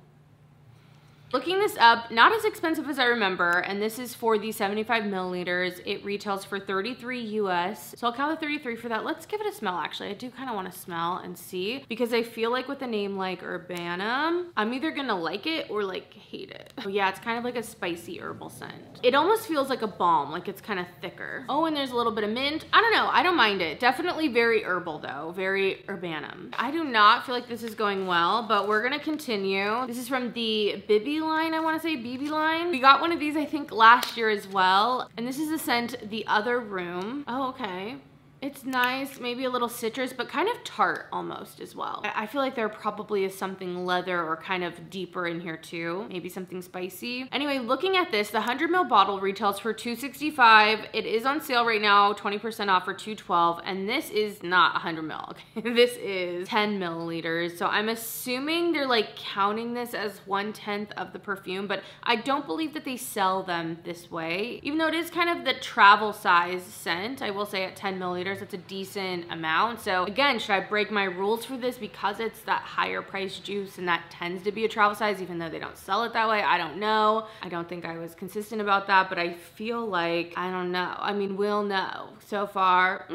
Looking this up, not as expensive as I remember, and this is for the 75 milliliters. It retails for $33 US. So I'll count the 33 for that. Let's give it a smell, actually. I do kind of want to smell and see, because I feel like with a name like Urbanum, I'm either gonna like it or like hate it. Oh yeah, it's kind of like a spicy herbal scent. It almost feels like a balm, like it's kind of thicker. Oh, and there's a little bit of mint. I don't know, I don't mind it. Definitely very herbal though, very Urbanum. I do not feel like this is going well, but we're gonna continue. This is from the Bibby line, I want to say BB line. We got one of these I think last year as well, and this is the scent The Other Room. Oh, okay. It's nice, maybe a little citrus, but kind of tart almost as well. I feel like there probably is something leather or kind of deeper in here too. Maybe something spicy. Anyway, looking at this, the 100 ml bottle retails for $265. It is on sale right now, 20% off for $212. And this is not 100 ml, okay? This is 10 milliliters. So I'm assuming they're like counting this as 1/10 of the perfume, but I don't believe that they sell them this way. Even though it is kind of the travel size scent, I will say at 10 milliliters, it's a decent amount. So again, should I break my rules for this because it's that higher price juice and that tends to be a travel size even though they don't sell it that way? I don't know. I don't think I was consistent about that, but I feel like, I don't know. I mean, we'll know. So far,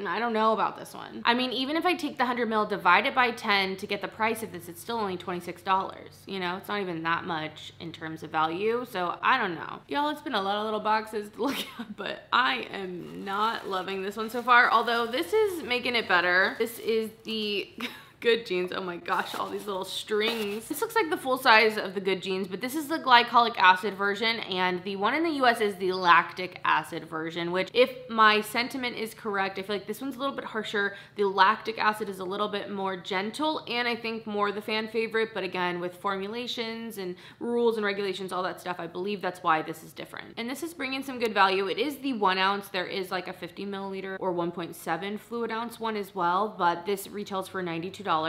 I don't know about this one. I mean, even if I take the 100 ml, divide it by 10 to get the price of this, it's still only $26. You know, it's not even that much in terms of value. So I don't know. Y'all, it's been a lot of little boxes to look at, but I am not loving this one so far. Although this is making it better. This is the Good Jeans. Oh my gosh, all these little strings. This looks like the full size of the Good Jeans, but this is the glycolic acid version, and the one in the US is the lactic acid version, which if my sentiment is correct, I feel like this one's a little bit harsher. The lactic acid is a little bit more gentle, and I think more the fan favorite, but again, with formulations and rules and regulations, all that stuff, I believe that's why this is different. And this is bringing some good value. It is the 1 ounce. There is like a 50 milliliter or 1.7 fluid ounce one as well, but this retails for $92. All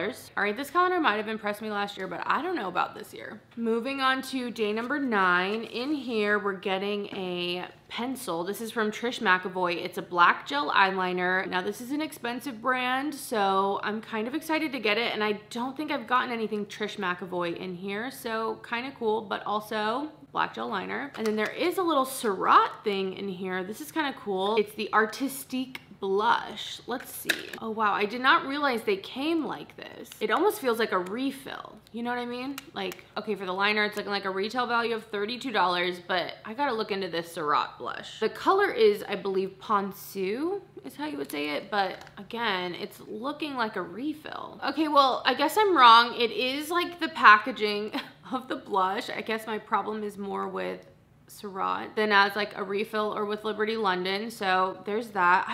right, this calendar might have impressed me last year, but I don't know about this year. Moving on to day number 9. In here, we're getting a pencil. This is from Trish McEvoy. It's a black gel eyeliner. Now, this is an expensive brand, so I'm kind of excited to get it, and I don't think I've gotten anything Trish McEvoy in here, so kind of cool, but also black gel liner. And then there is a little Surratt thing in here. This is kind of cool. It's the Artistique blush. Let's see. Oh wow, I did not realize they came like this. It almost feels like a refill. You know what I mean? Like, okay, for the liner, it's looking like a retail value of $32, but I gotta look into this Surratt blush. The color is, I believe, Ponceau is how you would say it, but again, it's looking like a refill. Okay, well, I guess I'm wrong. It is like the packaging of the blush. I guess my problem is more with Surratt than as like a refill or with Liberty London. So there's that.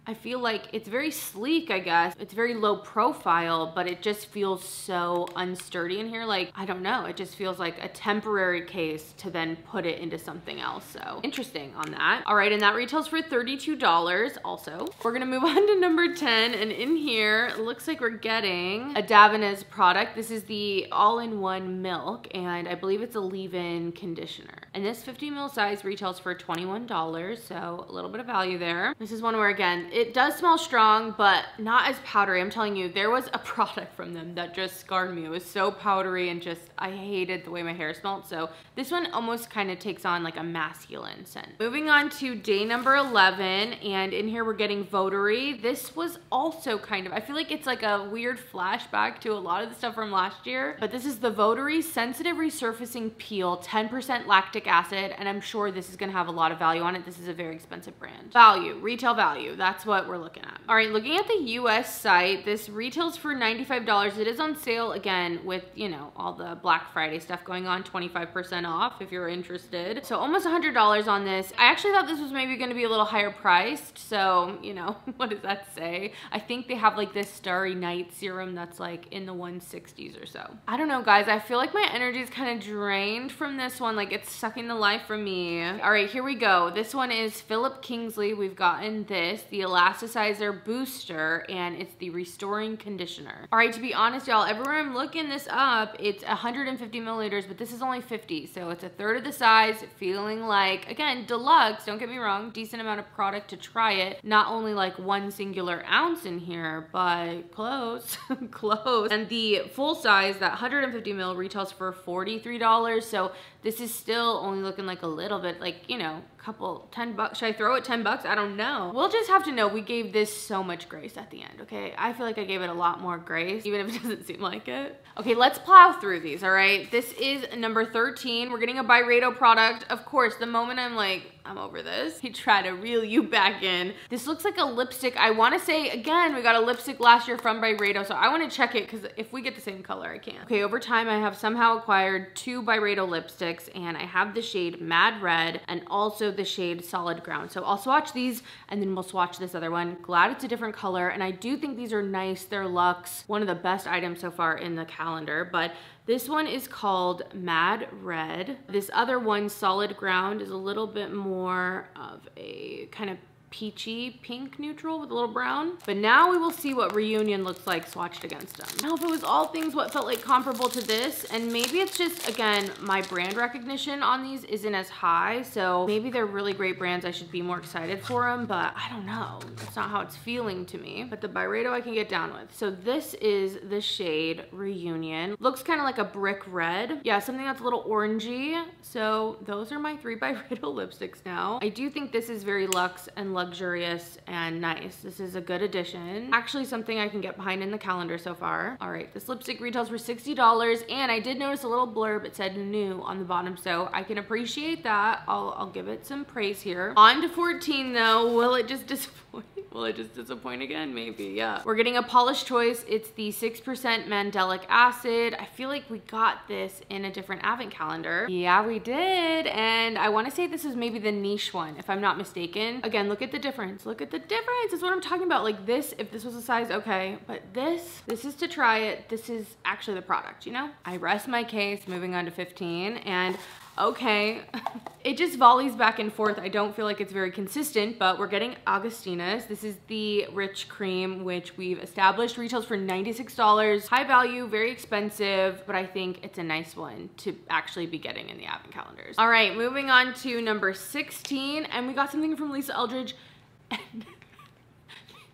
I feel like it's very sleek, I guess. It's very low profile, but it just feels so unsturdy in here. Like, I don't know. It just feels like a temporary case to then put it into something else. So interesting on that. All right, and that retails for $32 also. We're gonna move on to number 10, and in here, it looks like we're getting a Davines product. This is the all-in-one milk, and I believe it's a leave-in conditioner. And this 50 ml size retails for $21, so a little bit of value there. This is one where, again, it does smell strong, but not as powdery. I'm telling you, there was a product from them that just scarred me. It was so powdery and just, I hated the way my hair smelled. So this one almost kind of takes on like a masculine scent. Moving on to day number 11, and in here we're getting Votary. This was also kind of, I feel like it's like a weird flashback to a lot of the stuff from last year, but this is the Votary Sensitive Resurfacing Peel, 10% lactic acid, and I'm sure this is gonna have a lot of value on it. This is a very expensive brand. Value, retail value, that's what we're looking at. All right, looking at the US site, this retails for $95. It is on sale again with, you know, all the Black Friday stuff going on, 25% off if you're interested. So almost $100 on this. I actually thought this was maybe gonna be a little higher priced. So, you know, what does that say? I think they have like this Starry Night serum that's like in the 160s or so. I don't know, guys. I feel like my energy is kind of drained from this one. Like it's sucking the life from me. All right, here we go. This one is Philip Kingsley. We've gotten this, the elasticizer booster, and it's the restoring conditioner. All right, to be honest, y'all, everywhere I'm looking this up, it's 150 milliliters, but this is only 50, so it's a third of the size, feeling like, again, deluxe, don't get me wrong, decent amount of product to try it. Not only like one singular ounce in here, but close, close. And the full size, that 150 mil retails for $43, so this is still only looking like a little bit, like, you know, couple, 10 bucks. Should I throw it 10 bucks? I don't know. We'll just have to know we gave this so much grace at the end, okay? I feel like I gave it a lot more grace, even if it doesn't seem like it. Okay, let's plow through these, all right? This is number 13. We're getting a Byredo product. Of course, the moment I'm like, I'm over this, he tried to reel you back in. This looks like a lipstick. I wanna say, again, we got a lipstick last year from Byredo, so I wanna check it, because if we get the same color, I can't. Okay, over time, I have somehow acquired 2 Byredo lipsticks, and I have the shade Mad Red, and also the shade Solid Ground. So I'll swatch these, and then we'll swatch this other one. Glad it's a different color, and I do think these are nice. They're luxe. One of the best items so far in the calendar, but this one is called Mad Red. This other one, Solid Ground, is a little bit more of a kind of peachy pink neutral with a little brown. But now we will see what Reunion looks like swatched against them. Now, if it was all things what felt like comparable to this, and maybe it's just, again, my brand recognition on these isn't as high, so maybe they're really great brands. I should be more excited for them, but I don't know. That's not how it's feeling to me. But the Byredo I can get down with. So this is the shade Reunion. Looks kind of like a brick red. Yeah, something that's a little orangey. So those are my 3 Byredo lipsticks now. I do think this is very luxe and luxurious and nice. This is a good addition. Actually something I can get behind in the calendar so far. All right, this lipstick retails for $60, and I did notice a little blurb. It said new on the bottom, so I can appreciate that. I'll give it some praise here. On to 14 though. Will it just disappoint? Will it just disappoint again? Maybe, yeah. We're getting a polished choice. It's the 6% mandelic acid. I feel like we got this in a different advent calendar. Yeah, we did. And I want to say this is maybe the niche one, if I'm not mistaken. Again, look at the difference. Look at the difference. That's what I'm talking about. Like this, if this was a size, okay. But this is to try it. This is actually the product, you know? I rest my case, moving on to 15. And okay, it just volleys back and forth. I don't feel like it's very consistent, but we're getting Augustina's. This is the Rich Cream, which we've established retails for $96. High value, very expensive, but I think it's a nice one to actually be getting in the advent calendars. All right, moving on to number 16, and we got something from Lisa Eldridge.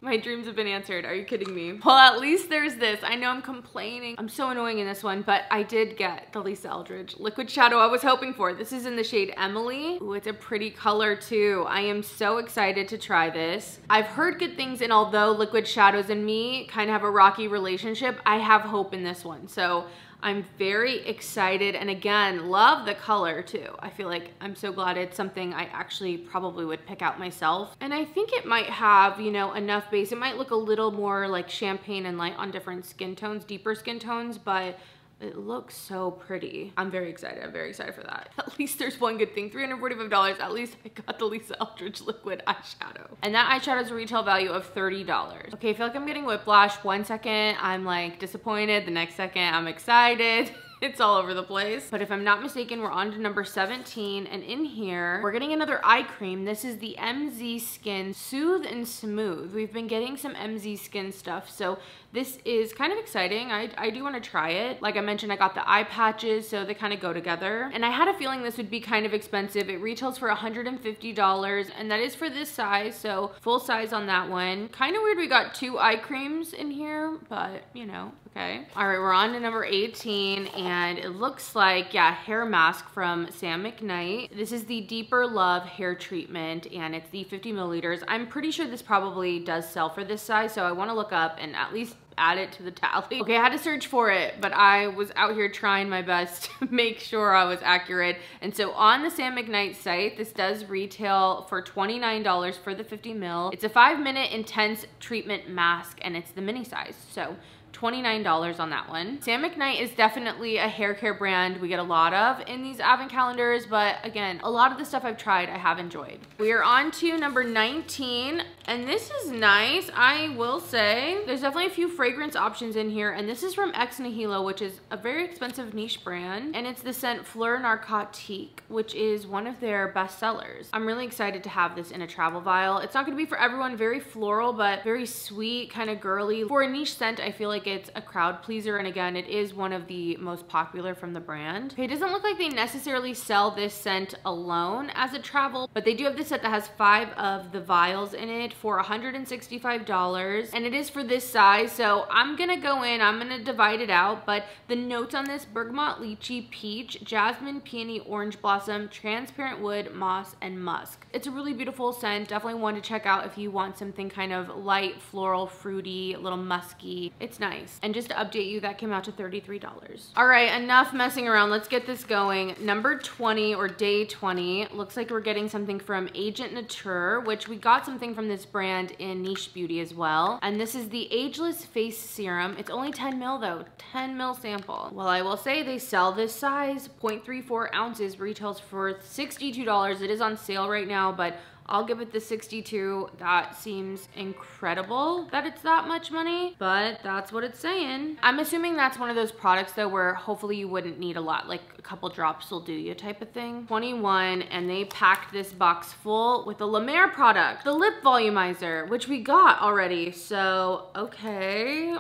My dreams have been answered. Are you kidding me? Well, at least there's this. I know I'm complaining. I'm so annoying in this one, but I did get the Lisa Eldridge liquid shadow I was hoping for. This is in the shade Emily. Ooh, it's a pretty color too. I am so excited to try this. I've heard good things, and although liquid shadows and me kind of have a rocky relationship, I have hope in this one. So I'm very excited, and again, love the color too. I feel like I'm so glad it's something I actually probably would pick out myself. And I think it might have, you know, enough base. It might look a little more like champagne and light on different skin tones, deeper skin tones, but it looks so pretty. I'm very excited. I'm very excited for that. At least there's one good thing. $345. At least I got the Lisa Eldridge liquid eyeshadow. And that eyeshadow is a retail value of $30. Okay, I feel like I'm getting whiplash. 1 second, I'm like disappointed. The next second, I'm excited. It's all over the place. But if I'm not mistaken, we're on to number 17. And in here, we're getting another eye cream. This is the MZ Skin Soothe and Smooth. We've been getting some MZ Skin stuff, so this is kind of exciting. I do want to try it. Like I mentioned, I got the eye patches, so they kind of go together. And I had a feeling this would be kind of expensive. It retails for $150, and that is for this size, so full size on that one. Kind of weird we got 2 eye creams in here, but you know, okay. All right, we're on to number 18, and it looks like, yeah, hair mask from Sam McKnight. This is the Deeper Love hair treatment, and it's the 50 milliliters. I'm pretty sure this probably does sell for this size, so I want to look up and at least add it to the tally. Okay, I had to search for it, but I was out here trying my best to make sure I was accurate. And so on the Sam McKnight site, this does retail for $29 for the 50 mil. It's a 5-minute intense treatment mask, and it's the mini size. So $29 on that one. Sam McKnight is definitely a hair care brand we get a lot of in these advent calendars, but again, a lot of the stuff I've tried I have enjoyed. We are on to number 19, and this is nice, I will say. There's definitely a few fragrance options in here, and this is from Ex Nihilo, which is a very expensive niche brand, and it's the scent Fleur Narcotique, which is one of their best sellers. I'm really excited to have this in a travel vial. It's not gonna be for everyone, very floral, but very sweet, kind of girly. For a niche scent, I feel like it's a crowd pleaser, and again, it is one of the most popular from the brand. Okay, it doesn't look like they necessarily sell this scent alone as a travel, but they do have this set that has 5 of the vials in it for $165, and it is for this size, so I'm gonna go in, I'm gonna divide it out, but the notes on this: bergamot, lychee, peach, jasmine, peony, orange blossom, transparent wood, moss, and musk. It's a really beautiful scent, definitely one to check out if you want something kind of light, floral, fruity, a little musky. It's nice. And just to update you, that came out to $33. All right, enough messing around. Let's get this going. Number 20, or day 20, looks like we're getting something from Agent Nature, which we got something from this brand in Niche Beauty as well. And this is the Ageless Face Serum. It's only 10 ml though, 10 ml sample. Well, I will say they sell this size, 0.34 ounces, retails for $62. It is on sale right now, but I'll give it the 62. That seems incredible that it's that much money, but that's what it's saying. I'm assuming that's one of those products though where hopefully you wouldn't need a lot, like a couple drops will do you type of thing. 21, and they packed this box full with the La Mer product, the lip volumizer, which we got already. So, okay.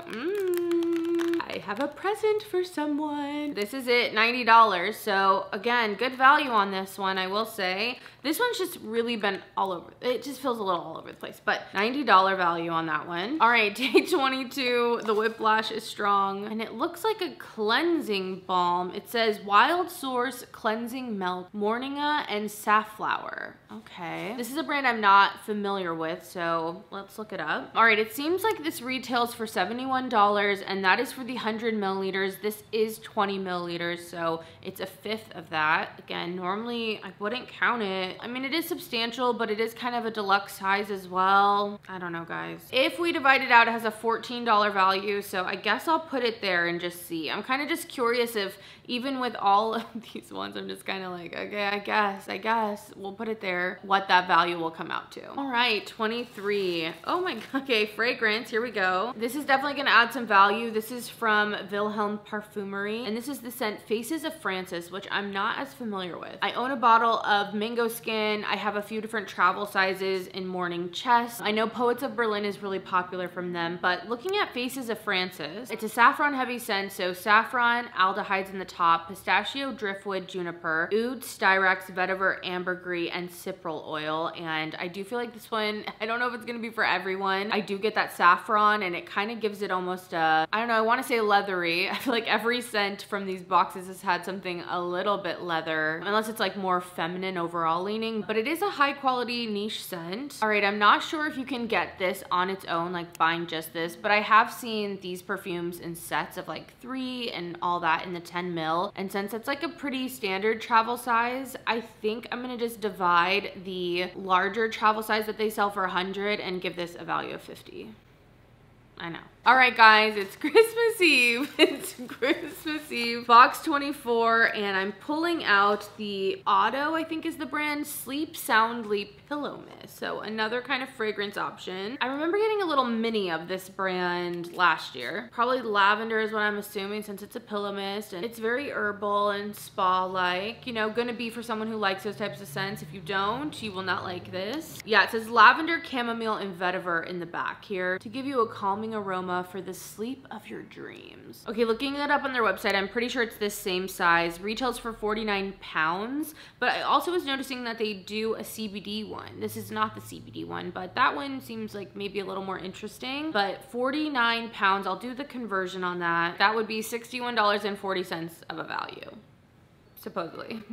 I have a present for someone. This is it, $90. So again, good value on this one, I will say. This one's just really been all over. It just feels a little all over the place, but $90 value on that one. All right, day 22, the whiplash is strong, and it looks like a cleansing balm. It says Wild Source Cleansing Milk, Morninga, and Safflower. Okay. This is a brand I'm not familiar with, so let's look it up. All right, it seems like this retails for $71, and that is for the 100 milliliters. This is 20 milliliters, so it's a 1/5 of that. Again, normally I wouldn't count it. I mean, it is substantial, but it is kind of a deluxe size as well. I don't know, guys. If we divide it out, it has a $14 value, so I guess I'll put it there and just see. I'm kind of just curious if, even with all of these ones, I'm just kind of like, okay, I guess we'll put it there, what that value will come out to. All right, 23. Oh my god. Okay, fragrance, here we go. This is definitely gonna add some value. This is from Wilhelm Parfumery, and this is the scent Faces of Francis, which I'm not as familiar with. I own a bottle of Mango Skin. I have a few different travel sizes in Morning Chest. I know Poets of Berlin is really popular from them, but looking at Faces of Francis, it's a saffron heavy scent, so saffron, aldehydes in the top, pistachio, driftwood, juniper, oud, styrax, vetiver, ambergris, and cypral oil. And I do feel like this one, I don't know if it's gonna be for everyone. I do get that saffron, and it kind of gives it almost a, I don't know, I want to say leathery. I feel like every scent from these boxes has had something a little bit leather, unless it's like more feminine overall leaning, but it is a high quality niche scent. All right, I'm not sure if you can get this on its own, like buying just this, but I have seen these perfumes in sets of like 3 and all that in the 10 ml. And since it's like a pretty standard travel size, I think I'm gonna just divide the larger travel size that they sell for 100 and give this a value of 50. I know. All right, guys, it's Christmas Eve. It's Christmas Eve. Box 24, and I'm pulling out the Otto, I think is the brand, Sleep Soundly Pillow Mist. So another kind of fragrance option. I remember getting a little mini of this brand last year. Probably lavender is what I'm assuming, since it's a pillow mist, and it's very herbal and spa-like. You know, gonna be for someone who likes those types of scents. If you don't, you will not like this. Yeah, it says lavender, chamomile, and vetiver in the back here to give you a calming aroma for the sleep of your dreams. Okay, looking it up on their website, I'm pretty sure it's this same size. Retails for 49 pounds, but I also was noticing that they do a CBD one. This is not the CBD one, but that one seems like maybe a little more interesting. But 49 pounds, I'll do the conversion on that. That would be $61.40 of a value. Supposedly.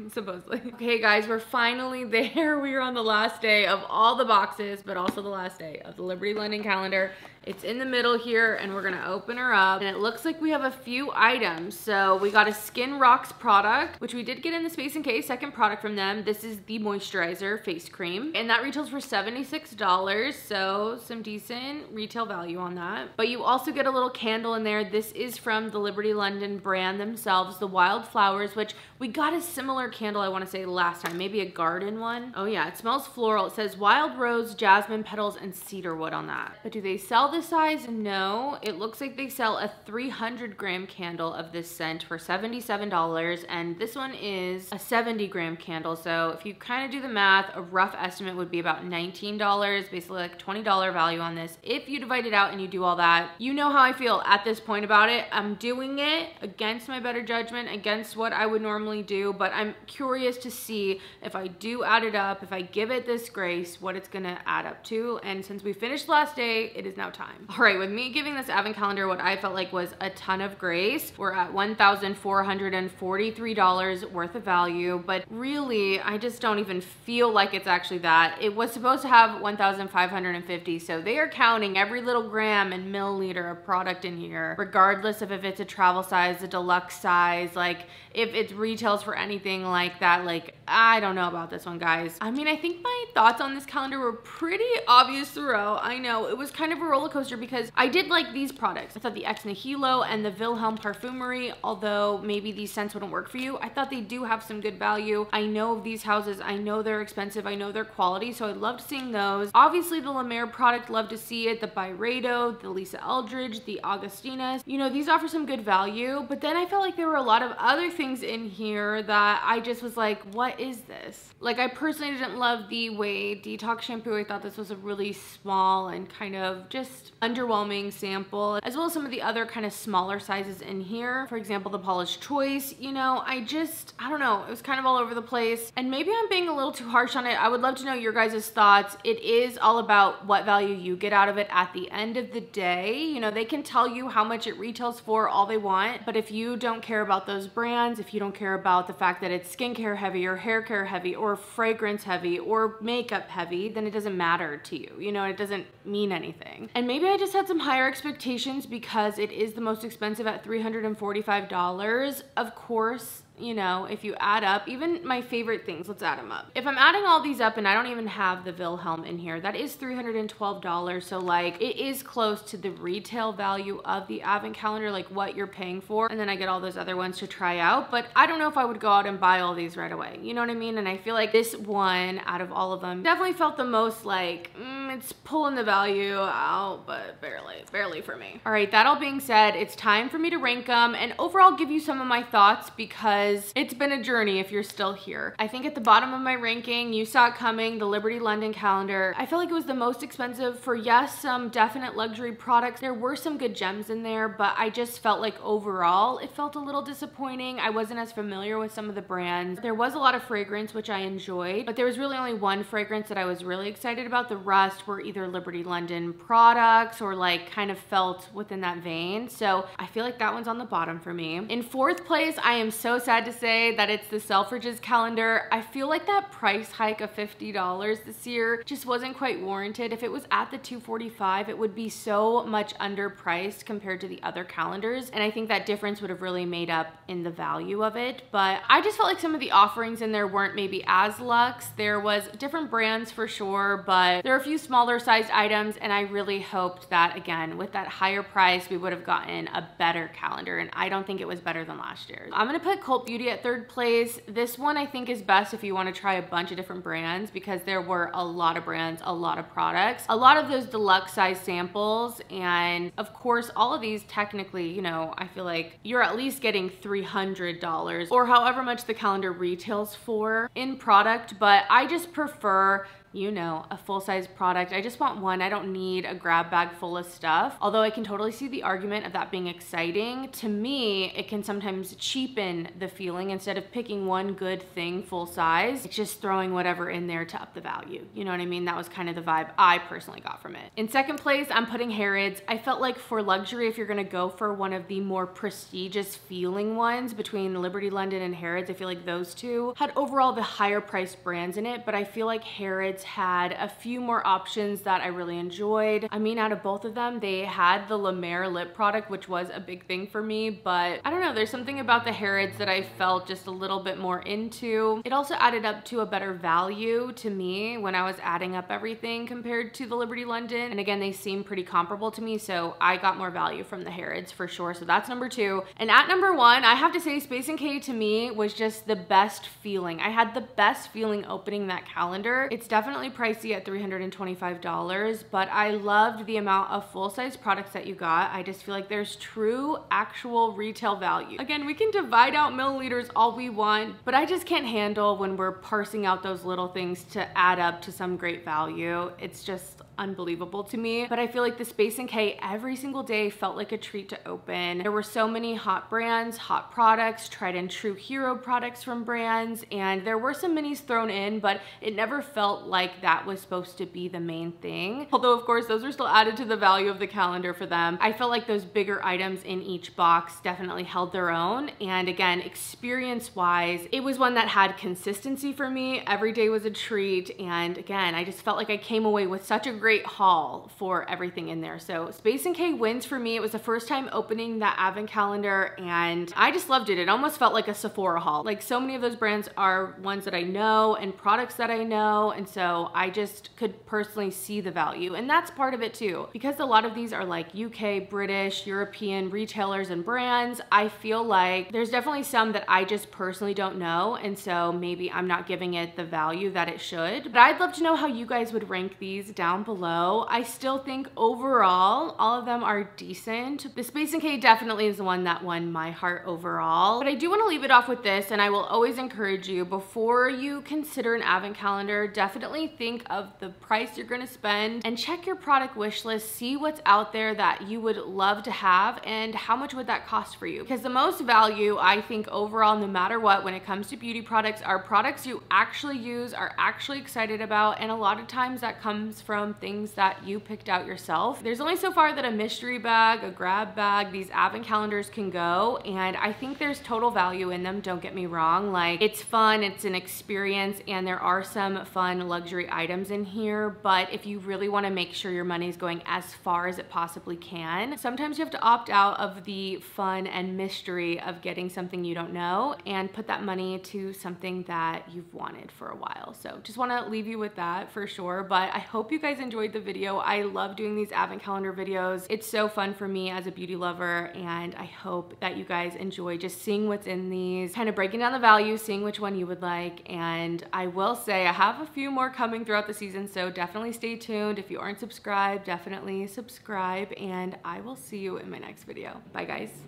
Okay, guys, we're finally there. We are on the last day of all the boxes, but also the last day of the Liberty London calendar. It's in the middle here, and we're gonna open her up. And it looks like we have a few items. So we got a Skin Rocks product, which we did get in the Space NK second product from them. This is the moisturizer face cream, and that retails for $76. So some decent retail value on that. But you also get a little candle in there. This is from the Liberty London brand themselves, the Wildflowers, which we got a similar candle, I wanna say last time, maybe a garden one. Oh yeah, it smells floral. It says wild rose, jasmine petals, and cedarwood on that. But do they sell this size? No. It looks like they sell a 300-gram candle of this scent for $77, and this one is a 70-gram candle. So if you kind of do the math, a rough estimate would be about $19, basically like $20 value on this. If you divide it out and you do all that, you know how I feel at this point about it. I'm doing it against my better judgment, against what I would normally do, but I'm curious to see if I do add it up, if I give it this grace, what it's gonna add up to. And since we finished last day, it is now time. All right, with me giving this advent calendar what I felt like was a ton of grace, we're at $1,443 worth of value, but really, I just don't even feel like it's actually that. It was supposed to have 1,550, so they are counting every little gram and milliliter of product in here, regardless of if it's a travel size, a deluxe size, like if it retails for anything like that. Like, I don't know about this one, guys. I mean, I think my thoughts on this calendar were pretty obvious throughout. I know it was kind of a roller coaster because I did like these products. I thought the Ex Nihilo and the Wilhelm Parfumerie, although maybe these scents wouldn't work for you, I thought they do have some good value. I know of these houses, I know they're expensive, I know their quality, so I loved seeing those. Obviously the La Mer product, love to see it. The Byredo, the Lisa Eldridge, the Augustinas, you know, these offer some good value, but then I felt like there were a lot of other things in here that I just was like, what is this? Like, I personally didn't love the Way Detox Shampoo. I thought this was a really small and kind of just underwhelming sample, as well as some of the other kind of smaller sizes in here. For example, the Paula's Choice, you know, I don't know, it was kind of all over the place. And maybe I'm being a little too harsh on it. I would love to know your guys' thoughts. It is all about what value you get out of it at the end of the day. You know, they can tell you how much it retails for all they want, but if you don't care about those brands, if you don't care about the fact that it's skincare heavy or hair care heavy or fragrance heavy or makeup heavy, then it doesn't matter to you. You know, it doesn't mean anything. And maybe I just had some higher expectations because it is the most expensive at $345. Of course, you know, if you add up, even my favorite things, let's add them up. If I'm adding all these up and I don't even have the Wilhelm in here, that is $312. So like, it is close to the retail value of the advent calendar, like what you're paying for. And then I get all those other ones to try out, but I don't know if I would go out and buy all these right away. You know what I mean? And I feel like this one out of all of them definitely felt the most like, it's pulling the value out, but barely for me. All right, that all being said, it's time for me to rank them and overall give you some of my thoughts because it's been a journey if you're still here. I think at the bottom of my ranking, you saw it coming, the Liberty London calendar. I felt like it was the most expensive for, yes, some definite luxury products. There were some good gems in there, but I just felt like overall, it felt a little disappointing. I wasn't as familiar with some of the brands. There was a lot of fragrance, which I enjoyed, but there was really only one fragrance that I was really excited about. The rest were either Liberty London products or like kind of felt within that vein. So I feel like that one's on the bottom for me. In fourth place, I am so sad to say that it's the Selfridges calendar. I feel like that price hike of $50 this year just wasn't quite warranted. If it was at the $245, it would be so much underpriced compared to the other calendars. And I think that difference would have really made up in the value of it. But I just felt like some of the offerings in there weren't maybe as luxe. There was different brands for sure, but there are a few smaller sized items. And I really hoped that, again, with that higher price, we would have gotten a better calendar. And I don't think it was better than last year's. I'm gonna put Cult Beauty at third place. This one I think is best if you want to try a bunch of different brands because there were a lot of brands, a lot of products, a lot of those deluxe size samples, and of course all of these technically, you know, I feel like you're at least getting $300 or however much the calendar retails for in product, but I just prefer, you know, a full-size product. I just want one. I don't need a grab bag full of stuff. Although I can totally see the argument of that being exciting. To me, it can sometimes cheapen the feeling. Instead of picking one good thing full size, it's just throwing whatever in there to up the value. You know what I mean? That was kind of the vibe I personally got from it. In second place, I'm putting Harrods. I felt like for luxury, if you're gonna go for one of the more prestigious feeling ones between Liberty London and Harrods, I feel like those two had overall the higher priced brands in it, but I feel like Harrods had a few more options that I really enjoyed. I mean, out of both of them, they had the La Mer lip product, which was a big thing for me, but I don't know, there's something about the Harrods that I felt just a little bit more into. It also added up to a better value to me when I was adding up everything compared to the Liberty London. And again, they seem pretty comparable to me, so I got more value from the Harrods for sure. So that's number 2. And at number 1, I have to say Space NK to me was just the best feeling. I had the best feeling opening that calendar. It's definitely pricey at $325, but I loved the amount of full-size products that you got. I just feel like there's true actual retail value. Again, we can divide out milliliters all we want, but I just can't handle when we're parsing out those little things to add up to some great value. It's just unbelievable to me. But I feel like the Space NK every single day felt like a treat to open. There were so many hot brands, hot products, tried and true hero products from brands, and there were some minis thrown in, but it never felt like that was supposed to be the main thing. Although of course those are still added to the value of the calendar for them. I felt like those bigger items in each box definitely held their own. And again, experience wise, it was one that had consistency for me. Every day was a treat. And again, I just felt like I came away with such a great haul for everything in there. So Space NK wins for me. It was the first time opening that advent calendar and I just loved it. It almost felt like a Sephora haul. Like so many of those brands are ones that I know and products that I know. And so I just could personally see the value. And that's part of it too. Because a lot of these are like UK, British, European retailers and brands, I feel like there's definitely some that I just personally don't know. And so maybe I'm not giving it the value that it should. But I'd love to know how you guys would rank these down below. I still think overall, all of them are decent. The Space NK definitely is the one that won my heart overall. But I do want to leave it off with this, and I will always encourage you, before you consider an advent calendar, definitely think of the price you're going to spend and check your product wish list, see what's out there that you would love to have and how much would that cost for you. Because the most value, I think overall, no matter what, when it comes to beauty products, are products you actually use, are actually excited about, and a lot of times that comes from things that you picked out yourself. There's only so far that a mystery bag, a grab bag, these advent calendars can go, and I think there's total value in them, don't get me wrong. Like, it's fun, it's an experience, and there are some fun luxury items in here, but if you really want to make sure your money's going as far as it possibly can, sometimes you have to opt out of the fun and mystery of getting something you don't know and put that money to something that you've wanted for a while. So just want to leave you with that for sure, but I hope you guys enjoyed the video. I love doing these advent calendar videos. It's so fun for me as a beauty lover, and I hope that you guys enjoy just seeing what's in these, kind of breaking down the value, seeing which one you would like. And I will say I have a few more coming throughout the season, so definitely stay tuned. If you aren't subscribed, definitely subscribe, and I will see you in my next video. Bye guys.